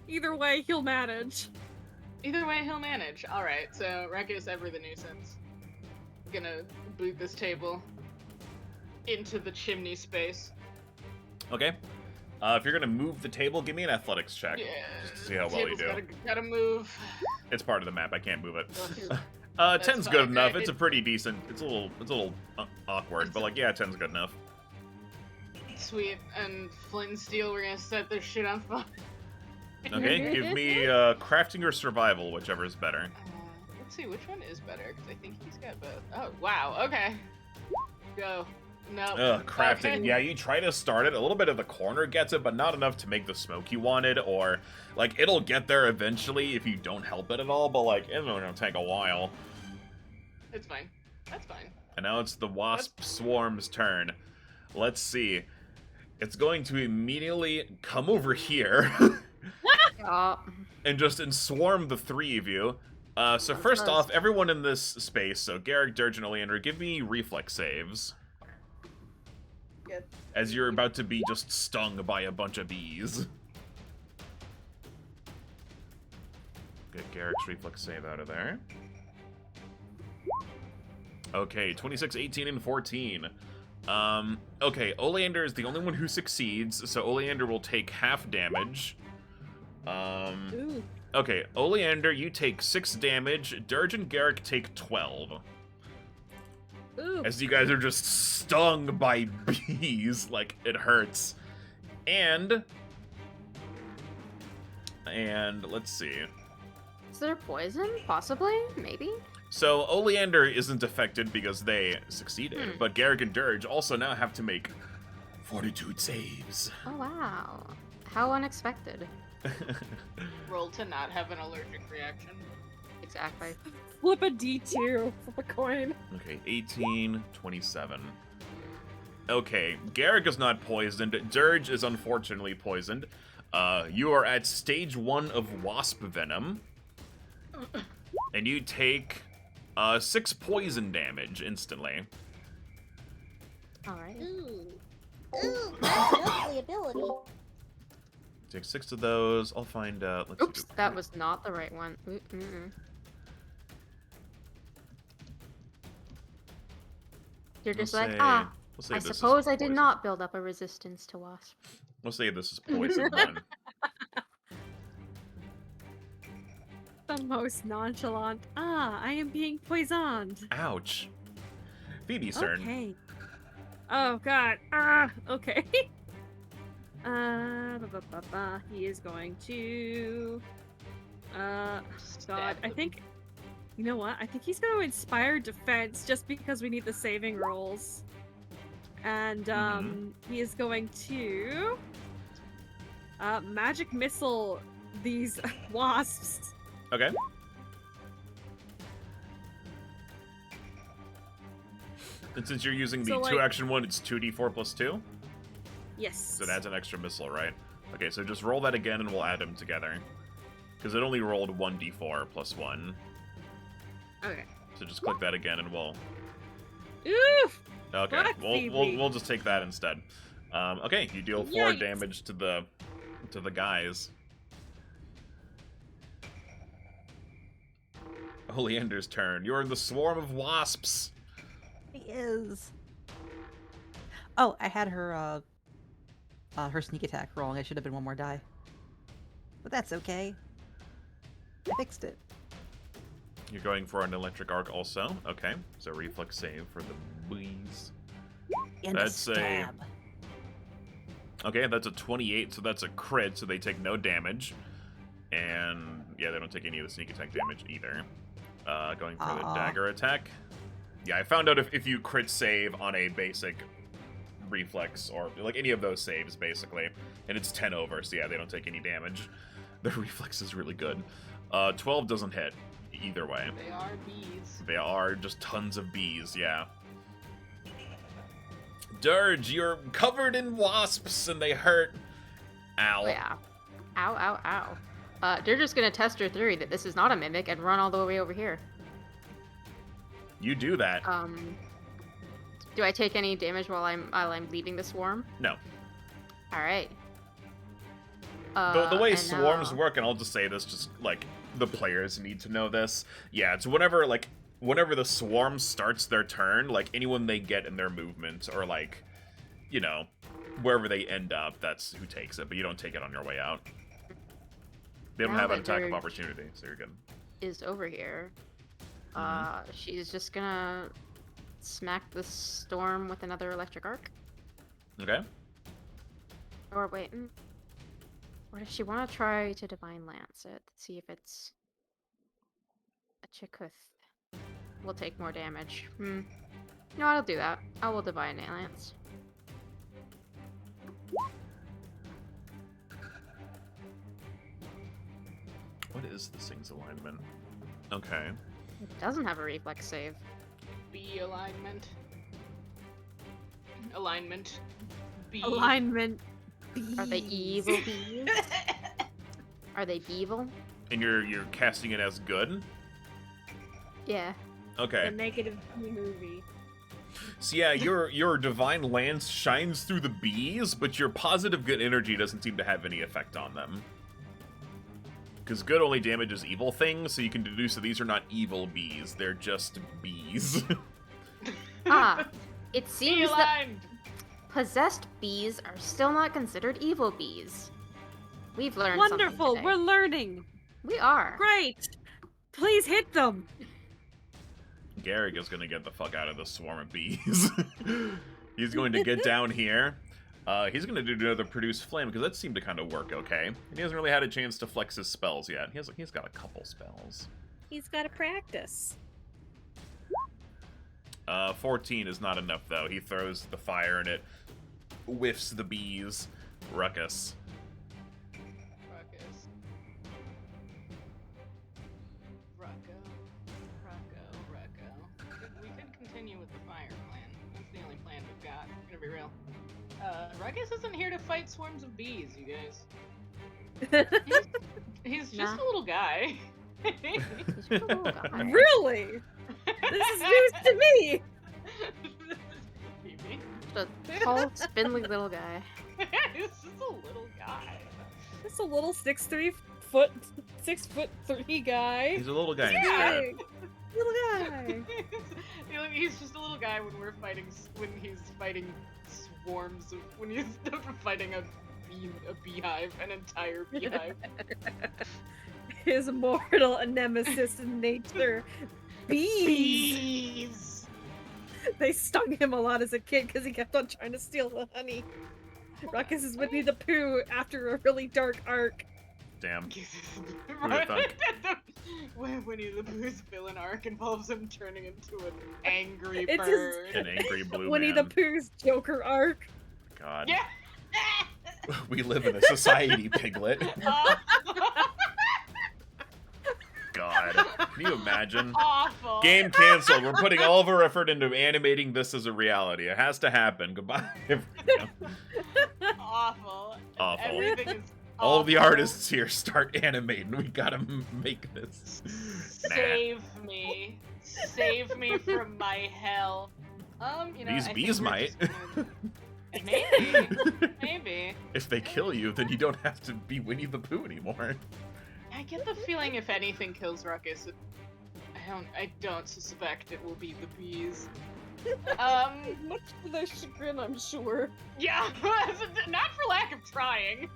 Speaker 2: Either way, he'll manage.
Speaker 4: Either way, he'll manage. All right. So Ruckus, ever the nuisance, gonna boot this table into the chimney space.
Speaker 1: Okay. If you're gonna move the table, give me an athletics check.
Speaker 4: Yeah.
Speaker 1: Just to see how well you
Speaker 4: table's
Speaker 1: do.
Speaker 4: Gotta move.
Speaker 1: It's part of the map. I can't move it.
Speaker 4: That's
Speaker 1: 10's
Speaker 4: fine,
Speaker 1: good enough.
Speaker 4: okay.
Speaker 1: It's a pretty decent. It's a little awkward, but like, yeah, 10's good enough.
Speaker 4: Sweet. And Flint and Steel, we're gonna set this shit on fire.
Speaker 1: Okay, give me crafting or survival, whichever is better.
Speaker 4: Let's see, which one is better? Because I think he's got both. Oh, wow. Okay. Go. No.
Speaker 1: Ugh, crafting.
Speaker 4: Okay.
Speaker 1: Yeah, you try to start it. A little bit of the corner gets it, but not enough to make the smoke you wanted. Or, like, it'll get there eventually if you don't help it at all, but, like, it's gonna take a while.
Speaker 4: It's fine. That's fine.
Speaker 1: And now it's the Wasp Swarm's turn. Let's see. It's going to immediately come over here and just swarm the three of you. So first off, everyone in this space, so Garrick, Dirge, and Oleander, give me reflex saves.
Speaker 7: Good.
Speaker 1: As you're about to be just stung by a bunch of bees. Get Garrick's reflex save out of there. Okay, 26, 18, and 14. Okay, Oleander is the only one who succeeds, so Oleander will take half damage.
Speaker 2: Ooh.
Speaker 1: Okay, Oleander, you take 6 damage. Dirge and Garrick take 12.
Speaker 2: Ooh.
Speaker 1: As you guys are just stung by bees, like, it hurts. And let's see.
Speaker 3: Is there poison? Possibly? Maybe?
Speaker 1: So, Oleander isn't affected because they succeeded, but Garrick and Dirge also now have to make fortitude saves.
Speaker 3: Oh, wow. How unexpected.
Speaker 4: Roll to not have an allergic reaction.
Speaker 3: Exactly.
Speaker 2: Flip a D2. Flip a coin.
Speaker 1: Okay, 18, 27. Okay, Garrick is not poisoned. Dirge is unfortunately poisoned. You are at stage 1 of wasp venom. And you take 6 poison damage instantly.
Speaker 3: Alright.
Speaker 6: Ooh. Ooh, lovely ability.
Speaker 1: Take 6 of those. I'll find let's
Speaker 3: Oops,
Speaker 1: do-
Speaker 3: that was not the right one. Mm-mm. You're
Speaker 1: We'll
Speaker 3: just like,
Speaker 1: say-
Speaker 3: ah,
Speaker 1: we'll say
Speaker 3: I
Speaker 1: this is
Speaker 3: suppose I did
Speaker 1: poison.
Speaker 3: not build up a resistance to wasp.
Speaker 1: We'll say this is poison 1.
Speaker 2: The most nonchalant. Ah, I am being poisoned.
Speaker 1: Ouch. Phoebe's turn.
Speaker 2: Okay. Oh god. Ah. Okay. He is going to. God. I think. You know what? I think he's going to inspire defense just because we need the saving rolls. And he is going to magic missile these wasps.
Speaker 1: Okay. And since you're using the
Speaker 2: So,
Speaker 1: 2
Speaker 2: like-
Speaker 1: action one, it's 2d4 plus 2?
Speaker 2: Yes.
Speaker 1: So that's an extra missile, right? Okay, so just roll that again and we'll add them together. Because it only rolled 1d4 plus 1.
Speaker 2: Okay.
Speaker 1: So just click that again and we'll...
Speaker 2: Oof!
Speaker 1: Okay,
Speaker 2: Fuck, Phoebe.
Speaker 1: we'll just take that instead. Okay, you deal 4
Speaker 2: Yikes.
Speaker 1: damage to the guys. Oleander's turn. You're in the swarm of wasps.
Speaker 8: He is. Oh, I had her her sneak attack wrong. I should have been one more die. But that's okay. I fixed it.
Speaker 1: You're going for an electric arc also. Okay, so reflex save for the bees.
Speaker 5: And
Speaker 1: That's
Speaker 5: a stab.
Speaker 1: Okay, that's a 28, so that's a crit, so they take no damage. And yeah, they don't take any of the sneak attack damage either. Going for the dagger attack. Yeah, I found out if you crit save on a basic reflex, or like any of those saves basically, and it's 10 over, so yeah, they don't take any damage. The reflex is really good. 12 doesn't hit either way.
Speaker 4: They are bees.
Speaker 1: They are just tons of bees, yeah. Dirge, you're covered in wasps and they hurt. Ow.
Speaker 3: Oh, yeah. Ow, ow, ow. Dirge is gonna test her theory that this is not a mimic and run all the way over here.
Speaker 1: You do that.
Speaker 3: Do I take any damage while I'm leaving the swarm?
Speaker 1: No.
Speaker 3: All right.
Speaker 1: The way swarms work, and I'll just say this, just like the players need to know this. Yeah, it's whenever the swarm starts their turn, like anyone they get in their movement, or like, you know, wherever they end up, that's who takes it. But you don't take it on your way out. They don't
Speaker 3: Now
Speaker 1: have an
Speaker 3: that
Speaker 1: attack of
Speaker 3: Dirge
Speaker 1: opportunity, so you're good.
Speaker 3: Is over here. She's just gonna smack the storm with another electric arc.
Speaker 1: Okay.
Speaker 3: Or wait, or does she want to try to divine lance it? See if it's a chikuth. Will take more damage. No, I'll do that. I will divine lance.
Speaker 1: What is this thing's alignment? Okay.
Speaker 3: It doesn't have a reflex save.
Speaker 4: Bee alignment. Alignment. Bee.
Speaker 2: Alignment.
Speaker 3: Are they evil bees? Are they evil?
Speaker 1: And you're casting it as good?
Speaker 3: Yeah.
Speaker 1: Okay.
Speaker 2: The negative B movie.
Speaker 1: So yeah, your divine lance shines through the bees, but your positive good energy doesn't seem to have any effect on them. Because good only damages evil things, so you can deduce that these are not evil bees, they're just bees.
Speaker 3: It seems that possessed bees are still not considered evil bees. We've learned
Speaker 2: Wonderful,
Speaker 3: something today.
Speaker 2: we're learning.
Speaker 3: We are.
Speaker 2: Great. Please hit them.
Speaker 1: Garrick is going to get the fuck out of the swarm of bees. He's going to get down here. He's going to do another produce flame, because that seemed to kind of work okay. And he hasn't really had a chance to flex his spells yet. He's got a couple spells.
Speaker 2: He's got to practice.
Speaker 1: 14 is not enough, though. He throws the fire and it whiffs the bees. Ruckus.
Speaker 4: We could continue with the fire plan. That's the only plan we've got. I'm gonna be real. Ruckus isn't here to fight swarms of bees, you guys. He's just a little guy.
Speaker 3: He's just a little guy.
Speaker 2: Really? This is news to me.
Speaker 4: Phoebe.
Speaker 3: Just a tall, spindly little guy.
Speaker 4: He's just a little guy.
Speaker 2: Just a little 6'3" guy.
Speaker 1: He's a little guy.
Speaker 2: Yeah.
Speaker 1: instead.
Speaker 2: Little guy.
Speaker 4: He's just a little guy when he's fighting swarms of, when he's fighting a beehive, an entire beehive.
Speaker 2: His mortal nemesis in nature. Bees. They stung him a lot as a kid because he kept on trying to steal the honey. Ruckus is Winnie the Pooh after a really dark arc.
Speaker 1: Damn.
Speaker 4: Right? Winnie the Pooh's villain arc involves him turning into an angry
Speaker 2: It's
Speaker 4: bird.
Speaker 1: An angry blue
Speaker 2: Winnie
Speaker 1: man.
Speaker 2: the Pooh's Joker arc.
Speaker 1: God.
Speaker 4: Yeah.
Speaker 1: We live in a society, Piglet. God. Can you imagine?
Speaker 4: Awful.
Speaker 1: Game canceled. We're putting all of our effort into animating this as a reality. It has to happen. Goodbye.
Speaker 4: Awful.
Speaker 1: Awful.
Speaker 4: Everything is
Speaker 1: All the
Speaker 4: awful.
Speaker 1: artists here start animating. We gotta make this.
Speaker 4: Save me. Save me from my hell.
Speaker 1: These
Speaker 4: I
Speaker 1: bees
Speaker 4: think we're
Speaker 1: might.
Speaker 4: just gonna- Maybe. Maybe.
Speaker 1: If they kill you, then you don't have to be Winnie the Pooh anymore.
Speaker 4: I get the feeling if anything kills Ruckus, I don't suspect it will be the bees.
Speaker 2: Much to their chagrin, I'm sure.
Speaker 4: Yeah, not for lack of trying.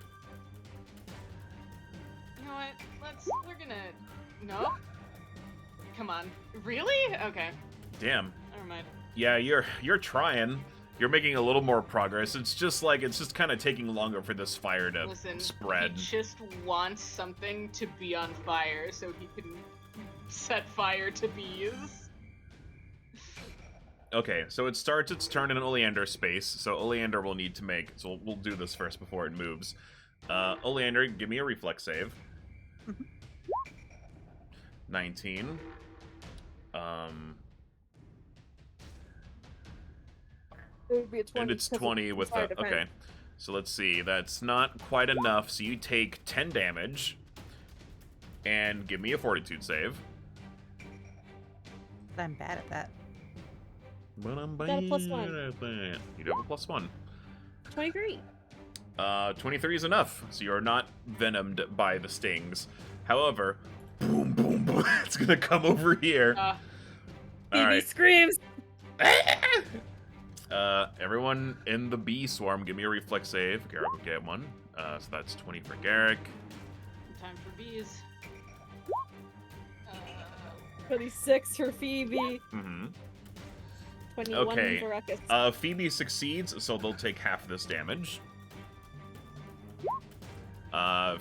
Speaker 4: You know what? No? come on. Really? Okay.
Speaker 1: Damn.
Speaker 4: Never mind.
Speaker 1: Yeah, you're trying. You're making a little more progress. It's just kind of taking longer for this fire to
Speaker 4: Listen,
Speaker 1: spread.
Speaker 4: he just wants something to be on fire so he can set fire to bees.
Speaker 1: Okay, so it starts its turn in an Oleander space, so Oleander will need to make... So we'll do this first before it moves. Oleander, give me a reflex save. 19.
Speaker 2: It would be a 20.
Speaker 1: And it's 20 with the... Okay, so let's see. That's not quite enough, so you take 10 damage. And give me a fortitude save.
Speaker 8: I'm bad at that.
Speaker 1: But I'm
Speaker 2: Got a +1.
Speaker 1: at that. You do have a +1.
Speaker 2: 23.
Speaker 1: 23 is enough, so you're not venomed by the stings. However, boom, boom, boom, it's gonna come over here.
Speaker 2: Phoebe screams.
Speaker 1: Everyone in the bee swarm, give me a reflex save. Garrick will get one. So that's 20 for Garrick.
Speaker 4: Time for bees.
Speaker 2: 26 for Phoebe.
Speaker 1: Mm-hmm.
Speaker 2: 21
Speaker 1: Okay.
Speaker 2: for Ruckus.
Speaker 1: Phoebe succeeds, so they'll take half this damage.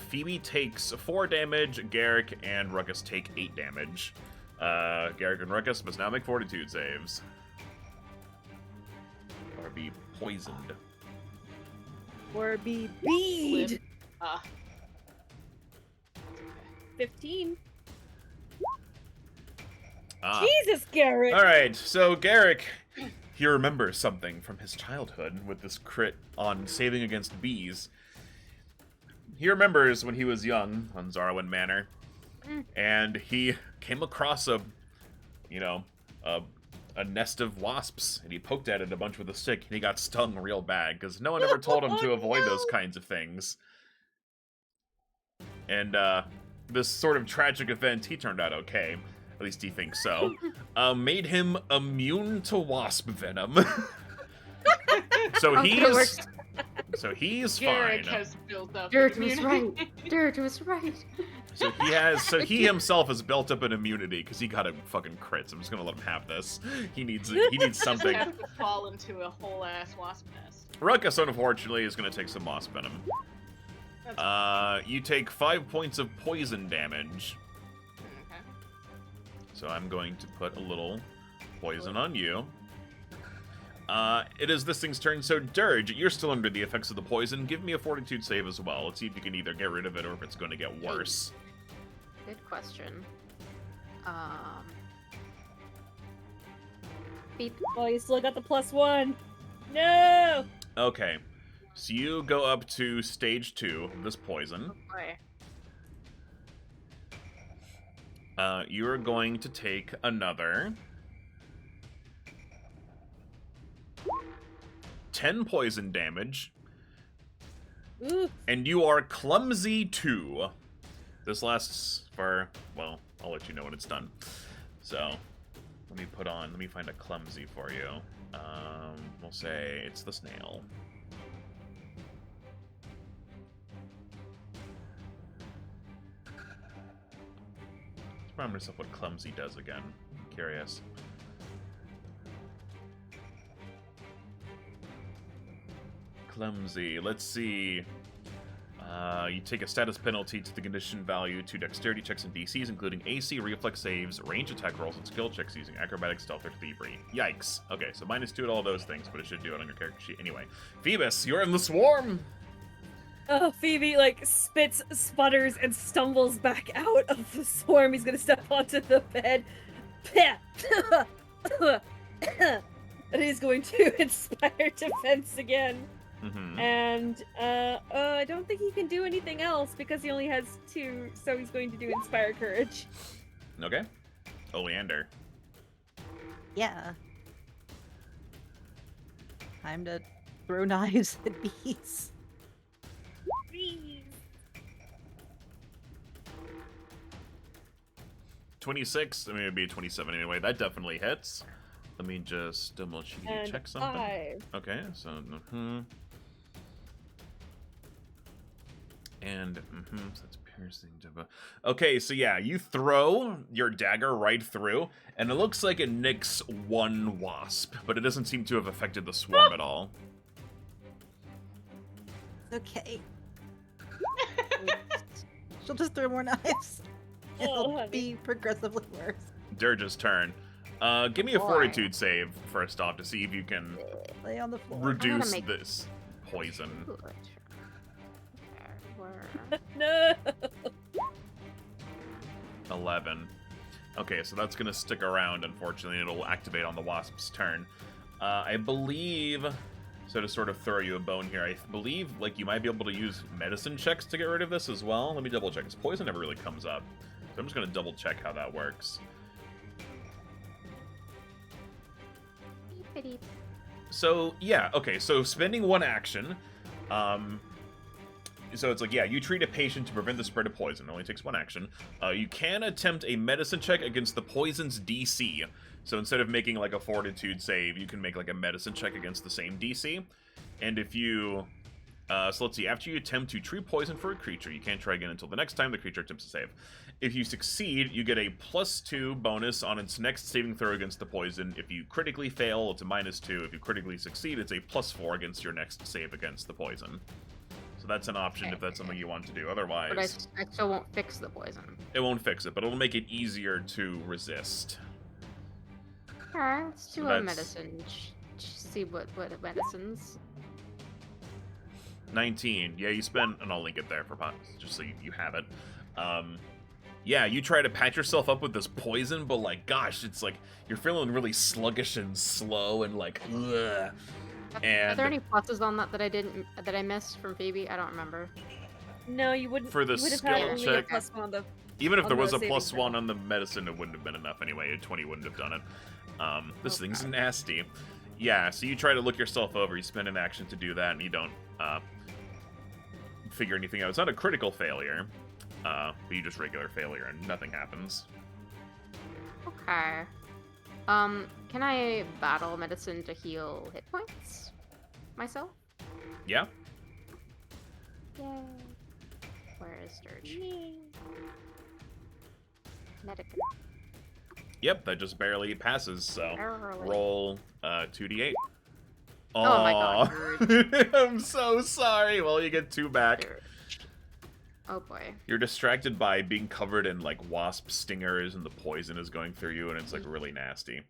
Speaker 1: Phoebe takes 4 damage, Garrick and Ruckus take 8 damage. Garrick and Ruckus must now make fortitude saves. Or be poisoned.
Speaker 2: Or be bead.
Speaker 4: Live.
Speaker 2: 15.
Speaker 1: Jesus,
Speaker 2: Garrick!
Speaker 1: Alright, so Garrick, he remembers something from his childhood with this crit on saving against bees. He remembers when he was young on Zarwin Manor, and he came across a nest of wasps, and he poked at it a bunch with a stick, and he got stung real bad, because no one ever told him to avoid those kinds of things. And, this sort of tragic event, he turned out okay. At least he thinks so. Made him immune to wasp venom. So he's
Speaker 4: Garrick
Speaker 1: fine.
Speaker 4: has built up
Speaker 3: Dirge was
Speaker 4: immunity.
Speaker 3: right. Dirge was right.
Speaker 1: So he himself has built up an immunity because he got a fucking crit. So I'm just gonna let him have this. He needs something.
Speaker 4: Have to fall into a whole ass wasp nest.
Speaker 1: Ruckus, unfortunately, is gonna take some wasp venom.
Speaker 4: That's
Speaker 1: You take 5 points of poison damage.
Speaker 4: okay.
Speaker 1: So I'm going to put a little poison on you. It is this thing's turn, so Dirge, you're still under the effects of the poison. Give me a fortitude save as well. Let's see if you can either get rid of it or if it's going to get worse.
Speaker 3: Good question. Beep.
Speaker 2: Oh, you still got the +1. No!
Speaker 1: Okay, so you go up to stage 2 of this poison.
Speaker 3: Boy.
Speaker 1: You're going to take another 10 poison damage,
Speaker 2: Ooh.
Speaker 1: and you are clumsy 2. This lasts for, well, I'll let you know when it's done. So, let me find a clumsy for you. We'll say it's the snail. Let's remind myself what clumsy does again. I'm curious. Clumsy. Let's see. You take a status penalty to the condition value to dexterity checks and DCs, including AC, reflex saves, range attack rolls, and skill checks using acrobatics, stealth, or thievery. Yikes. Okay, so -2 to all those things, but it should do it on your character sheet anyway. Phoebus, you're in the swarm!
Speaker 2: Oh, Phoebe, spits, sputters, and stumbles back out of the swarm. He's gonna step onto the bed. And he's going to inspire defense again.
Speaker 1: Mm-hmm.
Speaker 2: And I don't think he can do anything else because he only has 2, so he's going to do Inspire Courage.
Speaker 1: Okay. Oleander.
Speaker 8: Yeah. Time to throw knives at bees.
Speaker 1: 26, I mean, it'd be 27 anyway. That definitely hits. Let me just double check something.
Speaker 2: 5.
Speaker 1: Okay, so And so that's piercing. Okay, so yeah, you throw your dagger right through, and it looks like it nicks one wasp, but it doesn't seem to have affected the swarm at all.
Speaker 8: Okay. She'll just throw more knives.
Speaker 2: Oh,
Speaker 8: It'll
Speaker 2: honey.
Speaker 8: be progressively worse.
Speaker 1: Dirge's turn. Give me a fortitude save first off to see if you can
Speaker 8: Lay on the floor.
Speaker 1: reduce
Speaker 3: make-
Speaker 1: this poison.
Speaker 3: Ooh,
Speaker 2: No.
Speaker 1: 11. Okay, so that's gonna stick around, unfortunately. It'll activate on the wasp's turn. I believe, so to sort of throw you a bone here, I believe like you might be able to use medicine checks to get rid of this as well. Let me double check, because poison never really comes up. So I'm just gonna double check how that works. So, yeah, okay, so spending one action, so it's like, yeah, you treat a patient to prevent the spread of poison. It only takes one action. You can attempt a medicine check against the poison's DC. So instead of making like a fortitude save, you can make like a medicine check against the same DC. And if you, so let's see, after you attempt to treat poison for a creature, you can't try again until the next time the creature attempts to save. If you succeed, you get a +2 bonus on its next saving throw against the poison. If you critically fail, it's a -2. If you critically succeed, it's a +4 against your next save against the poison. So that's an option if that's something you want to do. Otherwise,
Speaker 3: But I still won't fix the poison.
Speaker 1: it won't fix it, but it'll make it easier to resist.
Speaker 3: Alright, let's do
Speaker 1: So
Speaker 3: a
Speaker 1: that's-
Speaker 3: medicine. See what medicines.
Speaker 1: 19. Yeah, you spend, and I'll link it there for just so you have it. Yeah, you try to patch yourself up with this poison, but like, gosh, it's like you're feeling really sluggish and slow and like, ugh.
Speaker 3: Are
Speaker 1: And
Speaker 3: there any pluses on that I missed from Phoebe? I don't remember.
Speaker 2: No, you wouldn't.
Speaker 1: For the
Speaker 2: you would have
Speaker 1: skill
Speaker 2: had only
Speaker 1: check-
Speaker 2: a +1 on the.
Speaker 1: even if
Speaker 2: on
Speaker 1: there
Speaker 2: the
Speaker 1: was a
Speaker 2: saving
Speaker 1: +1
Speaker 2: throw.
Speaker 1: on the medicine, it wouldn't have been enough anyway. A 20 wouldn't have done it. This
Speaker 3: Okay.
Speaker 1: thing's nasty. Yeah, so you try to look yourself over. You spend an action to do that, and you don't figure anything out. It's not a critical failure, but you just regular failure, and nothing happens.
Speaker 3: Okay. Can I battle medicine to heal hit points myself?
Speaker 1: Yeah?
Speaker 3: Yay. Where is Dirge? Medic.
Speaker 1: Yep, that just barely passes, so
Speaker 3: Barely.
Speaker 1: roll 2d8.
Speaker 3: Oh my
Speaker 1: Aw.
Speaker 3: god,
Speaker 1: I'm so sorry. Well, you get 2 back.
Speaker 3: Dirge. Oh boy.
Speaker 1: You're distracted by being covered in, like, wasp stingers, and the poison is going through you, and it's, like, really nasty.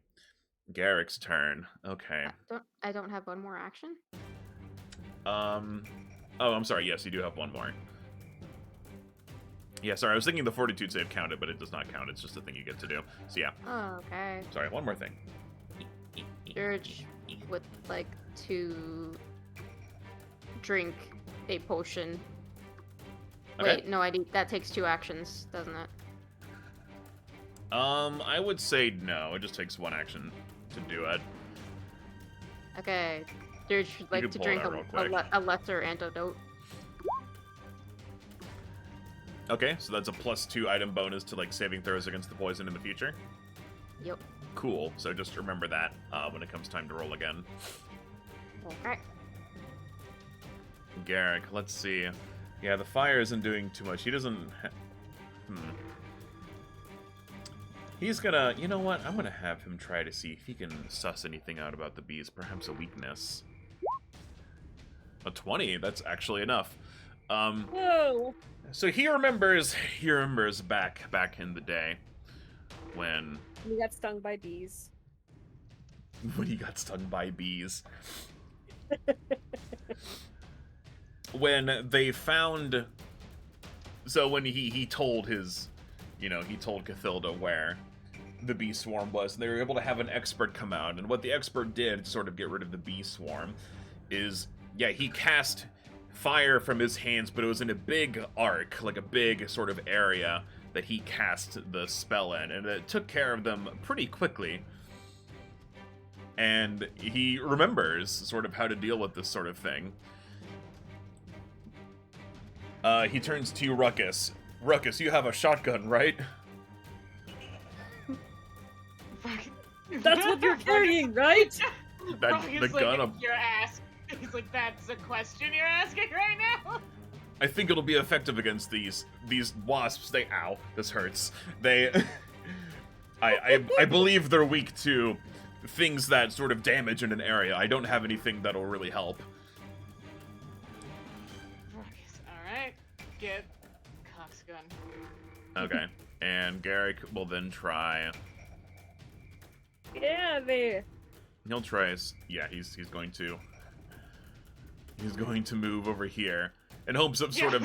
Speaker 1: Garrick's turn. Okay.
Speaker 3: I don't have one more action?
Speaker 1: Oh, I'm sorry. Yes, you do have one more. Yeah, sorry. I was thinking the fortitude save counted, but it does not count. It's just a thing you get to do. So, yeah.
Speaker 3: Oh, okay.
Speaker 1: Sorry, one more thing.
Speaker 3: Dirge would like to drink a potion.
Speaker 1: Okay.
Speaker 3: Wait, no, that takes 2 actions, doesn't it?
Speaker 1: I would say no. It just takes one action to do it.
Speaker 3: Okay. Dirge would like
Speaker 1: can
Speaker 3: to
Speaker 1: pull it
Speaker 3: drink
Speaker 1: out real quick.
Speaker 3: a lesser antidote.
Speaker 1: Okay, so that's a +2 item bonus to, like, saving throws against the poison in the future.
Speaker 3: Yep.
Speaker 1: Cool. So just remember that when it comes time to roll again.
Speaker 3: Okay.
Speaker 1: Garrick, let's see. Yeah, the fire isn't doing too much. He doesn't... He's gonna... You know what? I'm gonna have him try to see if he can suss anything out about the bees. Perhaps a weakness. A 20? That's actually enough.
Speaker 2: Whoa!
Speaker 1: So he remembers back in the day when
Speaker 2: We got stung by bees.
Speaker 1: he got stung by bees. When they found, so when he told his, he told Cathilda where the bee swarm was, and they were able to have an expert come out, and what the expert did to sort of get rid of the bee swarm is, yeah, he cast fire from his hands, but it was in a big arc, like a big sort of area that he cast the spell in, and it took care of them pretty quickly. And he remembers sort of how to deal with this sort of thing. He turns to Ruckus. Ruckus, you have a shotgun, right?
Speaker 2: That's what you're carrying, right?
Speaker 1: That,
Speaker 4: Ruckus
Speaker 1: the
Speaker 4: like,
Speaker 1: gun.
Speaker 4: Your ass. He's like, that's a question you're asking right now?
Speaker 1: I think it'll be effective against these wasps. Ow, this hurts. They, I believe they're weak to things that sort of damage in an area. I don't have anything that'll really help.
Speaker 4: Ruckus, alright. Get Cock's gun.
Speaker 1: Okay, and Garrick will then try.
Speaker 2: Yeah, there.
Speaker 1: He'll try. Yeah, he's going to. He's going to move over here in hopes of sort of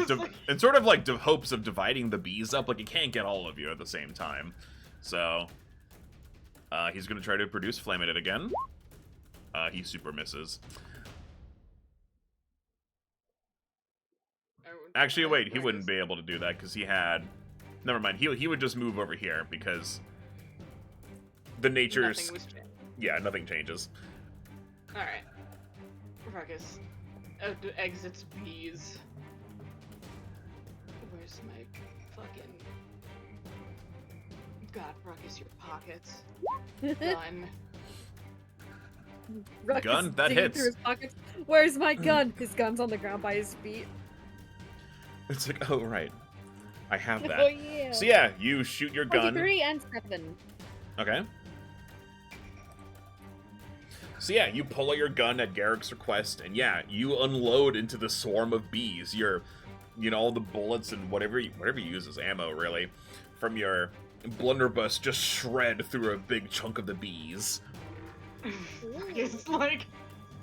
Speaker 1: hopes of dividing the bees up. Like, he can't get all of you at the same time, so he's going to try to produce flame at it again. He super misses. Actually, wait, he wouldn't be able to do that because he had. Never mind. He would just move over here because the nature's. Yeah, nothing changes.
Speaker 4: All right, Ruckus exits bees. Where's my fucking God, Ruckus, your pockets. Gun.
Speaker 2: Ruckus
Speaker 1: Gun? That
Speaker 2: digging
Speaker 1: hits.
Speaker 2: through his pockets. Where's my gun? His gun's on the ground by his feet.
Speaker 1: It's like, oh right, I have that.
Speaker 2: Oh yeah.
Speaker 1: So yeah, you shoot your gun.
Speaker 2: 23 and 7.
Speaker 1: Okay. So yeah, you pull out your gun at Garrick's request, and yeah, you unload into the swarm of bees. All the bullets and whatever you use as ammo, really, from your blunderbuss just shred through a big chunk of the bees.
Speaker 4: It's like,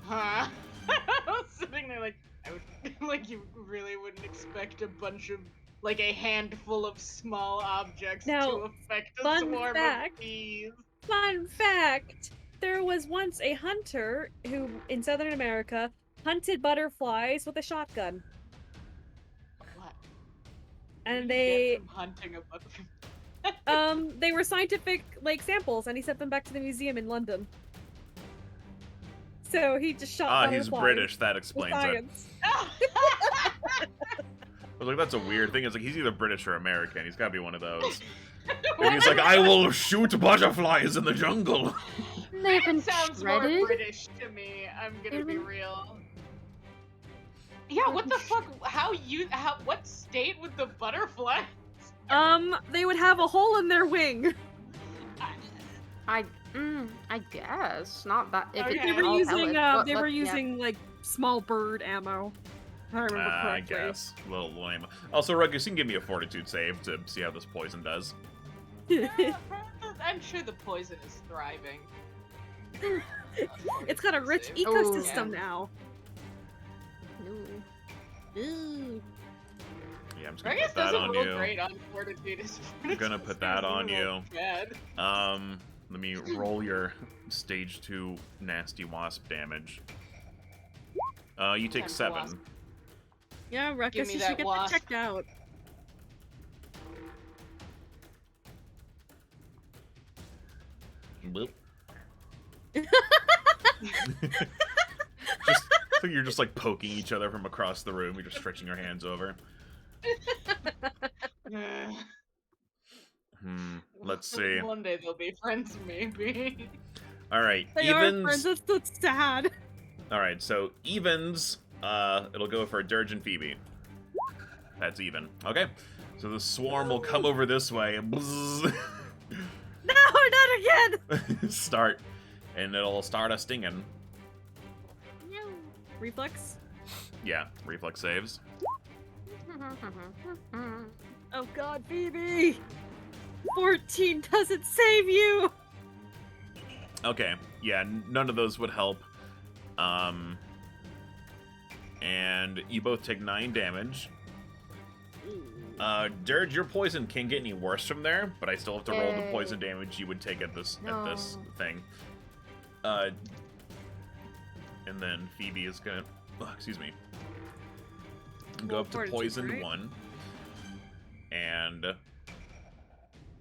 Speaker 4: huh? I was sitting there like, you really wouldn't expect a bunch of, like, a handful of small objects
Speaker 2: Now,
Speaker 4: to affect a
Speaker 2: fun
Speaker 4: swarm
Speaker 2: fact.
Speaker 4: of bees.
Speaker 2: Fun fact! There was once a hunter who, in Southern America, hunted butterflies with a shotgun.
Speaker 4: What?
Speaker 2: And
Speaker 4: Get
Speaker 2: they,
Speaker 4: from hunting a butterfly.
Speaker 2: they were scientific, samples, and he sent them back to the museum in London. So he just shot butterflies.
Speaker 1: He's British, that
Speaker 2: with
Speaker 1: explains it.
Speaker 2: science.
Speaker 1: I was like, that's a weird thing. It's like, he's either British or American. He's gotta be one of those. And he's like, I will shoot butterflies in the jungle.
Speaker 3: They've been
Speaker 4: Sounds
Speaker 3: shredded.
Speaker 4: more British to me. I'm gonna be real. Yeah, what the fuck? What state would the butterflies?
Speaker 2: They would have a hole in their wing.
Speaker 3: I guess not that. If
Speaker 4: Okay.
Speaker 3: it's
Speaker 2: They were
Speaker 3: all
Speaker 2: using,
Speaker 3: pellet,
Speaker 2: they were
Speaker 3: yeah.
Speaker 2: using like small bird ammo. If I remember
Speaker 1: I
Speaker 2: correctly.
Speaker 1: guess. A little lame. Also, Ruckus, you can give me a fortitude save to see how this poison does.
Speaker 4: I'm sure the poison is thriving.
Speaker 2: It's got a rich
Speaker 3: Oh,
Speaker 2: ecosystem
Speaker 3: yeah.
Speaker 2: now.
Speaker 6: Ooh.
Speaker 1: Yeah, I'm just gonna
Speaker 4: Ruckus
Speaker 1: put that
Speaker 4: doesn't
Speaker 1: on
Speaker 4: roll
Speaker 1: you.
Speaker 4: great on fortitude.
Speaker 1: I'm gonna put that on you.
Speaker 4: Bad.
Speaker 1: Let me roll your stage 2 nasty wasp damage. You take
Speaker 4: Time for
Speaker 1: 7.
Speaker 4: wasp.
Speaker 2: Yeah, Ruckus,
Speaker 4: me
Speaker 2: you
Speaker 4: that
Speaker 2: should get
Speaker 4: wasp.
Speaker 2: that checked out.
Speaker 1: Boop. So you're just like poking each other from across the room. You're just stretching your hands over. Let's see.
Speaker 4: One day they'll be friends, maybe.
Speaker 1: All right,
Speaker 2: They are
Speaker 1: evens.
Speaker 2: friends. That's sad.
Speaker 1: All right, so evens. It'll go for Dirge and Phoebe. That's even. Okay, so the swarm will come over this way. Bzzz.
Speaker 2: No, not again!
Speaker 1: Start, and it'll start a stinging.
Speaker 6: No.
Speaker 2: Reflex?
Speaker 1: Yeah, reflex saves.
Speaker 2: Oh god, Phoebe! 14 doesn't save you!
Speaker 1: Okay, yeah, none of those would help. And you both take 9 damage. Dirge, your poison can't get any worse from there, but I still have to roll the poison damage you would take at this thing. And then Phoebe is gonna, excuse me, go
Speaker 2: Roll
Speaker 1: up to
Speaker 2: fortitude,
Speaker 1: poisoned
Speaker 2: right?
Speaker 1: 1. And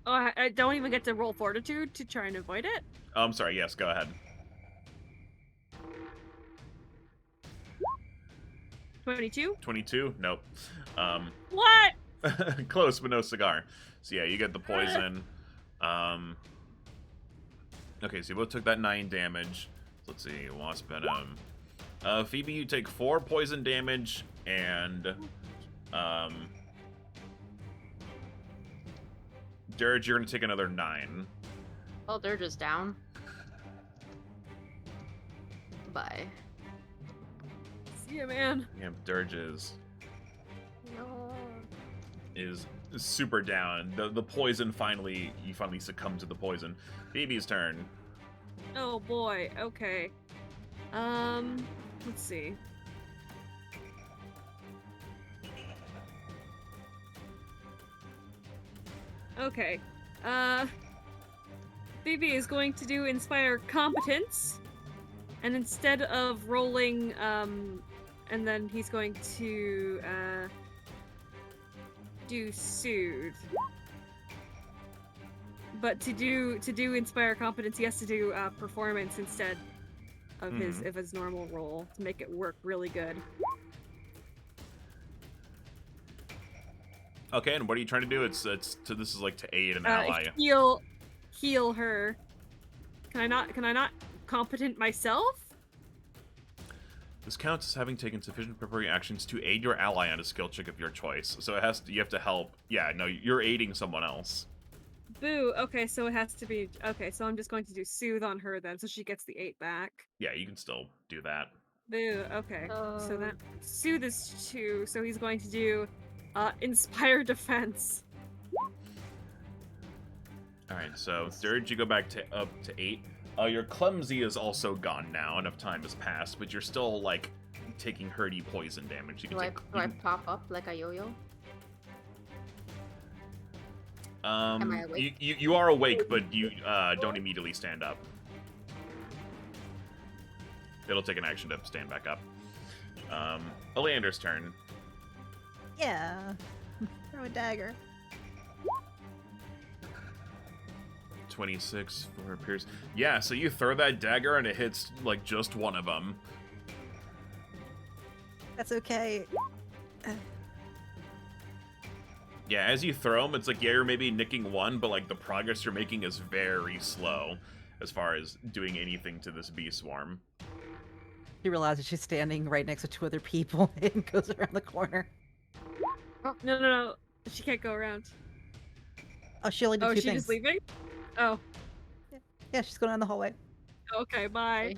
Speaker 2: Oh, I don't even get to roll fortitude to try and avoid it?
Speaker 1: oh, I'm sorry. Yes, go ahead.
Speaker 2: 22?
Speaker 1: 22? Nope.
Speaker 2: What?
Speaker 1: Close, but no cigar. So yeah, you get the poison. Okay, so you both took that 9 damage. Let's see, wasp venom. Phoebe, you take 4 poison damage, and Dirge, you're gonna take another 9.
Speaker 3: Well, Dirge is down. Bye.
Speaker 2: See ya, man.
Speaker 1: Yep, Dirge
Speaker 3: No.
Speaker 1: is super down. The poison you finally succumb to the poison. Phoebe's turn.
Speaker 2: Oh boy. Okay. Let's see. Okay. Phoebe is going to do Inspire Competence. And instead of rolling, and then he's going to, do Soothe. But to do Inspire Competence, he has to do, Performance instead of his normal roll to make it work really good.
Speaker 1: Okay, and what are you trying to do? This is like to aid an ally.
Speaker 2: Heal her. Can I not competent myself?
Speaker 1: This counts as having taken sufficient preparatory actions to aid your ally on a skill check of your choice. So you have to help. Yeah, no, you're aiding someone else.
Speaker 2: Boo. Okay, so it has to be. Okay, so I'm just going to do Soothe on her then, so she gets the 8 back.
Speaker 1: Yeah, you can still do that.
Speaker 2: Boo. Okay, so that Soothe is 2. So he's going to do Inspire Defense.
Speaker 1: All right, so Dirge, you go back up to 8. Your clumsy is also gone now. Enough time has passed, but you're still like taking hurty poison damage.
Speaker 3: Do I pop up like a yo-yo? Am I awake?
Speaker 1: You are awake, but you don't immediately stand up. It'll take an action to stand back up. Oleander's turn.
Speaker 5: Yeah. Throw a dagger.
Speaker 1: 26 for Pierce. Yeah, so you throw that dagger and it hits like just one of them.
Speaker 5: That's okay.
Speaker 1: Yeah, as you throw them, it's like, yeah, you're maybe nicking one, but like the progress you're making is very slow as far as doing anything to this bee swarm.
Speaker 8: She realizes she's standing right next to 2 other people and goes around the corner.
Speaker 2: Oh, no. She can't go around.
Speaker 8: Oh, she only did 2
Speaker 2: she's
Speaker 8: things.
Speaker 2: just leaving? Oh.
Speaker 8: Yeah, she's going down the hallway.
Speaker 2: Okay, bye.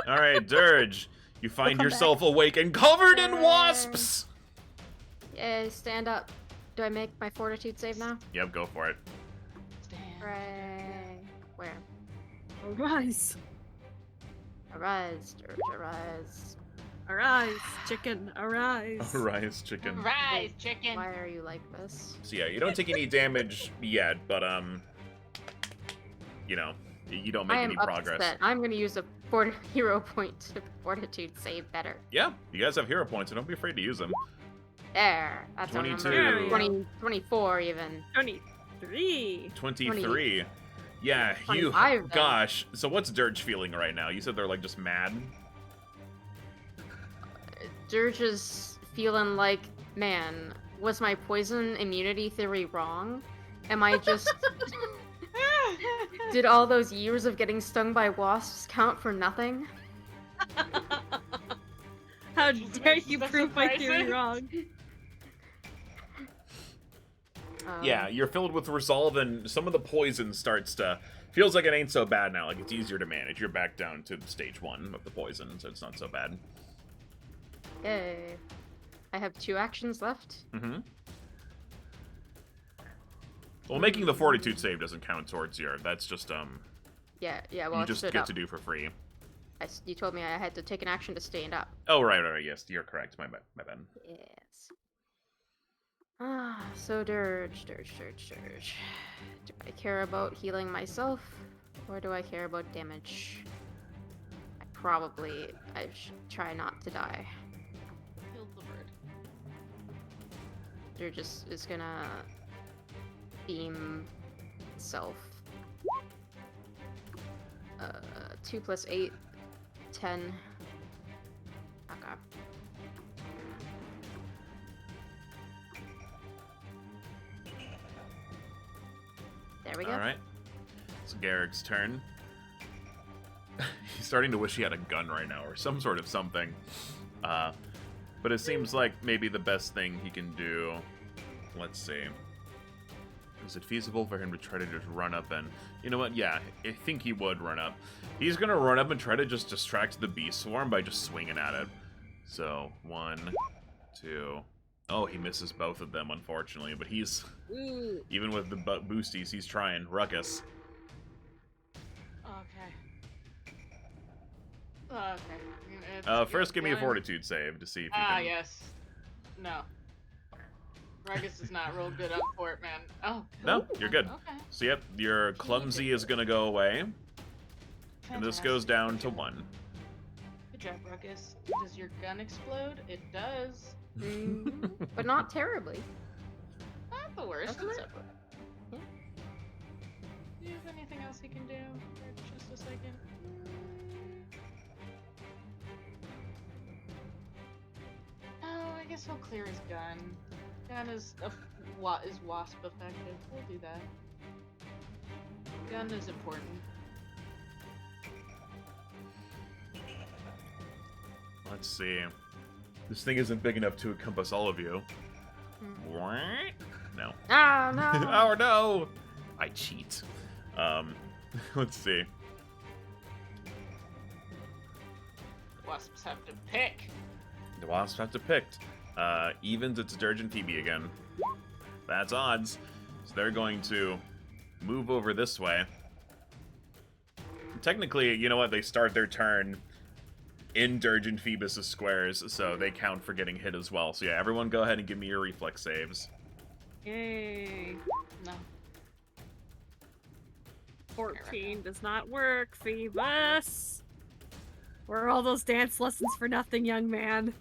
Speaker 1: All right, Dirge, you find
Speaker 5: come
Speaker 1: yourself awake and covered in
Speaker 3: Yay.
Speaker 1: wasps!
Speaker 3: Yay, stand up. Do I make my fortitude save now?
Speaker 1: Yep, go for it.
Speaker 3: Hooray. Where?
Speaker 2: Arise.
Speaker 3: Arise, Dirge, arise.
Speaker 2: Arise, chicken, arise.
Speaker 1: Rise, chicken.
Speaker 4: Rise, chicken.
Speaker 3: Why are you like this?
Speaker 1: So yeah, you don't take any damage yet, but you know, you don't make
Speaker 3: I am
Speaker 1: any progress.
Speaker 3: upset. I'm gonna use a hero point to fortitude save better.
Speaker 1: Yeah, you guys have hero points, so don't be afraid to use them.
Speaker 3: There. That's
Speaker 1: 22.
Speaker 3: a number. 24 even.
Speaker 2: 23.
Speaker 1: 23. Yeah,
Speaker 3: 25 then.
Speaker 1: gosh. So what's Dirge feeling right now? You said they're like just mad?
Speaker 3: Dirge is feeling like, man, was my poison immunity theory wrong? Am I just... Did all those years of getting stung by wasps count for nothing?
Speaker 2: How dare you
Speaker 4: That's
Speaker 2: prove my theory
Speaker 4: surprising.
Speaker 2: wrong?
Speaker 1: Yeah, you're filled with resolve, and some of the poison starts to... Feels like it ain't so bad now. Like, it's easier to manage. You're back down to stage 1 of the poison, so it's not so bad.
Speaker 3: Yay. I have 2 actions left.
Speaker 1: Mm-hmm. Well, making the fortitude save doesn't count towards your... That's just,
Speaker 3: Yeah, well,
Speaker 1: you
Speaker 3: I
Speaker 1: just
Speaker 3: stood
Speaker 1: get
Speaker 3: up.
Speaker 1: to do for free.
Speaker 3: You told me I had to take an action to stand up.
Speaker 1: Oh, right, yes, you're correct. My bad.
Speaker 3: Yes. So Dirge. Do I care about healing myself, or do I care about damage? I should try not to die.
Speaker 4: Kill the bird.
Speaker 3: Dirge is gonna beam self. 2 plus 8, 10. Okay. There we go.
Speaker 1: All right. It's Garrick's turn. He's starting to wish he had a gun right now, or some sort of something. But it seems like maybe the best thing he can do... Let's see. Is it feasible for him to try to just run up and... You know what? Yeah, I think he would run up. He's going to run up and try to just distract the bee swarm by just swinging at it. So, 1, 2... Oh, he misses both of them, unfortunately. But he's...
Speaker 2: Ooh.
Speaker 1: Even with the boosties, he's trying. Ruckus.
Speaker 4: Okay.
Speaker 1: First give me a fortitude save to see if you can...
Speaker 4: yes. No. Ruckus does not roll good up for it, man. Oh.
Speaker 1: No, you're good.
Speaker 4: Okay.
Speaker 1: So yep, your clumsy is gonna go away. And this goes down to 1.
Speaker 4: Good job, Ruckus. Does your gun explode? It does.
Speaker 3: But not terribly.
Speaker 4: Not the worst.
Speaker 3: Doesn't
Speaker 4: It's
Speaker 3: it?
Speaker 4: separate.
Speaker 3: Yeah.
Speaker 4: Do you have anything else he can do? For just a second. Oh, I guess he'll clear his gun. Gun is WASP effective. We'll do that. Gun is important.
Speaker 1: Let's see. This thing isn't big enough to encompass all of you. What? No.
Speaker 3: Ah, no!
Speaker 1: Oh no! I cheat. Let's see.
Speaker 4: Wasps have to pick.
Speaker 1: The Wasps have to pick. Evens, it's Dirge and Phoebe again. That's odds. So they're going to move over this way. Technically, you know what? They start their turn in Dirge and Phoebus' squares, so they count for getting hit as well. So yeah, everyone go ahead and give me your reflex saves.
Speaker 2: Yay.
Speaker 4: No.
Speaker 2: 14 does not work, Phoebus. Where are all those dance lessons for nothing, young man?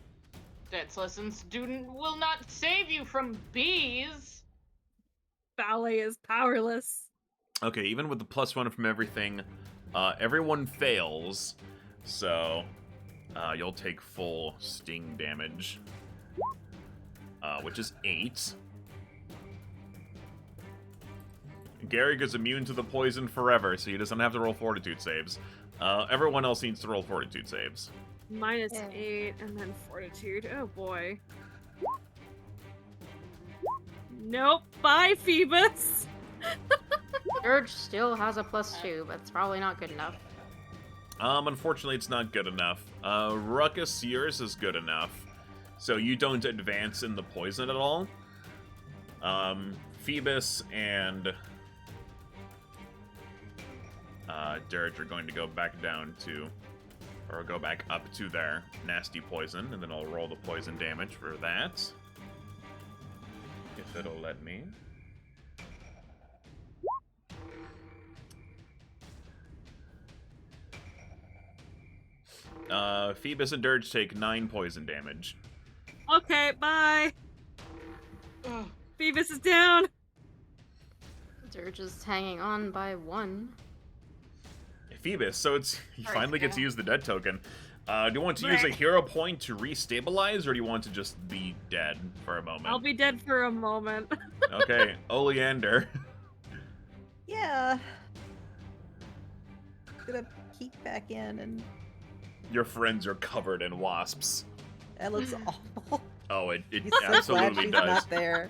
Speaker 4: Dance lessons will not save you from bees.
Speaker 2: Ballet is powerless.
Speaker 1: Okay, even with the +1 from everything, everyone fails. So, you'll take full sting damage, which is 8. Garrick is immune to the poison forever, so he doesn't have to roll fortitude saves. Everyone else needs to roll fortitude saves.
Speaker 2: -8 and then fortitude. Oh boy. Nope. Bye, Phoebus.
Speaker 3: Dirge still has a +2, but it's probably not good enough.
Speaker 1: Unfortunately, it's not good enough. Ruckus, yours is good enough. So you don't advance in the poison at all. Phoebus and Dirge are going to go back down to, or go back up to their nasty poison, and then I'll roll the poison damage for that. If it'll let me. Phoebus and Dirge take 9 poison damage.
Speaker 2: Okay, bye.
Speaker 4: Ugh.
Speaker 2: Phoebus is down.
Speaker 3: Dirge is hanging on by 1.
Speaker 1: Phoebus, so it's he
Speaker 4: Alright,
Speaker 1: finally gets to
Speaker 4: yeah.
Speaker 1: use the dead token. Do you want to use a hero point to restabilize, or do you want to just be dead for a moment?
Speaker 2: I'll be dead for a moment.
Speaker 1: Okay, Oleander.
Speaker 8: Yeah. Gonna peek back in, and
Speaker 1: Your friends are covered in wasps.
Speaker 8: that looks awful.
Speaker 1: Oh, it
Speaker 8: He's so glad
Speaker 1: absolutely
Speaker 8: she's
Speaker 1: does.
Speaker 8: not there.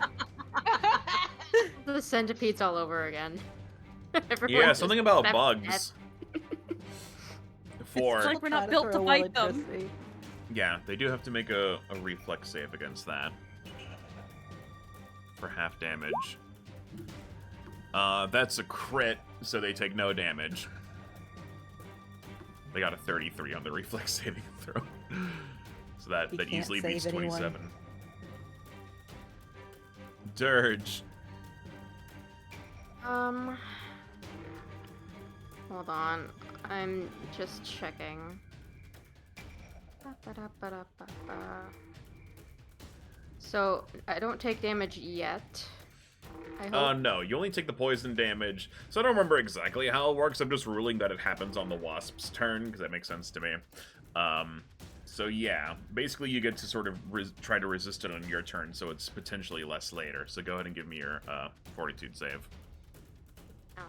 Speaker 3: The centipedes all over again. Everyone
Speaker 1: Yeah,
Speaker 3: just
Speaker 1: something about
Speaker 3: steps
Speaker 1: bugs. For
Speaker 2: It's like we're not
Speaker 8: Try
Speaker 2: built
Speaker 8: throw
Speaker 2: to
Speaker 8: a
Speaker 2: fight
Speaker 8: little
Speaker 2: them.
Speaker 8: electricity.
Speaker 1: yeah, they do have to make a reflex save against that for half damage. That's a crit, so they take no damage. They got a 33 on the reflex saving throw. So that
Speaker 8: You can't
Speaker 1: easily beats
Speaker 8: save anyone.
Speaker 1: 27. Dirge.
Speaker 3: Hold on. I'm just checking. So, I don't take damage yet. I hope.
Speaker 1: No, you only take the poison damage. So I don't remember exactly how it works. I'm just ruling that it happens on the wasp's turn, because that makes sense to me. So yeah, basically you get to sort of try to resist it on your turn, so it's potentially less later. So go ahead and give me your fortitude save.
Speaker 3: Oh,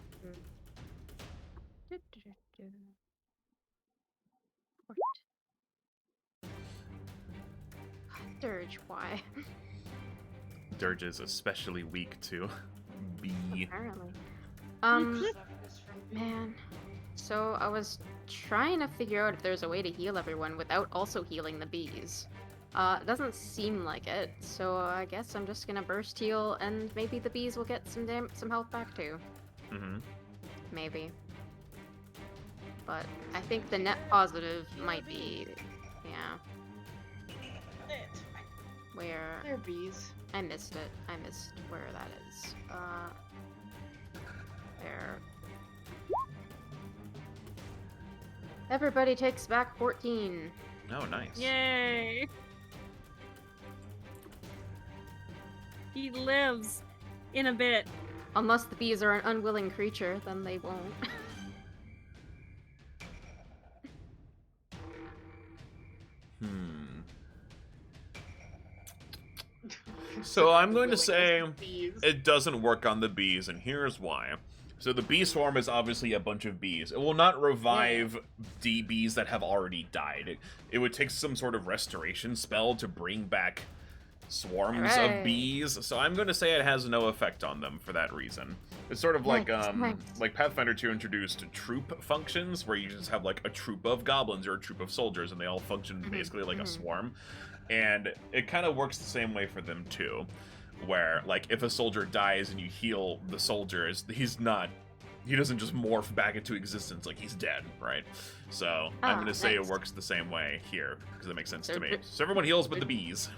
Speaker 3: Dirge, why?
Speaker 1: Dirge is especially weak to bee.
Speaker 3: Apparently.
Speaker 4: Suffers from
Speaker 3: Man. So I was trying to figure out if there's a way to heal everyone without also healing the bees. It doesn't seem like it, so I guess I'm just gonna burst heal, and maybe the bees will get some health back too.
Speaker 1: Mm-hmm.
Speaker 3: Maybe. But I think the net positive might be, yeah,
Speaker 4: It's fine.
Speaker 3: where
Speaker 4: They're bees.
Speaker 3: I missed it. I missed where that is. There. Everybody takes back 14.
Speaker 1: Oh, nice.
Speaker 2: Yay! He lives in a bit.
Speaker 3: Unless the bees are an unwilling creature, then they won't.
Speaker 1: So I'm going to say
Speaker 4: Bees.
Speaker 1: it doesn't work on the bees, and here's why. So the bee swarm is obviously a bunch of bees. It will not revive bees that have already died. It would take some sort of restoration spell to bring back swarms of
Speaker 3: Hooray.
Speaker 1: bees. So I'm going to say it has no effect on them for that reason. It's sort of like
Speaker 3: Nice.
Speaker 1: like Pathfinder 2 introduced troop functions, where you just have like a troop of goblins or a troop of soldiers, and they all function basically like a swarm. And it kind of works the same way for them too, where like if a soldier dies and you heal the soldiers, he doesn't just morph back into existence, like he's dead, right? So I'm
Speaker 3: Ah,
Speaker 1: gonna say it
Speaker 3: nice.
Speaker 1: works the same way here, because it makes sense to
Speaker 3: So
Speaker 1: me.
Speaker 3: d-
Speaker 1: So everyone heals but the bees.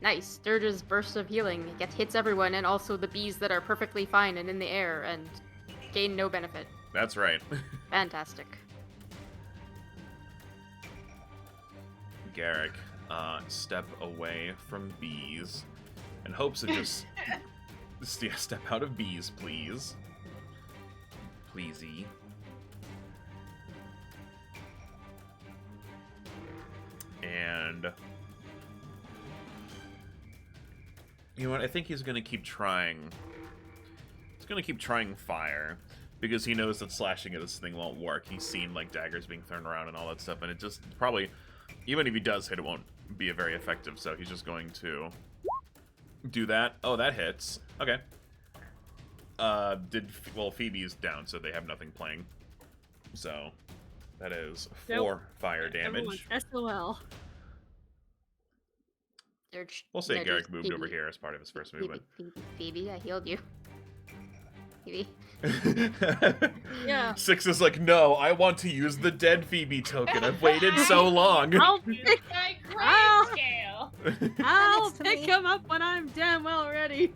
Speaker 3: Nice. Dirge's burst of healing hits everyone, and also the bees that are perfectly fine and in the air and gain no benefit.
Speaker 1: That's right.
Speaker 3: Fantastic.
Speaker 1: Garrick, step away from bees, and hopes to just step out of bees, please. Pleasey. And you know what? I think he's gonna keep trying. He's gonna keep trying fire, because he knows that slashing at this thing won't work. He's seen like daggers being thrown around and all that stuff, and it just probably, even if he does hit, it won't be very effective. So he's just going to do that. Oh, that hits. Okay. Well, Phoebe's down, so they have nothing playing. So that is 4
Speaker 2: Nope.
Speaker 1: fire damage.
Speaker 2: Everyone's SOL.
Speaker 3: Dirge.
Speaker 1: We'll say
Speaker 3: no,
Speaker 1: Garrick
Speaker 3: just
Speaker 1: moved over
Speaker 3: Phoebe.
Speaker 1: here as part of his first
Speaker 3: Phoebe,
Speaker 1: movement.
Speaker 3: Phoebe, I healed you. Phoebe.
Speaker 2: Yeah.
Speaker 1: 6 is like, no, I want to use the dead Phoebe token. I've waited so long.
Speaker 2: I'll
Speaker 4: Use
Speaker 2: pick,
Speaker 4: my
Speaker 2: Ah!
Speaker 4: grayscale.
Speaker 2: I'll
Speaker 5: next to
Speaker 2: pick
Speaker 5: me.
Speaker 2: him up when I'm damn well ready.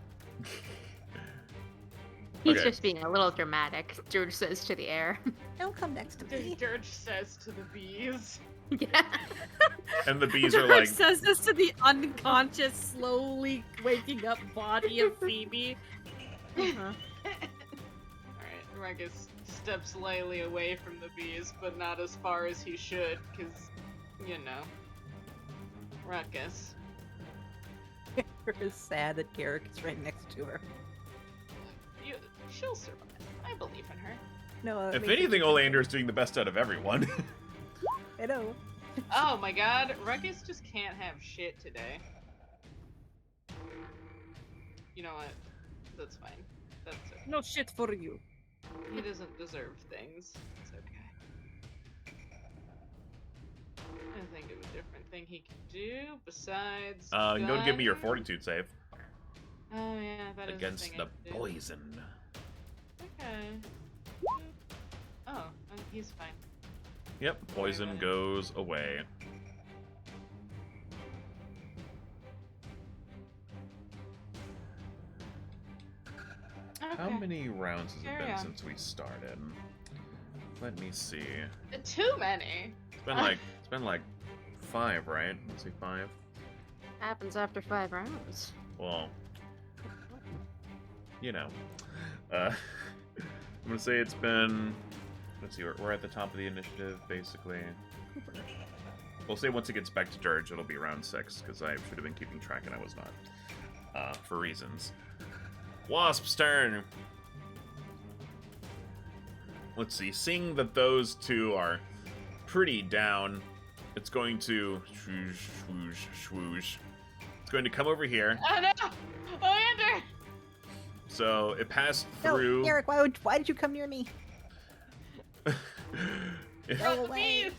Speaker 3: He's
Speaker 1: Okay.
Speaker 3: just being a little dramatic, Dirge says to the air.
Speaker 5: Don't come next to me.
Speaker 4: Dirge says to the bees.
Speaker 3: Yeah.
Speaker 1: And the bees are
Speaker 2: Dirk
Speaker 1: like,
Speaker 2: says this to the unconscious, slowly waking up body of Phoebe. Uh-huh.
Speaker 4: Alright, Ruckus steps slightly away from the bees, but not as far as he should, because, you know. Ruckus.
Speaker 8: It's sad that Garrick is right next to her.
Speaker 4: She'll survive. I believe in her.
Speaker 8: No,
Speaker 1: if anything, Oleander is doing the best out of everyone.
Speaker 8: I know.
Speaker 4: Oh my god, Ruckus just can't have shit today. You know what? That's fine. That's okay.
Speaker 2: No shit for you.
Speaker 4: He doesn't deserve things. It's okay. I think of a different thing he can do besides.
Speaker 1: Go give me your
Speaker 4: gun.
Speaker 1: fortitude save.
Speaker 4: Oh yeah, that is
Speaker 1: Against
Speaker 4: thing
Speaker 1: the
Speaker 4: I can do.
Speaker 1: poison.
Speaker 4: Okay. Oh, he's fine.
Speaker 1: Yep, poison goes away. How
Speaker 4: Okay.
Speaker 1: many rounds has it
Speaker 4: Carry
Speaker 1: been
Speaker 4: on.
Speaker 1: since we started? Let me see.
Speaker 4: Too many.
Speaker 1: It's been like 5, right? Let's see, 5.
Speaker 3: Happens after 5 rounds.
Speaker 1: Well, you know. I'm gonna say it's been. Let's see, we're at the top of the initiative, basically. We'll say once it gets back to Dirge, it'll be round 6, because I should have been keeping track and I was not. For reasons. Wasp's turn! Let's see, seeing that those two are pretty down, it's going to swoosh, swoosh, swoosh. going to come over here.
Speaker 4: Oh no! Oleander!
Speaker 1: So it passed
Speaker 8: No,
Speaker 1: through.
Speaker 8: Garrick, why did you come near me? Go
Speaker 4: Drop the
Speaker 8: away.
Speaker 4: bees!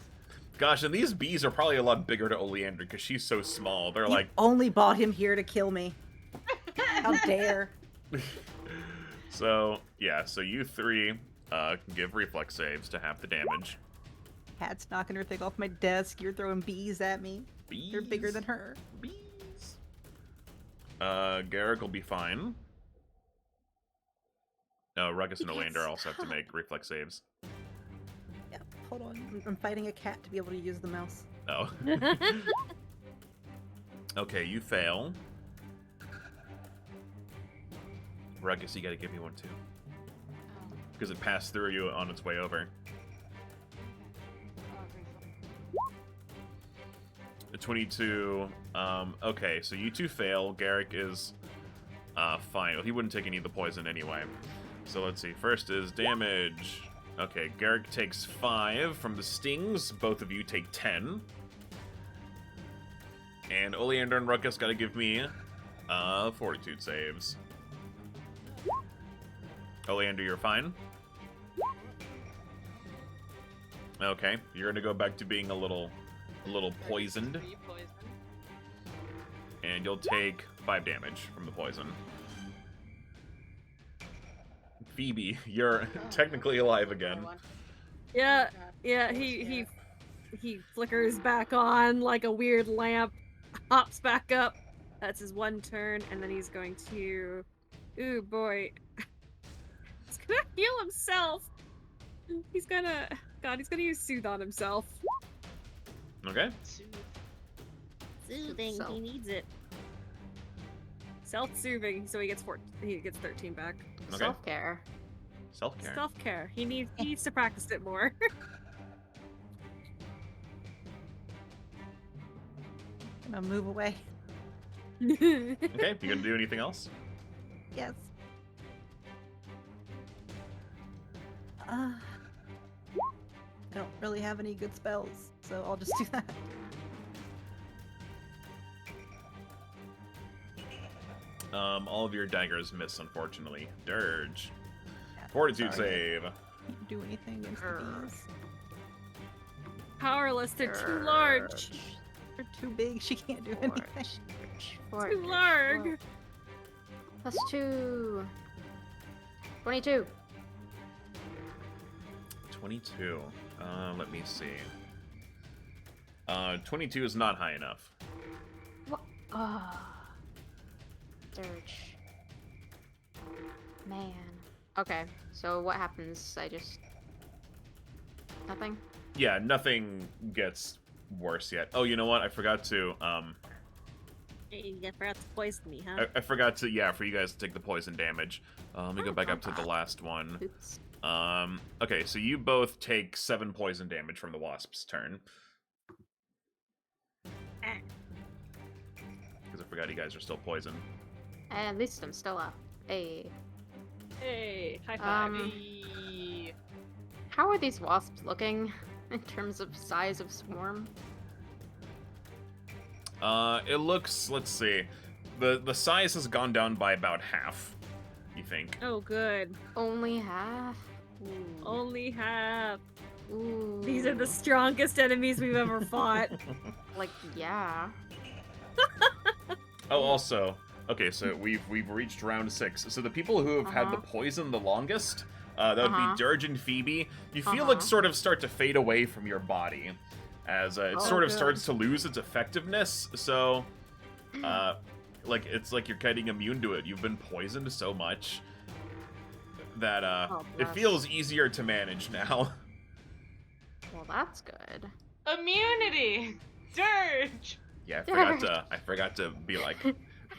Speaker 1: Gosh, and these bees are probably a lot bigger to Oleander because she's so small. They're
Speaker 8: You
Speaker 1: like,
Speaker 8: only bought him here to kill me. How dare.
Speaker 1: so yeah. So you three can give reflex saves to half the damage.
Speaker 8: Cat's knocking her thing off my desk. You're throwing bees at me.
Speaker 1: Bees.
Speaker 8: They're bigger than her.
Speaker 1: Bees. Garrick will be fine. No, Ruckus and
Speaker 8: You can't
Speaker 1: Oleander also have to
Speaker 8: stop.
Speaker 1: make reflex saves.
Speaker 8: Yeah, hold on. I'm fighting a cat to be able to use the mouse.
Speaker 1: Oh. Okay, you fail. Ruckus, you gotta give me one too. Because it passed through you on its way over. A 22. Okay, so you two fail. Garrick is fine. Well, he wouldn't take any of the poison anyway. So let's see. First is damage. Okay, Garrick takes 5 from the stings. Both of you take 10. And Oleander and Ruckus gotta give me fortitude saves. Oleander, you're fine. Okay, you're gonna go back to being a little poisoned, and you'll take 5 damage from the poison. Phoebe, you're technically alive again.
Speaker 2: Yeah, yeah, he flickers back on like a weird lamp, hops back up. That's his one turn, and then he's going to... Ooh, boy. He's gonna heal himself! He's gonna... God, he's gonna use Soothe on himself.
Speaker 1: Okay.
Speaker 6: Soothing.
Speaker 3: So-
Speaker 6: He needs it.
Speaker 2: Self-soothing, so he gets 13 back.
Speaker 1: Okay.
Speaker 3: Self-care.
Speaker 1: Self-care.
Speaker 2: Self-care. He needs to practice it more.
Speaker 8: Gonna move away.
Speaker 1: Okay, you gonna do anything else?
Speaker 8: Yes. I don't really have any good spells, so I'll just do that.
Speaker 1: All of your daggers miss, unfortunately. Dirge.
Speaker 8: Yeah,
Speaker 1: Fortitude
Speaker 8: sorry.
Speaker 1: save.
Speaker 8: Can't do anything against the bees.
Speaker 2: Powerless, they're too large.
Speaker 8: They're too big, she can't do anything.
Speaker 2: Too large.
Speaker 3: Plus 2. 22.
Speaker 1: 22. Let me see. 22 is not high enough.
Speaker 3: What? Dirge. Man. Okay, so what happens? I just... Nothing?
Speaker 1: Yeah, nothing gets worse yet. Oh, you know what? I forgot to,
Speaker 6: Hey, you forgot to poison me, huh?
Speaker 1: I forgot to, yeah, for you guys to take the poison damage. Let me go back up to the last one.
Speaker 3: Oops.
Speaker 1: Okay, so you both take 7 poison damage from the Wasp's turn. Because I forgot you guys are still poisoned.
Speaker 3: At least I'm still up. Hey.
Speaker 2: Hey, high five.
Speaker 3: How are these wasps looking in terms of size of swarm?
Speaker 1: It looks, let's see, the size has gone down by about half, you think.
Speaker 2: Oh, good.
Speaker 3: Only half? Ooh.
Speaker 2: Only half.
Speaker 3: Ooh.
Speaker 2: These are the strongest enemies we've ever fought.
Speaker 3: Like, yeah.
Speaker 1: Oh, also, okay, so we've reached round 6. So the people who have had the
Speaker 3: Uh-huh.
Speaker 1: poison the longest, that would
Speaker 3: Uh-huh.
Speaker 1: be Dirge and Phoebe. You feel
Speaker 3: Uh-huh.
Speaker 1: like sort of start to fade away from your body as it
Speaker 3: Oh,
Speaker 1: sort of
Speaker 2: good.
Speaker 1: starts to lose its effectiveness. So, like it's like you're getting immune to it. You've been poisoned so much that
Speaker 3: Oh,
Speaker 1: it
Speaker 3: bless.
Speaker 1: feels easier to manage now.
Speaker 3: Well, that's good.
Speaker 4: Immunity! Dirge!
Speaker 1: Yeah, I forgot to be like,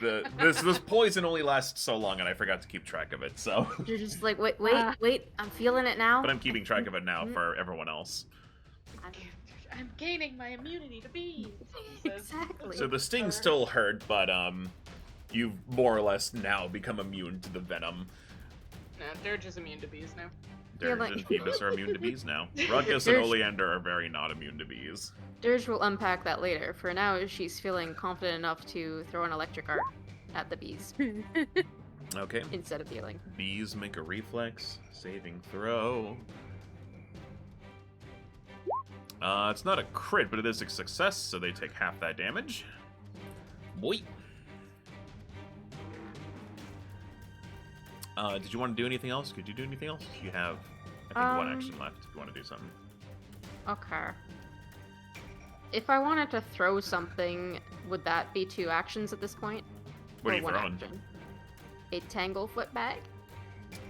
Speaker 1: this poison only lasts so long, and I forgot to keep track of it. So,
Speaker 3: You're just like, wait, I'm feeling it now.
Speaker 1: but I'm keeping track of it now for everyone else.
Speaker 4: I'm gaining my immunity to bees.
Speaker 3: Exactly.
Speaker 1: So the sting still hurt, but you've more or less now become immune to the venom.
Speaker 4: No, Dirge is immune to bees now.
Speaker 3: feel
Speaker 1: Dirge
Speaker 3: like-
Speaker 1: and Phoebus are immune to bees now. Ruckus and Oleander are very not immune to bees.
Speaker 3: Dirge will unpack that later. For now, she's feeling confident enough to throw an electric arc at the bees
Speaker 1: Okay.
Speaker 3: instead of healing.
Speaker 1: Bees make a reflex saving throw. It's not a crit, but it is a success, so they take half that damage. Boy. Did you want to do anything else? Could you do anything else? You have, I think, one action left if you want to do something.
Speaker 3: Okay. If I wanted to throw something, would that be 2 actions at this point?
Speaker 1: What are
Speaker 3: Or
Speaker 1: you
Speaker 3: one
Speaker 1: throwing?
Speaker 3: action? A Tanglefoot bag?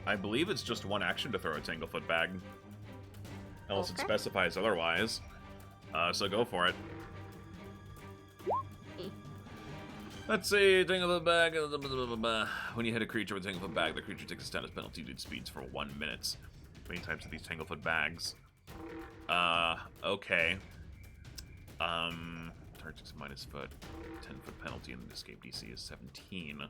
Speaker 1: I believe it's just one action to throw a Tanglefoot bag. Unless it
Speaker 3: Okay.
Speaker 1: specifies otherwise. So go for it.
Speaker 3: Eh.
Speaker 1: Let's see, Tanglefoot bag. When you hit a creature with a Tanglefoot bag, the creature takes a status penalty due to speeds for 1 minute. 20 types of these Tanglefoot bags. Okay. Target takes minus foot. 10-foot penalty and the escape DC is 17.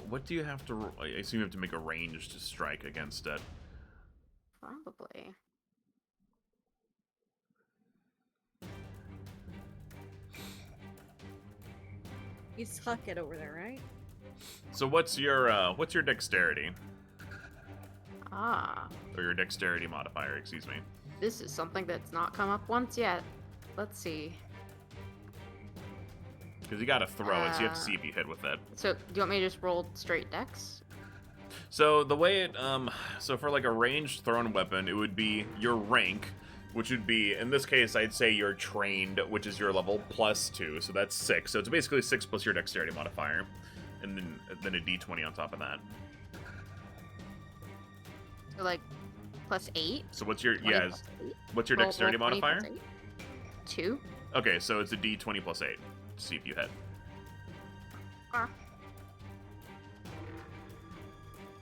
Speaker 1: What do you have to... I assume you have to make a range to strike against it.
Speaker 3: Probably.
Speaker 2: You suck it over there, right?
Speaker 1: So what's your dexterity?
Speaker 3: Ah.
Speaker 1: Or your dexterity modifier, excuse me.
Speaker 3: This is something that's not come up once yet. Let's see.
Speaker 1: Because you gotta throw it, so you have to see if you hit with it.
Speaker 3: So, do you want me to just roll straight dex?
Speaker 1: So the way it, so for like a ranged thrown weapon, it would be your rank, which would be, in this case, I'd say you're trained, which is your level +2, so that's 6. So it's basically 6 plus your dexterity modifier, and then a d20 on top of that.
Speaker 3: So, like, +8?
Speaker 1: So what's your,
Speaker 3: 20
Speaker 1: yeah,
Speaker 3: plus 8?
Speaker 1: what's your
Speaker 3: Roll-
Speaker 1: dexterity
Speaker 3: roll 20
Speaker 1: modifier?
Speaker 3: plus 8? 2?
Speaker 1: Okay, so it's a d20 plus 8, to see if you hit.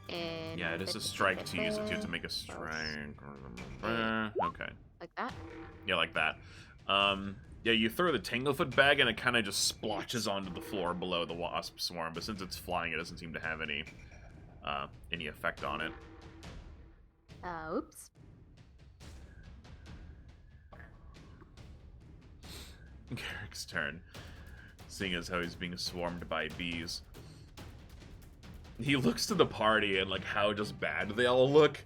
Speaker 3: And
Speaker 1: Yeah, it is a strike to use it. You have to make a strike. Okay.
Speaker 3: Like that?
Speaker 1: Yeah, like that. Yeah, you throw the Tanglefoot bag and it kind of just splotches onto the floor below the wasp swarm, but since it's flying, it doesn't seem to have any effect on it.
Speaker 3: Oops.
Speaker 1: Garrick's turn. Seeing as how he's being swarmed by bees. He looks to the party and like how just bad they all look.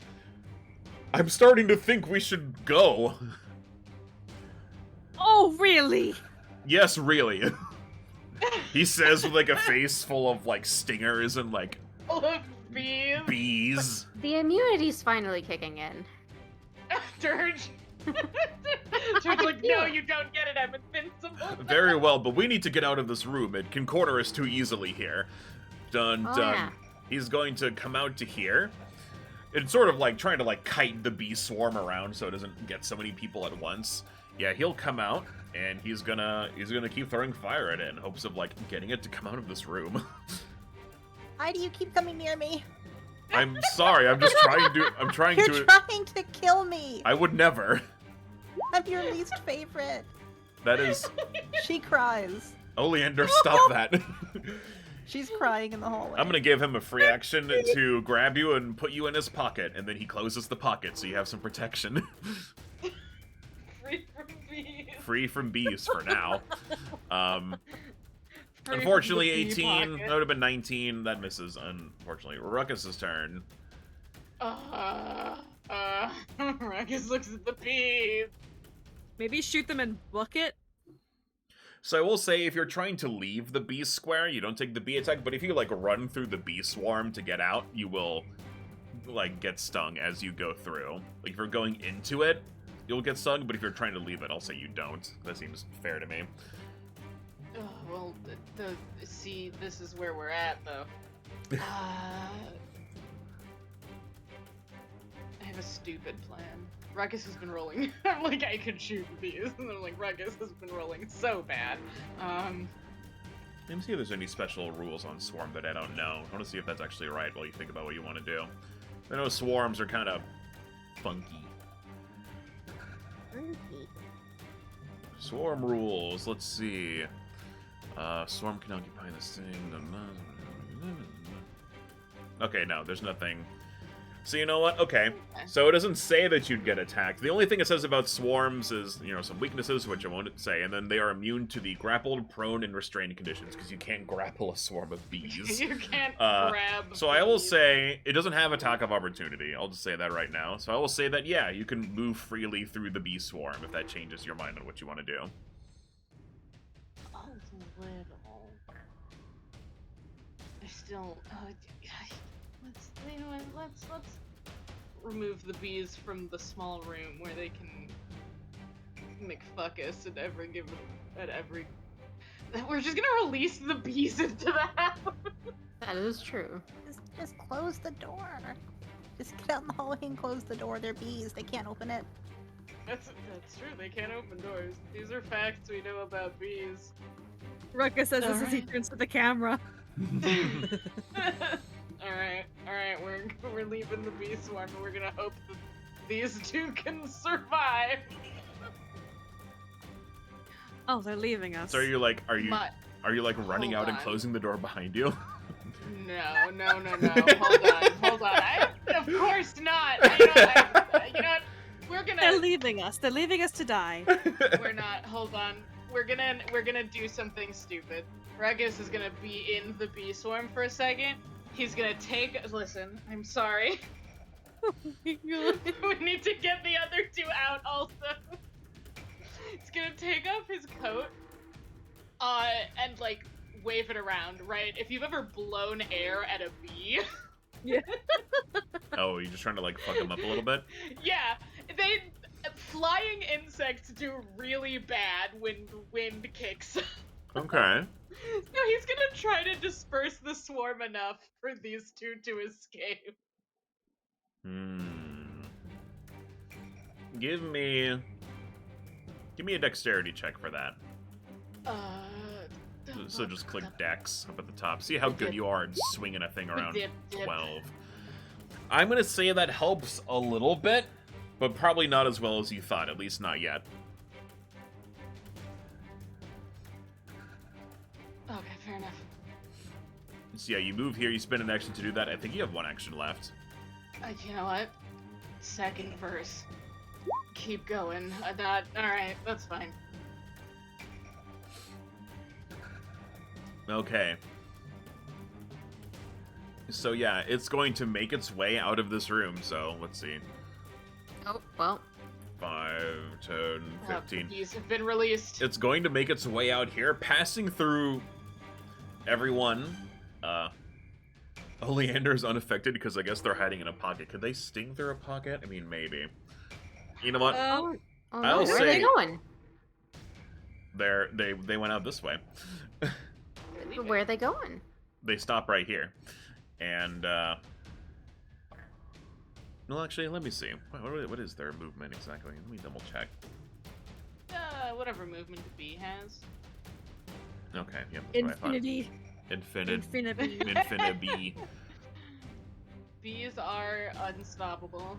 Speaker 1: I'm starting to think we should go.
Speaker 2: Oh, really?
Speaker 1: Yes, really. He says with like a face full of like stingers and like
Speaker 4: Full of bees.
Speaker 1: bees.
Speaker 3: The immunity's finally kicking in.
Speaker 4: Dirge. Dirge like, no, you don't get it. I'm invincible.
Speaker 1: Very well, but we need to get out of this room. It can corner us too easily here. Dun
Speaker 3: Oh,
Speaker 1: dun.
Speaker 3: yeah.
Speaker 1: He's going to come out to here. It's sort of like trying to like kite the bee swarm around so it doesn't get so many people at once. Yeah, he'll come out and he's gonna keep throwing fire at it in hopes of like getting it to come out of this room.
Speaker 5: Why do you keep coming near me?
Speaker 1: I'm sorry. I'm just trying to. I'm trying
Speaker 5: You're
Speaker 1: to.
Speaker 5: trying to kill me.
Speaker 1: I would never.
Speaker 5: I'm your least favorite.
Speaker 1: That is.
Speaker 5: She cries.
Speaker 1: Oleander, stop that.
Speaker 5: She's crying in the hallway.
Speaker 1: I'm gonna give him a free action to grab you and put you in his pocket, and then he closes the pocket so you have some protection.
Speaker 4: Free from bees.
Speaker 1: Free from bees for now.
Speaker 4: Free
Speaker 1: Unfortunately,
Speaker 4: from the bee
Speaker 1: 18.
Speaker 4: pocket.
Speaker 1: That would have been 19. That misses, unfortunately. Ruckus's turn.
Speaker 4: Ruckus looks at the bees.
Speaker 2: Maybe shoot them in bucket?
Speaker 1: So I will say, if you're trying to leave the bee square, you don't take the bee attack, but if you, like, run through the bee swarm to get out, you will, like, get stung as you go through. Like, if you're going into it, you'll get stung, but if you're trying to leave it, I'll say you don't. That seems fair to me.
Speaker 4: Oh, well, see, this is where we're at, though. I have a stupid plan. Ruckus has been rolling. I'm like, I could shoot bees, and I'm like, Ruckus has been rolling so bad.
Speaker 1: Let me see if there's any special rules on Swarm that I don't know. I want to see if that's actually right while you think about what you want to do. I know Swarms are kind of funky. Swarm rules, let's see. Swarm can occupy this thing. Okay, no, there's nothing. So you know what? Okay. So it doesn't say that you'd get attacked. The only thing it says about swarms is, you know, some weaknesses, which I won't say, and then they are immune to the grappled, prone, and restrained conditions, because you can't grapple a swarm of bees.
Speaker 4: You can't grab.
Speaker 1: So I will
Speaker 4: bees.
Speaker 1: say, it doesn't have attack of opportunity. I'll just say that right now. So I will say that, yeah, you can move freely through the bee swarm, if that changes your mind on what you want to do.
Speaker 4: A little. I still. Let's remove the bees from the small room where they can McFuckus at every. We're just gonna release the bees into the house.
Speaker 3: That is true.
Speaker 5: Just close the door. Just get out in the hallway and close the door. They're bees. They can't open it.
Speaker 4: That's true. They can't open doors. These are facts we know about bees.
Speaker 2: Ruckus says this as he turns to the camera.
Speaker 4: All right, we're leaving the bee swarm, and we're gonna hope that these two can survive.
Speaker 2: Oh, they're leaving us.
Speaker 1: So are you like running
Speaker 4: Hold
Speaker 1: out and
Speaker 4: on.
Speaker 1: closing the door behind you?
Speaker 4: No. Hold on. Of course not. You know what? We're gonna.
Speaker 2: They're leaving us. They're leaving us to die.
Speaker 4: We're not. Hold on. We're gonna do something stupid. Ruckus is gonna be in the bee swarm for a second. He's gonna listen, I'm sorry. We need to get the other two out also. He's gonna take off his coat, and like wave it around, right? If you've ever blown air at a bee.
Speaker 2: Yeah.
Speaker 1: Oh, you're just trying to like fuck them up a little bit?
Speaker 4: Yeah. Flying insects do really bad when the wind kicks.
Speaker 1: Okay.
Speaker 4: So he's gonna try to disperse the swarm enough for these two to escape.
Speaker 1: Give me a dexterity check for that. So just click Dex up at the top. See how good you are at swinging a thing around.
Speaker 4: Dip.
Speaker 1: 12. I'm gonna say that helps a little bit, but probably not as well as you thought. At least not yet.
Speaker 4: Okay, fair enough.
Speaker 1: So yeah, you move here. You spend an action to do that. I think you have one action left.
Speaker 4: You know what? Second verse. Keep going. Alright, that's fine.
Speaker 1: Okay. So yeah, it's going to make its way out of this room. So let's see.
Speaker 3: Oh, well.
Speaker 1: 5, 10, 15.
Speaker 4: Bees have been released.
Speaker 1: It's going to make its way out here, passing through everyone. Oleander's unaffected because I guess they're hiding in a pocket. Could they sting through a pocket? I mean, maybe. You know what?
Speaker 3: Oh,
Speaker 1: I'll
Speaker 3: no, where are they
Speaker 1: say-
Speaker 3: going?
Speaker 1: They went out this way.
Speaker 3: Where are they going?
Speaker 1: They stop right here. And, well, actually, let me see. What is their movement exactly? Let me double check.
Speaker 4: Whatever movement the bee has.
Speaker 1: Okay, yep. That's what I thought.
Speaker 2: Infinity.
Speaker 1: Infinity.
Speaker 4: Bees are unstoppable.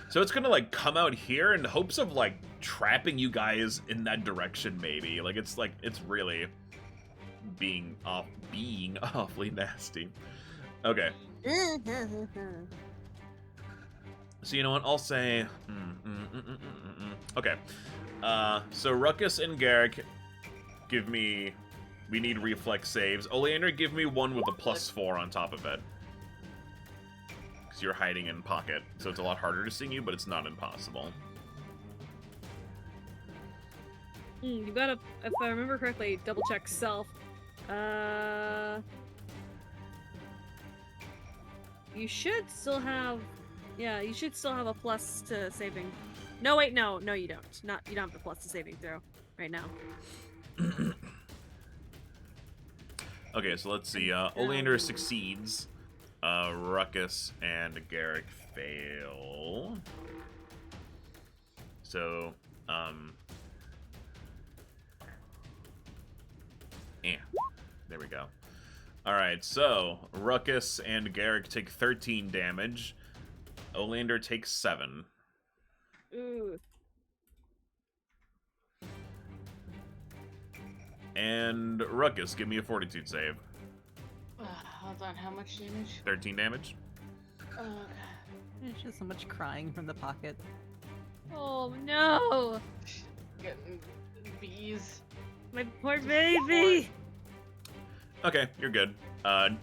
Speaker 1: So it's gonna like come out here in hopes of like trapping you guys in that direction, maybe. Like it's really being awfully nasty. Okay. So you know what? I'll say. Okay. So Ruckus and Garrick, give me. We need reflex saves. Oleander, give me one with a +4 on top of it. Because you're hiding in pocket, so it's a lot harder to sting you, but it's not impossible.
Speaker 2: You gotta, if I remember correctly, double check self. You should still have, you should still have a plus to saving. No, wait, no, you don't. You don't have the plus to saving throw right now.
Speaker 1: Okay, so let's see. Oleander succeeds. Ruckus and Garrick fail. So, yeah. There we go. Alright, so Ruckus and Garrick take 13 damage. Oleander takes 7.
Speaker 2: Ooh.
Speaker 1: And Ruckus, give me a fortitude save.
Speaker 4: Hold on, how much damage?
Speaker 1: 13 damage.
Speaker 4: Oh, God.
Speaker 8: There's just so much crying from the pocket.
Speaker 2: Oh no!
Speaker 4: Getting bees.
Speaker 2: My poor baby!
Speaker 1: Okay, you're good.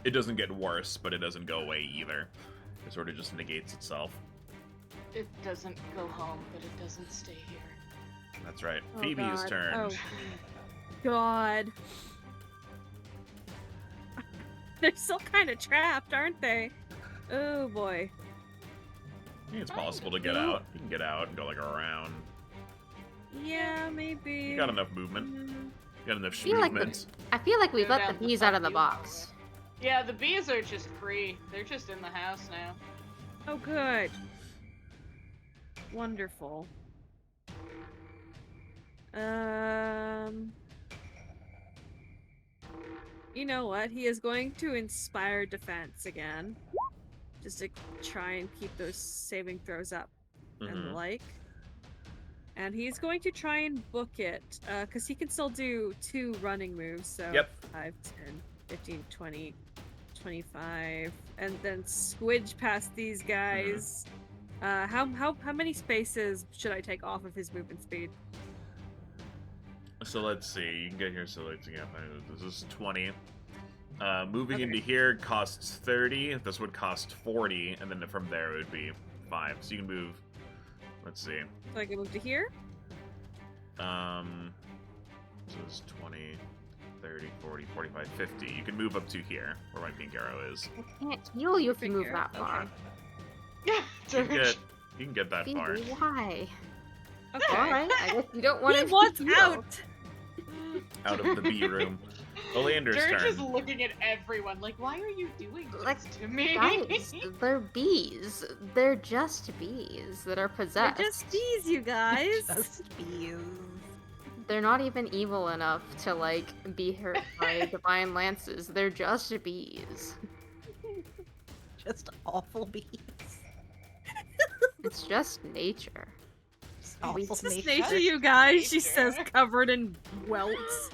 Speaker 1: It doesn't get worse, but it doesn't go away either. It sort of just negates itself.
Speaker 4: It doesn't go home, but it doesn't stay here.
Speaker 1: That's right.
Speaker 2: Oh,
Speaker 1: Phoebe's
Speaker 2: God.
Speaker 1: turn.
Speaker 2: Oh, God. They're still kind of trapped, aren't they? Oh, boy.
Speaker 1: I think it's possible to get out. You can get out and go like around.
Speaker 2: Yeah, maybe.
Speaker 1: You got enough movement.
Speaker 2: Mm,
Speaker 1: You got enough
Speaker 3: feel like
Speaker 1: movement.
Speaker 3: I feel like we
Speaker 4: Go
Speaker 3: let
Speaker 4: down
Speaker 3: the
Speaker 4: the
Speaker 3: bees out of the
Speaker 4: fucking
Speaker 3: box.
Speaker 4: Yeah, the bees are just free. They're just in the house now.
Speaker 2: Oh, good. Wonderful. You know what? He is going to inspire defense again. Just to try and keep those saving throws up and the
Speaker 1: Mhm.
Speaker 2: like. And he's going to try and book it, because he can still do 2 running moves, so
Speaker 1: Yep.
Speaker 2: 5, 10, 15, 20, 25, and then squidge past these guys. How many spaces should I take off of his movement speed?
Speaker 1: So let's see. You can get here. So let's see. This is 20. Moving
Speaker 2: Okay.
Speaker 1: into here costs 30. This would cost 40, and then from there it would be 5. So you can move. Let's see.
Speaker 2: So I can move to here?
Speaker 1: So it's 20, 30, 40, 45, 50. You can move up to here, where my pink arrow is.
Speaker 3: I can't heal you if you move
Speaker 2: Figure.
Speaker 3: that far.
Speaker 2: Okay.
Speaker 4: Yeah,
Speaker 1: You can get that far.
Speaker 3: Phoebe, why?
Speaker 2: Okay.
Speaker 3: Alright, I guess you don't want
Speaker 2: He
Speaker 3: to
Speaker 2: wants
Speaker 3: heal.
Speaker 2: out!
Speaker 1: Out of the bee room. Oleander's
Speaker 4: Dirge is
Speaker 1: turn.
Speaker 4: looking at everyone like, why are you doing this
Speaker 3: Like,
Speaker 4: to me?
Speaker 3: Guys, they're bees. They're just bees that are
Speaker 2: They're
Speaker 3: possessed.
Speaker 2: just bees, you guys!
Speaker 8: Just bees.
Speaker 3: They're not even evil enough to, like, be hurt by divine lances. They're just bees.
Speaker 8: Just awful bees.
Speaker 3: It's just nature.
Speaker 8: Just awful
Speaker 2: It's just
Speaker 8: nature.
Speaker 2: nature, you guys, she
Speaker 4: Nature.
Speaker 2: says, covered in welts.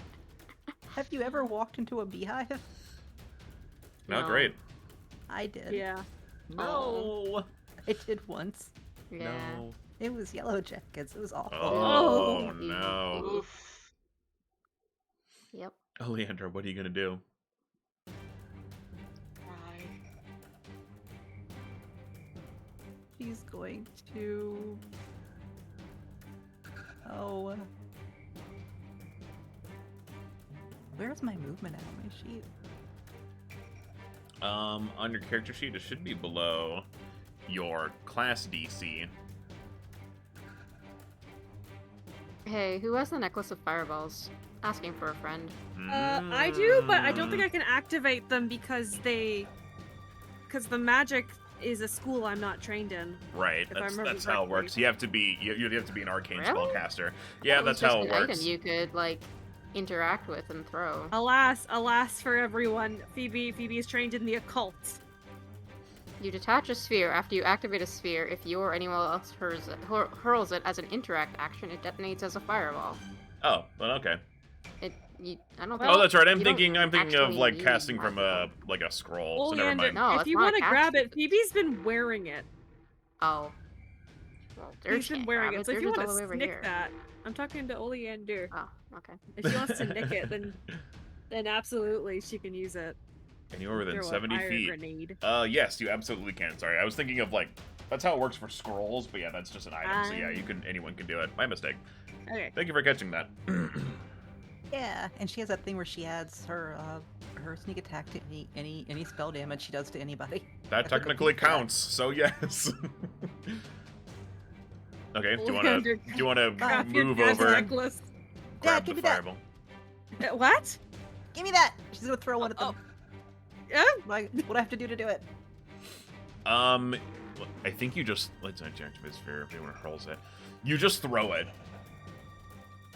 Speaker 8: Have you ever walked into a beehive?
Speaker 1: Not
Speaker 3: No.
Speaker 1: great.
Speaker 8: I did.
Speaker 2: Yeah.
Speaker 1: No.
Speaker 8: I did once.
Speaker 3: Yeah.
Speaker 1: No.
Speaker 8: It was yellow jackets. It was awful.
Speaker 1: Oh,
Speaker 3: Oh.
Speaker 1: no.
Speaker 4: Oof.
Speaker 3: Yep.
Speaker 1: Oleander, what are you gonna do?
Speaker 4: Cry.
Speaker 8: She's going to. Oh. Where's my movement at on my sheet?
Speaker 1: On your character sheet, it should be below your class DC.
Speaker 3: Hey, who has the necklace of fireballs? Asking for a friend.
Speaker 2: I do, but I don't think I can activate them because the magic is a school I'm not trained in.
Speaker 1: Right,
Speaker 2: if I remember
Speaker 1: that's how it
Speaker 2: correctly.
Speaker 1: works. You have to be an arcane
Speaker 3: Really?
Speaker 1: spellcaster. Yeah,
Speaker 3: It was
Speaker 1: that's how
Speaker 3: just
Speaker 1: it
Speaker 3: an
Speaker 1: works.
Speaker 3: item you could, like, interact with and throw.
Speaker 2: Alas for everyone, Phoebe is trained in the occult.
Speaker 3: You detach a sphere. After you activate a sphere, if you or anyone else hurls it as an interact action, it detonates as a fireball.
Speaker 1: Oh, well, okay.
Speaker 3: I don't
Speaker 2: Well,
Speaker 1: Oh, that's right. I'm
Speaker 3: you don't
Speaker 1: thinking of
Speaker 3: actually
Speaker 1: like
Speaker 3: need
Speaker 1: casting from
Speaker 3: magical.
Speaker 1: a scroll. So never
Speaker 2: Oleander,
Speaker 1: mind.
Speaker 3: No,
Speaker 2: if
Speaker 3: it's
Speaker 2: you
Speaker 3: not
Speaker 2: want to grab
Speaker 3: catching.
Speaker 2: it, Phoebe's been wearing it.
Speaker 3: Oh. Well,
Speaker 2: He's
Speaker 3: Dirge
Speaker 2: been
Speaker 3: can't
Speaker 2: wearing
Speaker 3: grab
Speaker 2: it, so if
Speaker 3: Dirge
Speaker 2: you
Speaker 3: is
Speaker 2: want
Speaker 3: all the way
Speaker 2: to
Speaker 3: over
Speaker 2: nick
Speaker 3: here.
Speaker 2: that, I'm talking to Oleander.
Speaker 3: Oh, okay.
Speaker 2: If she wants to nick it, then absolutely she can use it.
Speaker 1: Anywhere within
Speaker 2: Throw a
Speaker 1: 70
Speaker 2: fire
Speaker 1: feet.
Speaker 2: grenade.
Speaker 1: Yes, you absolutely can. Sorry, I was thinking of like that's how it works for scrolls, but yeah, that's just an item. So yeah, anyone can do it. My mistake.
Speaker 2: Okay.
Speaker 1: Thank you for catching that.
Speaker 8: Yeah, and she has that thing where she adds her sneak attack to any spell damage she does to anybody.
Speaker 1: That
Speaker 8: I took a
Speaker 1: technically
Speaker 8: peek at that.
Speaker 1: counts. So yes. Okay. Do
Speaker 2: Oleander,
Speaker 1: you want to
Speaker 2: Grab your
Speaker 1: move
Speaker 2: dad's
Speaker 1: over?
Speaker 2: necklace.
Speaker 1: Grab
Speaker 8: give
Speaker 1: the
Speaker 8: me that.
Speaker 1: fireball.
Speaker 2: What?
Speaker 8: Give me that! She's gonna throw one at them.
Speaker 2: Yeah?
Speaker 8: Like, what do I have to do to do it?
Speaker 1: I think you just let's activate sphere if anyone hurls it. You just throw it.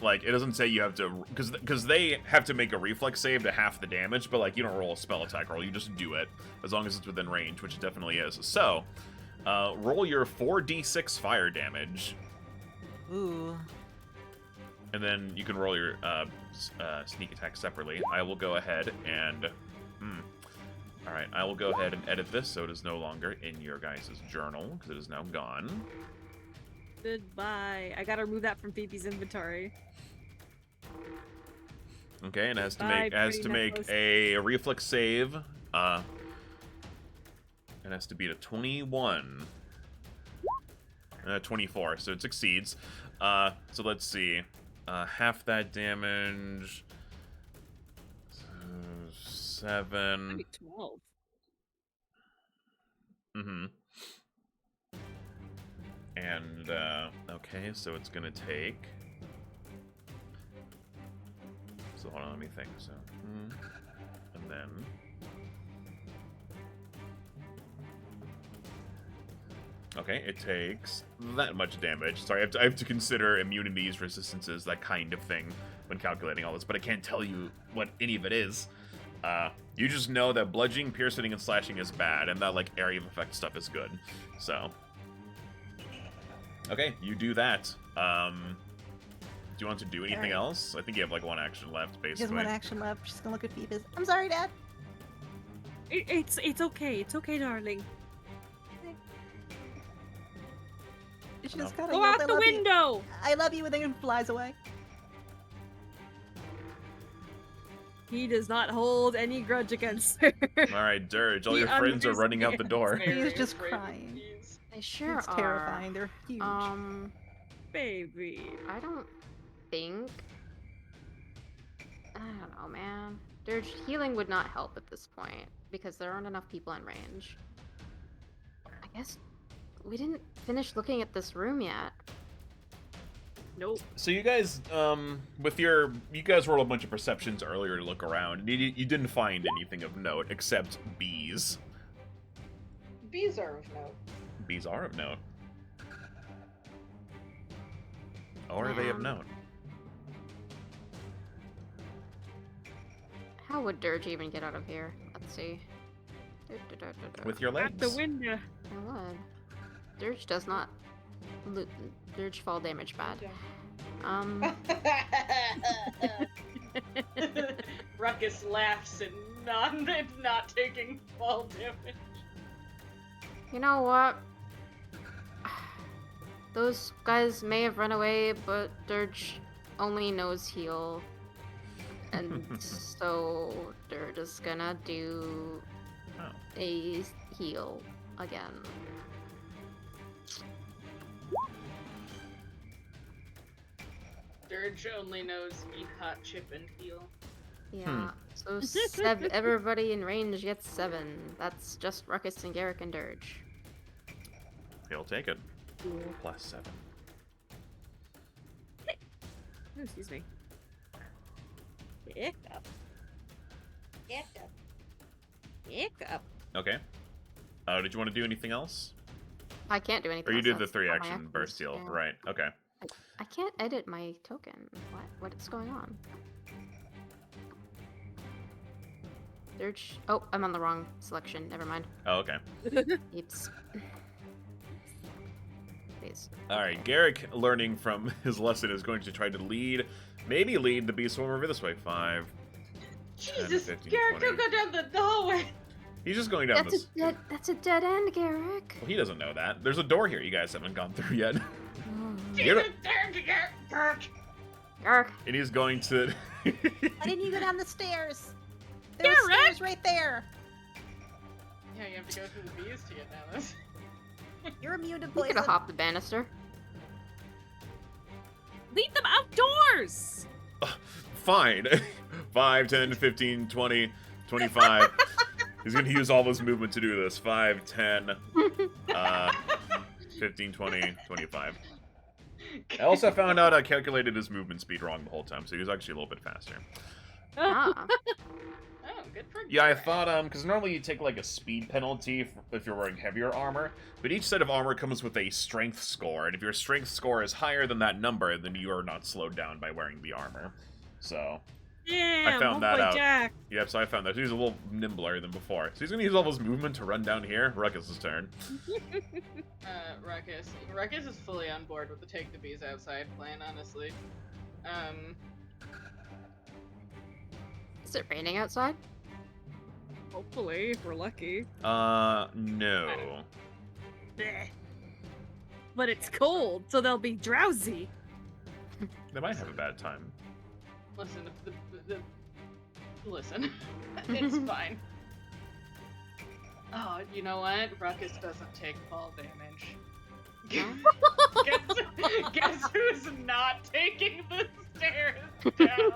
Speaker 1: Like it doesn't say you have to because they have to make a reflex save to half the damage, but like you don't roll a spell attack roll. You just do it as long as it's within range, which it definitely is. So, roll your 4d6 fire damage.
Speaker 8: Ooh.
Speaker 1: And then you can roll your sneak attack separately. I will go ahead and... Alright, I will go ahead and edit this so it is no longer in your guys' journal, because it is now gone.
Speaker 2: Goodbye. I gotta remove that from Phoebe's inventory.
Speaker 1: Okay, and it has to
Speaker 2: Bye,
Speaker 1: make
Speaker 2: pretty necklace.
Speaker 1: a reflex save. It has to beat a 21. 24, so it succeeds. So let's see. Half that damage. 7.
Speaker 2: Maybe 12.
Speaker 1: And, okay, so it's gonna take... So hold on, let me think. So, and then... Okay, it takes that much damage. Sorry, I have to consider immunities, resistances, that kind of thing when calculating all this, but I can't tell you what any of it is. You just know that bludgeoning, piercing, and slashing is bad, and that, like, area of effect stuff is good. So... Okay, you do that. Do you want to do anything
Speaker 5: Alright.
Speaker 1: else? I think you have, like, one action left, basically.
Speaker 5: There's one action left. She's gonna look at Phoebus. I'm sorry, Dad.
Speaker 2: It's okay. It's okay, darling.
Speaker 5: She just kind of
Speaker 2: Go out the window!
Speaker 5: I love you, and then flies away.
Speaker 2: He does not hold any grudge against her.
Speaker 1: Alright, Dirge, all
Speaker 2: He
Speaker 1: your friends are running out the door.
Speaker 5: He's just crying.
Speaker 3: They sure
Speaker 5: It's
Speaker 3: are.
Speaker 5: terrifying. They're huge.
Speaker 2: Baby.
Speaker 3: I don't think. I don't know, man. Dirge, healing would not help at this point because there aren't enough people in range. I guess we didn't finish looking at this room yet.
Speaker 2: Nope.
Speaker 1: So you guys, you guys rolled a bunch of perceptions earlier to look around, and you didn't find anything of note except bees.
Speaker 7: Bees are of note.
Speaker 1: Bees are of note. Or are they of note?
Speaker 3: How would Dirge even get out of here? Let's see.
Speaker 1: With your legs.
Speaker 2: At the window.
Speaker 3: I would. Dirge does not. Dirge fall damage bad.
Speaker 4: Ruckus laughs and not taking fall damage.
Speaker 3: You know what? Those guys may have run away, but Dirge only knows heal. And so they're just gonna do a heal again.
Speaker 4: Dirge only knows eat hot chip and heal.
Speaker 3: Yeah. So everybody in range gets 7. That's just Ruckus and Garrick and Dirge.
Speaker 1: He'll take it. Plus 7.
Speaker 2: Oh, excuse me. Hiccup. Hiccup. Hiccup.
Speaker 1: Okay. Did you want to do anything else?
Speaker 3: I can't do anything.
Speaker 1: Or you
Speaker 3: else,
Speaker 1: did the
Speaker 3: that's
Speaker 1: 3
Speaker 3: all my
Speaker 1: action
Speaker 3: actions,
Speaker 1: burst heal.
Speaker 3: yeah.
Speaker 1: Right, okay.
Speaker 3: I can't edit my token. What is going on? Dirge. Oh, I'm on the wrong selection. Never mind.
Speaker 1: Oh, okay.
Speaker 3: Oops. Please.
Speaker 1: Alright, Garrick, learning from his lesson, is going to try to maybe lead the Beast Swarm over this way. 5, 10,
Speaker 4: Jesus,
Speaker 1: 15,
Speaker 4: Garrick,
Speaker 1: 20.
Speaker 4: don't go down the hallway.
Speaker 1: He's just going down this.
Speaker 3: That's a dead end, Garrick.
Speaker 1: Well, he doesn't know that. There's a door here you guys haven't gone through yet.
Speaker 4: Jesus, Garrick.
Speaker 3: Garrick.
Speaker 1: And he's going to...
Speaker 5: Why didn't you go down the stairs? There were stairs right there.
Speaker 4: Yeah, you have to go through the bees to get down this.
Speaker 5: You're immune to
Speaker 3: We
Speaker 5: poison.
Speaker 3: could have hopped the banister.
Speaker 2: Leave them outdoors!
Speaker 1: Fine. 5, 10, 15, 20, 25. He's going to use all his movement to do this. 5, 10, 15, 20, 25. I also found out I calculated his movement speed wrong the whole time, so he was actually a little bit faster.
Speaker 3: Ah.
Speaker 4: Oh, good for
Speaker 1: Yeah, I
Speaker 4: Garrick.
Speaker 1: thought, because normally you take, like, a speed penalty if you're wearing heavier armor, but each set of armor comes with a strength score, and if your strength score is higher than that number, then you are not slowed down by wearing the armor. So,
Speaker 2: Yeah,
Speaker 1: I found that out.
Speaker 2: Jack.
Speaker 1: Yep, so I found that. He's a little nimbler than before. So he's going to use all his movement to run down here. Ruckus' turn.
Speaker 4: Ruckus is fully on board with the take the bees outside plan, honestly.
Speaker 3: Is it raining outside?
Speaker 2: Hopefully, if we're lucky.
Speaker 1: No.
Speaker 2: Bleh. But it's cold, so they'll be drowsy.
Speaker 1: They might have a bad time.
Speaker 4: Listen, listen, it's fine. Oh, you know what? Ruckus doesn't take fall damage. guess who's not taking the stairs down?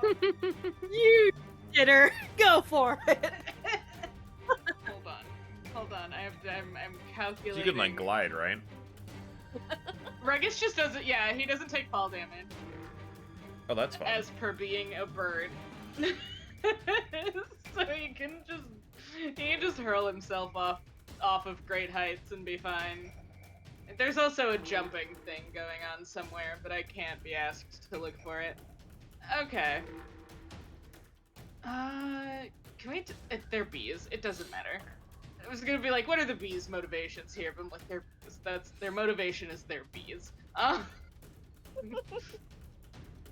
Speaker 2: You shitter, go for it.
Speaker 4: Hold on. I'm
Speaker 1: So
Speaker 4: calculating.
Speaker 1: you can like glide, right?
Speaker 4: Ruckus just doesn't. Yeah, he doesn't take fall damage
Speaker 1: Oh, that's fine.
Speaker 4: as per being a bird. So he can just hurl himself off of great heights and be fine. There's also a jumping thing going on somewhere, but I can't be asked to look for it. Okay. Can we? They're bees. It doesn't matter. I was gonna be like, what are the bees' motivations here? But I'm like, their motivation is their bees.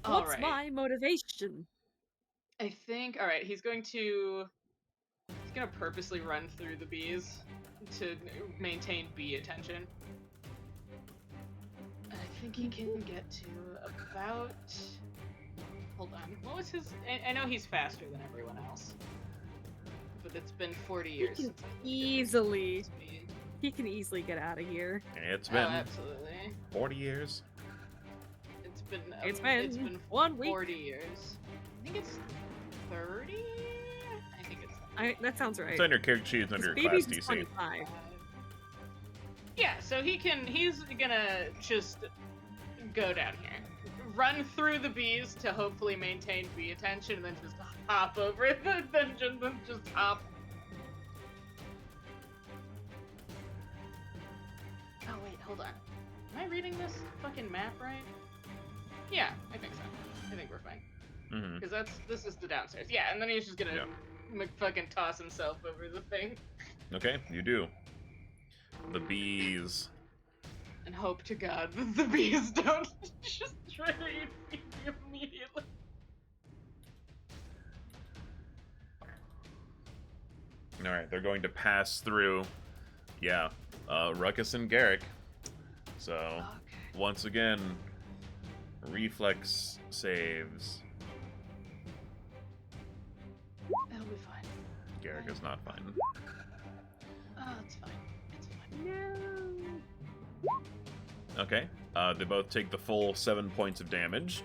Speaker 2: What's my motivation?
Speaker 4: I think. All right, he's gonna purposely run through the bees to maintain bee attention. I think he can get to about. Hold on. What was his? I know he's faster than everyone else, but it's been 40 years
Speaker 2: He can
Speaker 4: since I've
Speaker 2: easily.
Speaker 4: speed.
Speaker 2: He can easily get out of here.
Speaker 1: It's
Speaker 4: Oh,
Speaker 1: been
Speaker 4: absolutely.
Speaker 1: 40 years.
Speaker 4: It's been
Speaker 2: 1 week.
Speaker 4: 40 years. I think it's 30. I think it's.
Speaker 2: That sounds right.
Speaker 1: It's on your character sheet, it's under your class
Speaker 2: Baby's
Speaker 1: DC.
Speaker 2: 25.
Speaker 4: Yeah, so he's gonna just go down here, run through the bees to hopefully maintain bee attention, and then just hop over the dungeon, then just hop. Oh wait, hold on. Am I reading this fucking map right? Yeah, I think so. I think we're fine.
Speaker 1: Mm-hmm.
Speaker 4: Because this is the downstairs. Yeah, and then he's just gonna fucking toss himself over the thing.
Speaker 1: Okay, you do. The bees.
Speaker 4: And hope to God that the bees don't just try to eat Phoebe immediately.
Speaker 1: Alright, they're going to pass through, Ruckus and Garrick. So,
Speaker 4: Okay.
Speaker 1: once again, reflex saves.
Speaker 4: It'll be fine.
Speaker 1: Garrick is not fine.
Speaker 4: Oh, it's fine. It's fine.
Speaker 2: No.
Speaker 1: Okay, they both take the full 7 points of damage.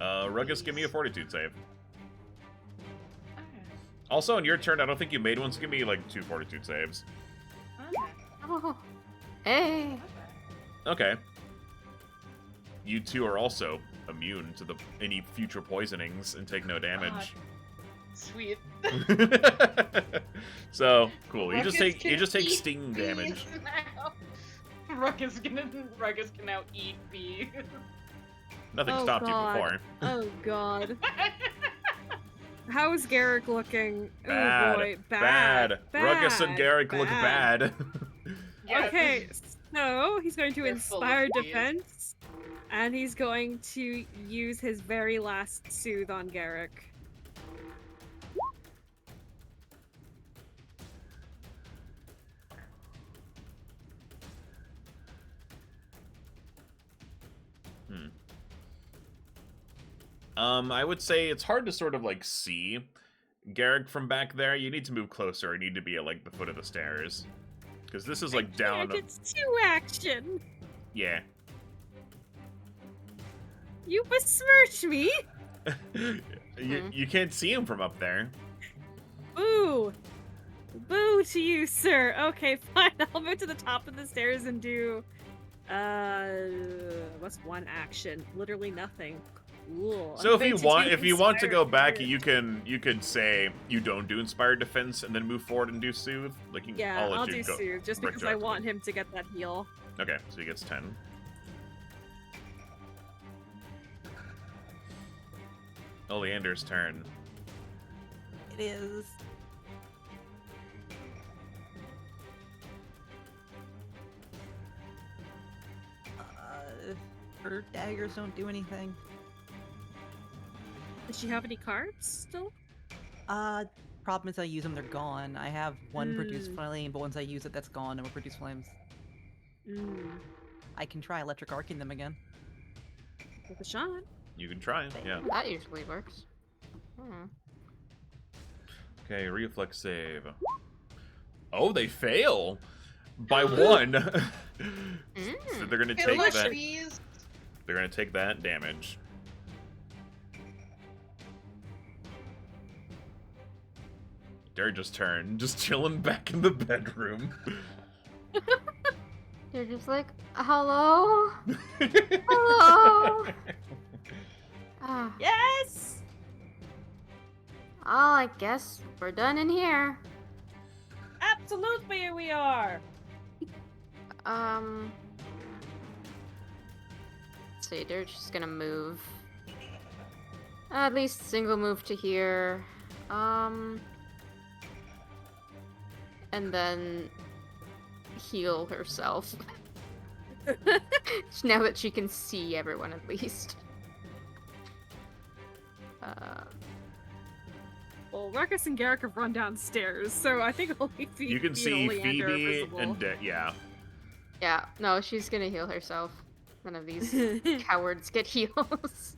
Speaker 1: Ruckus, give me a fortitude save.
Speaker 4: Okay.
Speaker 1: Also, on your turn, I don't think you made one, so give me like 2 fortitude saves.
Speaker 4: Okay.
Speaker 3: Oh, hey.
Speaker 1: Okay. You two are also immune to any future poisonings and take no damage.
Speaker 4: Sweet.
Speaker 1: So cool. You just
Speaker 4: Ruckus
Speaker 1: take
Speaker 4: can eat
Speaker 1: sting
Speaker 4: bees
Speaker 1: damage.
Speaker 4: now. Ruckus can now eat bees.
Speaker 1: Nothing
Speaker 2: Oh,
Speaker 1: stopped
Speaker 2: God.
Speaker 1: you before.
Speaker 2: Oh god. How is Garrick looking?
Speaker 1: Bad.
Speaker 2: Oh boy, bad.
Speaker 1: Ruckus and Garrick look bad.
Speaker 4: Yeah,
Speaker 2: Okay, so he's going to
Speaker 4: They're full of
Speaker 2: inspire
Speaker 4: bees.
Speaker 2: defense, and he's going to use his very last soothe on Garrick.
Speaker 1: I would say it's hard to sort of like see Garrick from back there. You need to move closer. You need to be at like the foot of the stairs. Because this is like down.
Speaker 2: It's 2 action.
Speaker 1: Yeah.
Speaker 2: You besmirch me.
Speaker 1: You can't see him from up there.
Speaker 2: Boo. Boo to you, sir. Okay, fine. I'll move to the top of the stairs and do what's one action? Literally nothing. Cool.
Speaker 1: So
Speaker 2: I'm
Speaker 1: if you
Speaker 2: going to take
Speaker 1: want to go
Speaker 2: Inspire
Speaker 1: back,
Speaker 2: Courage.
Speaker 1: you could say you don't do inspired defense and then move forward and do soothe. Like
Speaker 2: Yeah,
Speaker 1: let
Speaker 2: I'll
Speaker 1: you
Speaker 2: do
Speaker 1: go
Speaker 2: soothe just because I
Speaker 1: retroactively.
Speaker 2: want him to get that heal.
Speaker 1: Okay, so he gets 10. Oleander's turn.
Speaker 8: It is. Her daggers don't do anything.
Speaker 2: Does she have any cards still?
Speaker 8: Problem is I use them, they're gone. I have one produce
Speaker 2: Mm.
Speaker 8: flame, but once I use it, that's gone, and will produce flames.
Speaker 2: Mm.
Speaker 8: I can try electric arcing them again.
Speaker 2: With a shot.
Speaker 1: You can try, yeah.
Speaker 3: That usually works. Hmm.
Speaker 1: Okay, reflex save. Oh, they fail by 1. So they're gonna take
Speaker 7: Delicious
Speaker 1: that.
Speaker 7: bees.
Speaker 1: They're gonna take that damage. Dirge's turn, just chilling back in the bedroom.
Speaker 3: They're just like, hello? Hello? Ah.
Speaker 2: Yes!
Speaker 3: Oh, I guess we're done in here.
Speaker 2: Absolutely we are!
Speaker 3: Let's see, they're just gonna move. At least single move to here. And then heal herself. Now that she can see everyone at least.
Speaker 2: Well, Ruckus and Garrick have run downstairs, so I think only Phoebe
Speaker 1: You can see
Speaker 2: Oleander are
Speaker 1: Phoebe
Speaker 2: visible.
Speaker 1: and
Speaker 3: Yeah, no, she's gonna heal herself. None of these cowards get heals.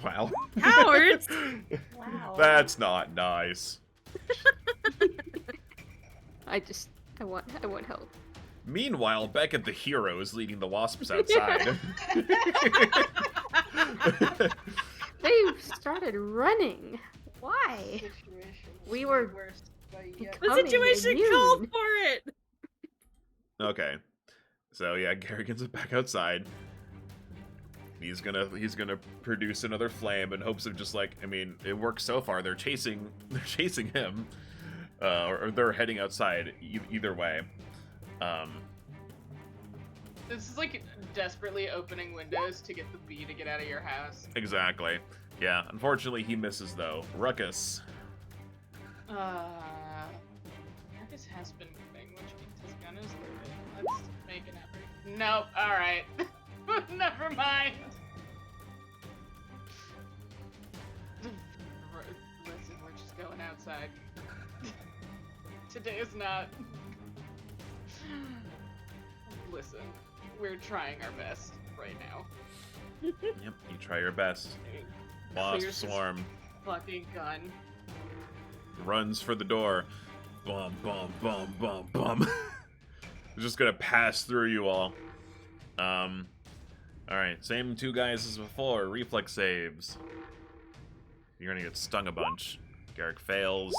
Speaker 1: Wow.
Speaker 2: Cowards!
Speaker 5: Wow.
Speaker 1: That's not nice.
Speaker 3: I want help.
Speaker 1: Meanwhile, Beckett the hero is leading the WASPs outside.
Speaker 3: They started running. Why?
Speaker 7: Situation
Speaker 3: We were
Speaker 7: worse by
Speaker 3: becoming
Speaker 7: yet.
Speaker 2: The situation
Speaker 3: immune.
Speaker 2: called for it!
Speaker 1: Okay. So yeah, Garrick gets it back outside. He's gonna produce another flame in hopes of just like, I mean, it works so far. They're chasing him. Or they're heading outside either way.
Speaker 4: This is like desperately opening windows to get the bee to get out of your house.
Speaker 1: Exactly. Yeah, unfortunately he misses though. Ruckus.
Speaker 4: Ruckus has been moving, which means his gun is loaded. Let's make an effort. Nope, alright. Never mind. Listen, we're just going outside. Today is not... Listen, we're trying our best right now.
Speaker 1: Yep, you try your best. Wasp
Speaker 4: Clears his
Speaker 1: swarm
Speaker 4: fucking gun.
Speaker 1: runs for the door. Bum bum bum bum bum. It's just gonna pass through you all. Alright, same 2 guys as before. Reflex saves. You're gonna get stung a bunch. Garrick fails.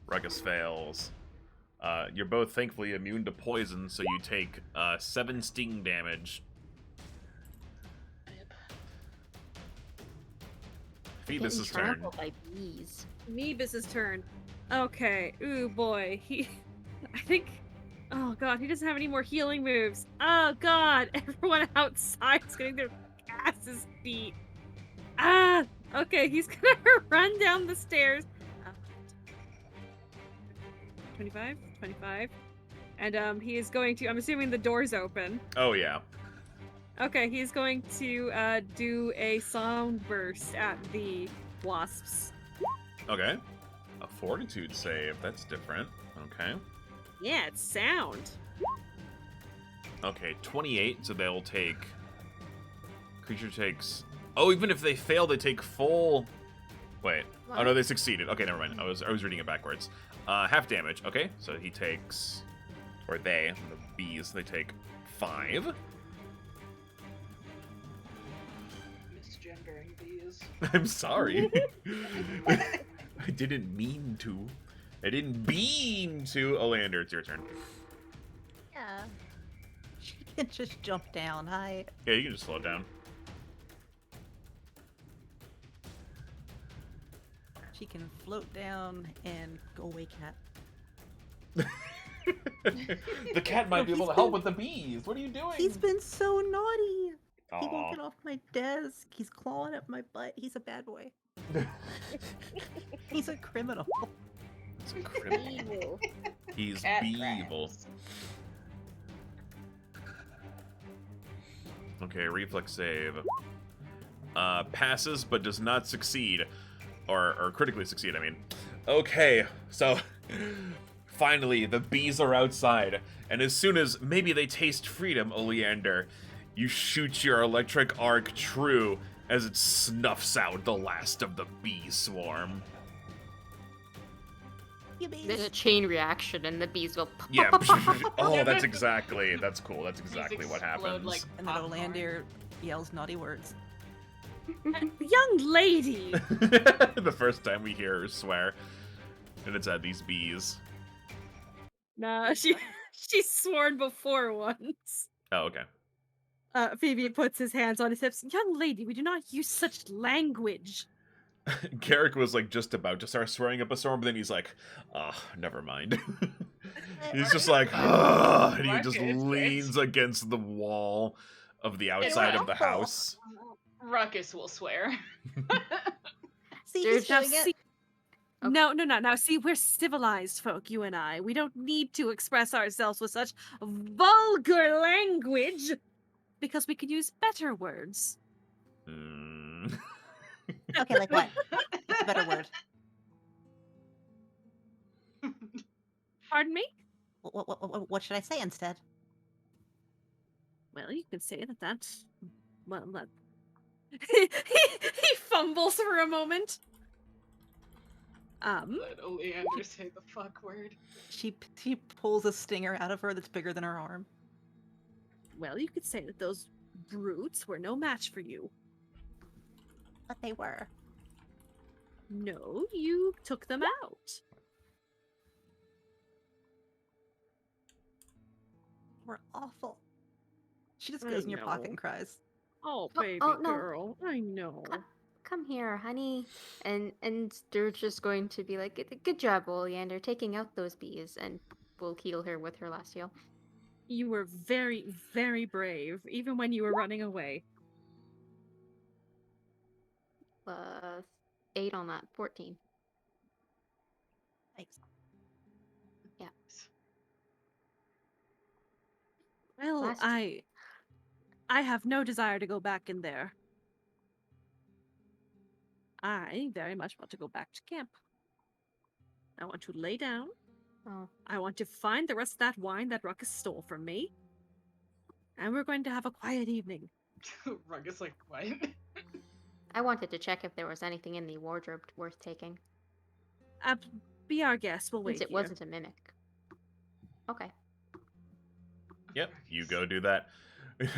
Speaker 1: Ruckus fails. You're both thankfully immune to poison, so you take 7 sting damage. Phoebus'
Speaker 3: Getting
Speaker 1: turn.
Speaker 3: trampled by bees.
Speaker 2: Phoebus' turn. Okay, ooh boy, I think, oh god, he doesn't have any more healing moves. Oh god, everyone outside is getting their asses beat. Ah, okay, he's gonna run down the stairs. 25, and he is going to, I'm assuming the door's open.
Speaker 1: Oh yeah.
Speaker 2: Okay, he's going to do a sound burst at the wasps.
Speaker 1: Okay. A fortitude save. That's different. Okay.
Speaker 2: Yeah, it's sound.
Speaker 1: Okay, 28, so they'll take... Creature takes... Oh, even if they fail, they take full... Wait. Oh, no, they succeeded. Okay, never mind. I was reading it backwards. Half damage. Okay, so he takes... Or they, the bees, they take 5.
Speaker 7: Misgendering bees.
Speaker 1: I'm sorry. I didn't mean to. I didn't mean to. Oleander, it's your turn.
Speaker 5: Yeah. She can just jump down. Hi.
Speaker 1: Yeah, you can just slow it down.
Speaker 8: She can float down and go away, cat.
Speaker 1: The cat might be able to help with the bees. What are you doing?
Speaker 8: He's been so naughty. He
Speaker 1: Aw.
Speaker 8: won't get off my desk. He's clawing at my butt. He's a bad boy. He's a criminal.
Speaker 1: It's a criminal. He's
Speaker 7: Cat
Speaker 1: evil.
Speaker 7: crabs.
Speaker 1: Okay, reflex save. Passes, but does not succeed. Or critically succeed, I mean. Okay, so finally the bees are outside, and as soon as maybe they taste freedom, Oleander, you shoot your electric arc true as it snuffs out the last of the bee swarm.
Speaker 5: You bees.
Speaker 3: There's a chain reaction, and the bees go.
Speaker 1: Yeah. Oh, that's exactly. That's cool. That's exactly what
Speaker 4: explode
Speaker 1: happens.
Speaker 4: like
Speaker 8: And then
Speaker 4: popcorn.
Speaker 8: Oleander yells naughty words.
Speaker 2: Young lady!
Speaker 1: The first time we hear her swear, and it's at these bees.
Speaker 2: Nah, she's sworn before once.
Speaker 1: Oh, okay.
Speaker 2: Phoebe puts his hands on his hips. Young lady, we do not use such language.
Speaker 1: Garrick was like just about to start swearing up a storm, but then he's like, never mind. He's just like, and he just
Speaker 4: Ruckus,
Speaker 1: leans against the wall of the outside of the house.
Speaker 4: Ruckus will swear.
Speaker 5: See,
Speaker 3: There's
Speaker 5: he's
Speaker 2: Now,
Speaker 5: doing it.
Speaker 2: see,
Speaker 3: Okay.
Speaker 2: no. Now, see, we're civilized folk, you and I. We don't need to express ourselves with such vulgar language because we can use better words.
Speaker 1: Mm.
Speaker 5: Okay, like what? What's a better word?
Speaker 2: Pardon me?
Speaker 5: What should I say instead?
Speaker 2: Well, you can say that. Well, that. He fumbles for a moment.
Speaker 4: Let Oleander say the fuck word.
Speaker 8: She pulls a stinger out of her that's bigger than her arm.
Speaker 2: Well, you could say that those brutes were no match for you.
Speaker 5: But they were.
Speaker 2: No, you took them out.
Speaker 8: We're awful. She just
Speaker 2: I
Speaker 8: goes in your pocket
Speaker 2: know.
Speaker 8: and cries.
Speaker 2: Oh,
Speaker 3: Oh,
Speaker 2: baby
Speaker 3: oh, no.
Speaker 2: girl, I know.
Speaker 3: Come here, honey. And Dirge just going to be like, good job, Oleander, taking out those bees, and we'll heal her with her last heal.
Speaker 2: You were very, very brave, even when you were running away.
Speaker 3: 8 on that, 14.
Speaker 5: Thanks.
Speaker 3: Yeah.
Speaker 2: Well,
Speaker 3: Last-
Speaker 2: I have no desire to go back in there. I very much want to go back to camp. I want to lay down.
Speaker 3: Oh,
Speaker 2: I want to find the rest of that wine that Ruckus stole from me. And we're going to have a quiet evening.
Speaker 4: Ruckus like, what?
Speaker 3: I wanted to check if there was anything in the wardrobe worth taking,
Speaker 2: Be our guest. We'll wait
Speaker 3: since it
Speaker 2: here.
Speaker 3: wasn't a mimic. Okay.
Speaker 1: Yep, you go do that.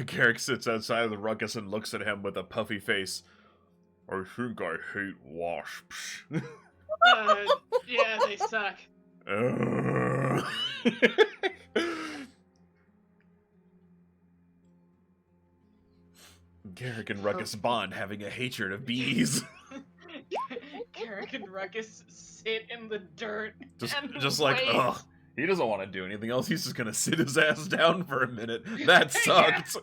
Speaker 1: Garrick sits outside of the ruckus and looks at him with a puffy face. I think I hate wasps.
Speaker 4: Yeah, they suck.
Speaker 1: Garrick and Ruckus bond, having a hatred of bees.
Speaker 4: Garrick and Ruckus sit in the dirt. and
Speaker 1: Just like,
Speaker 4: wait.
Speaker 1: ugh. He doesn't want to do anything else. He's just gonna sit his ass down for a minute. That sucked.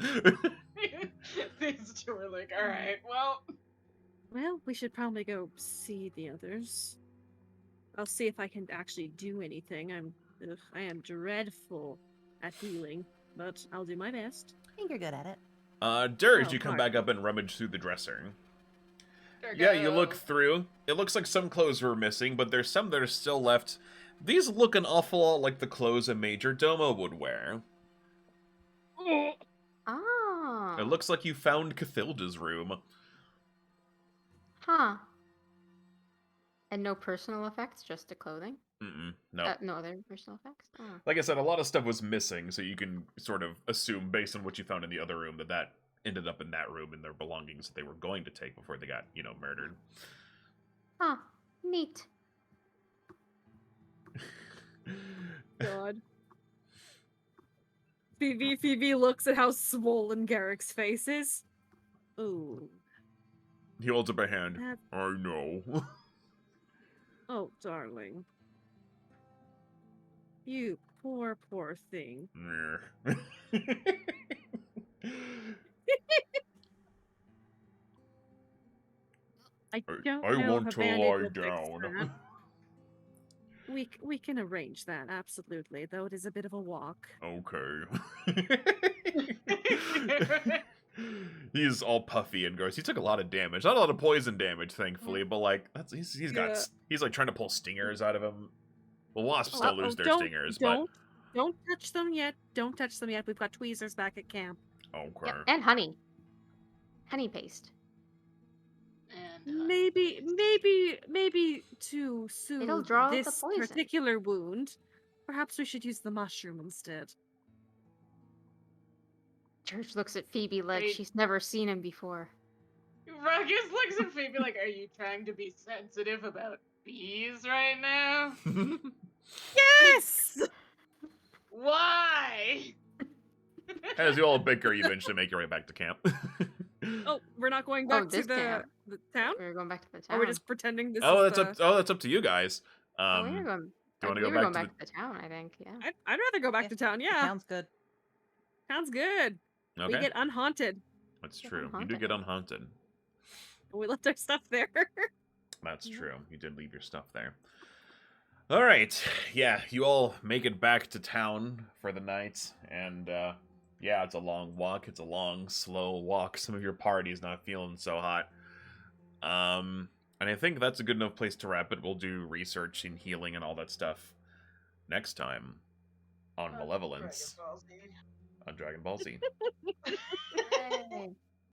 Speaker 4: These two are like, alright, well.
Speaker 2: Well, we should probably go see the others. I'll see if I can actually do anything. I am dreadful at healing, but I'll do my best.
Speaker 5: I think you're good at it.
Speaker 1: Dirge,
Speaker 2: Oh,
Speaker 1: you come
Speaker 2: pardon.
Speaker 1: back up and rummage through the dresser.
Speaker 4: There
Speaker 1: Yeah, you look
Speaker 4: go.
Speaker 1: through. It looks like some clothes were missing, but there's some that are still left. These look an awful lot like the clothes a Major Domo would wear.
Speaker 3: Ah.
Speaker 1: It looks like you found Cathilda's room.
Speaker 3: Huh. And no personal effects, just the clothing?
Speaker 1: No.
Speaker 3: No other personal effects? Oh.
Speaker 1: Like I said, a lot of stuff was missing, so you can sort of assume, based on what you found in the other room, that ended up in that room and their belongings that they were going to take before they got, murdered.
Speaker 3: Huh. Neat.
Speaker 2: God. Phoebe looks at how swollen Garrick's face is. Ooh.
Speaker 1: He holds up a hand.
Speaker 2: That-
Speaker 1: I know.
Speaker 2: Oh, darling. You poor, poor thing. I don't
Speaker 1: I
Speaker 2: know
Speaker 1: want
Speaker 2: if a
Speaker 1: to
Speaker 2: Band-Aid
Speaker 1: lie
Speaker 2: will fix
Speaker 1: down.
Speaker 2: that. We can arrange that, absolutely, though it is a bit of a walk.
Speaker 1: Okay. He's all puffy and gross. He took a lot of damage. Not a lot of poison damage, thankfully, but like he's got
Speaker 2: Yeah.
Speaker 1: he's like trying to pull stingers out of him. Well, wasps
Speaker 2: Oh,
Speaker 1: still lose their stingers,
Speaker 2: Don't touch them yet. Don't touch them yet. We've got tweezers back at camp.
Speaker 1: but okay.
Speaker 3: Yeah, and honey. Honey paste.
Speaker 4: And
Speaker 2: Maybe to soothe
Speaker 3: draw out the
Speaker 2: this
Speaker 3: poison.
Speaker 2: particular wound, perhaps we should use the mushroom instead.
Speaker 3: Dirge looks at Phoebe like
Speaker 4: Wait.
Speaker 3: she's never seen him before.
Speaker 4: Ruckus looks at Phoebe like, "Are you trying to be sensitive about bees right now?
Speaker 2: Yes.
Speaker 4: Why?"
Speaker 1: As you all bicker, you eventually make your way back to camp.
Speaker 2: Oh, we're not going back to
Speaker 3: this
Speaker 2: the
Speaker 3: camp.
Speaker 2: town?
Speaker 3: We're going back to the town.
Speaker 2: Or we're just pretending this
Speaker 1: Oh,
Speaker 2: is
Speaker 1: that's up to you guys.
Speaker 3: Oh, we
Speaker 1: Do
Speaker 3: were going.
Speaker 1: you want to
Speaker 3: we
Speaker 1: go
Speaker 3: were
Speaker 1: back
Speaker 3: going
Speaker 1: to
Speaker 3: back to the town, I think. Yeah.
Speaker 2: I'd rather go back
Speaker 8: Yeah,
Speaker 2: to town,
Speaker 8: The
Speaker 2: yeah.
Speaker 8: town's good.
Speaker 2: Sounds good.
Speaker 1: the?
Speaker 2: We
Speaker 1: Okay,
Speaker 2: get unhaunted.
Speaker 1: that's
Speaker 3: Get
Speaker 1: true. You do
Speaker 3: unhaunted.
Speaker 1: get unhaunted.
Speaker 2: We left our stuff there.
Speaker 1: That's
Speaker 3: Yeah.
Speaker 1: true. You did leave your stuff there. All right. Yeah, you all make it back to town for the night, and yeah, it's a long walk. It's a long, slow walk. Some of your party's not feeling so hot. And I think that's a good enough place to wrap it. We'll do research and healing and all that stuff next time on Malevolence
Speaker 7: Dragon Ball Z.
Speaker 1: on Dragon Ball Z.
Speaker 3: Yay.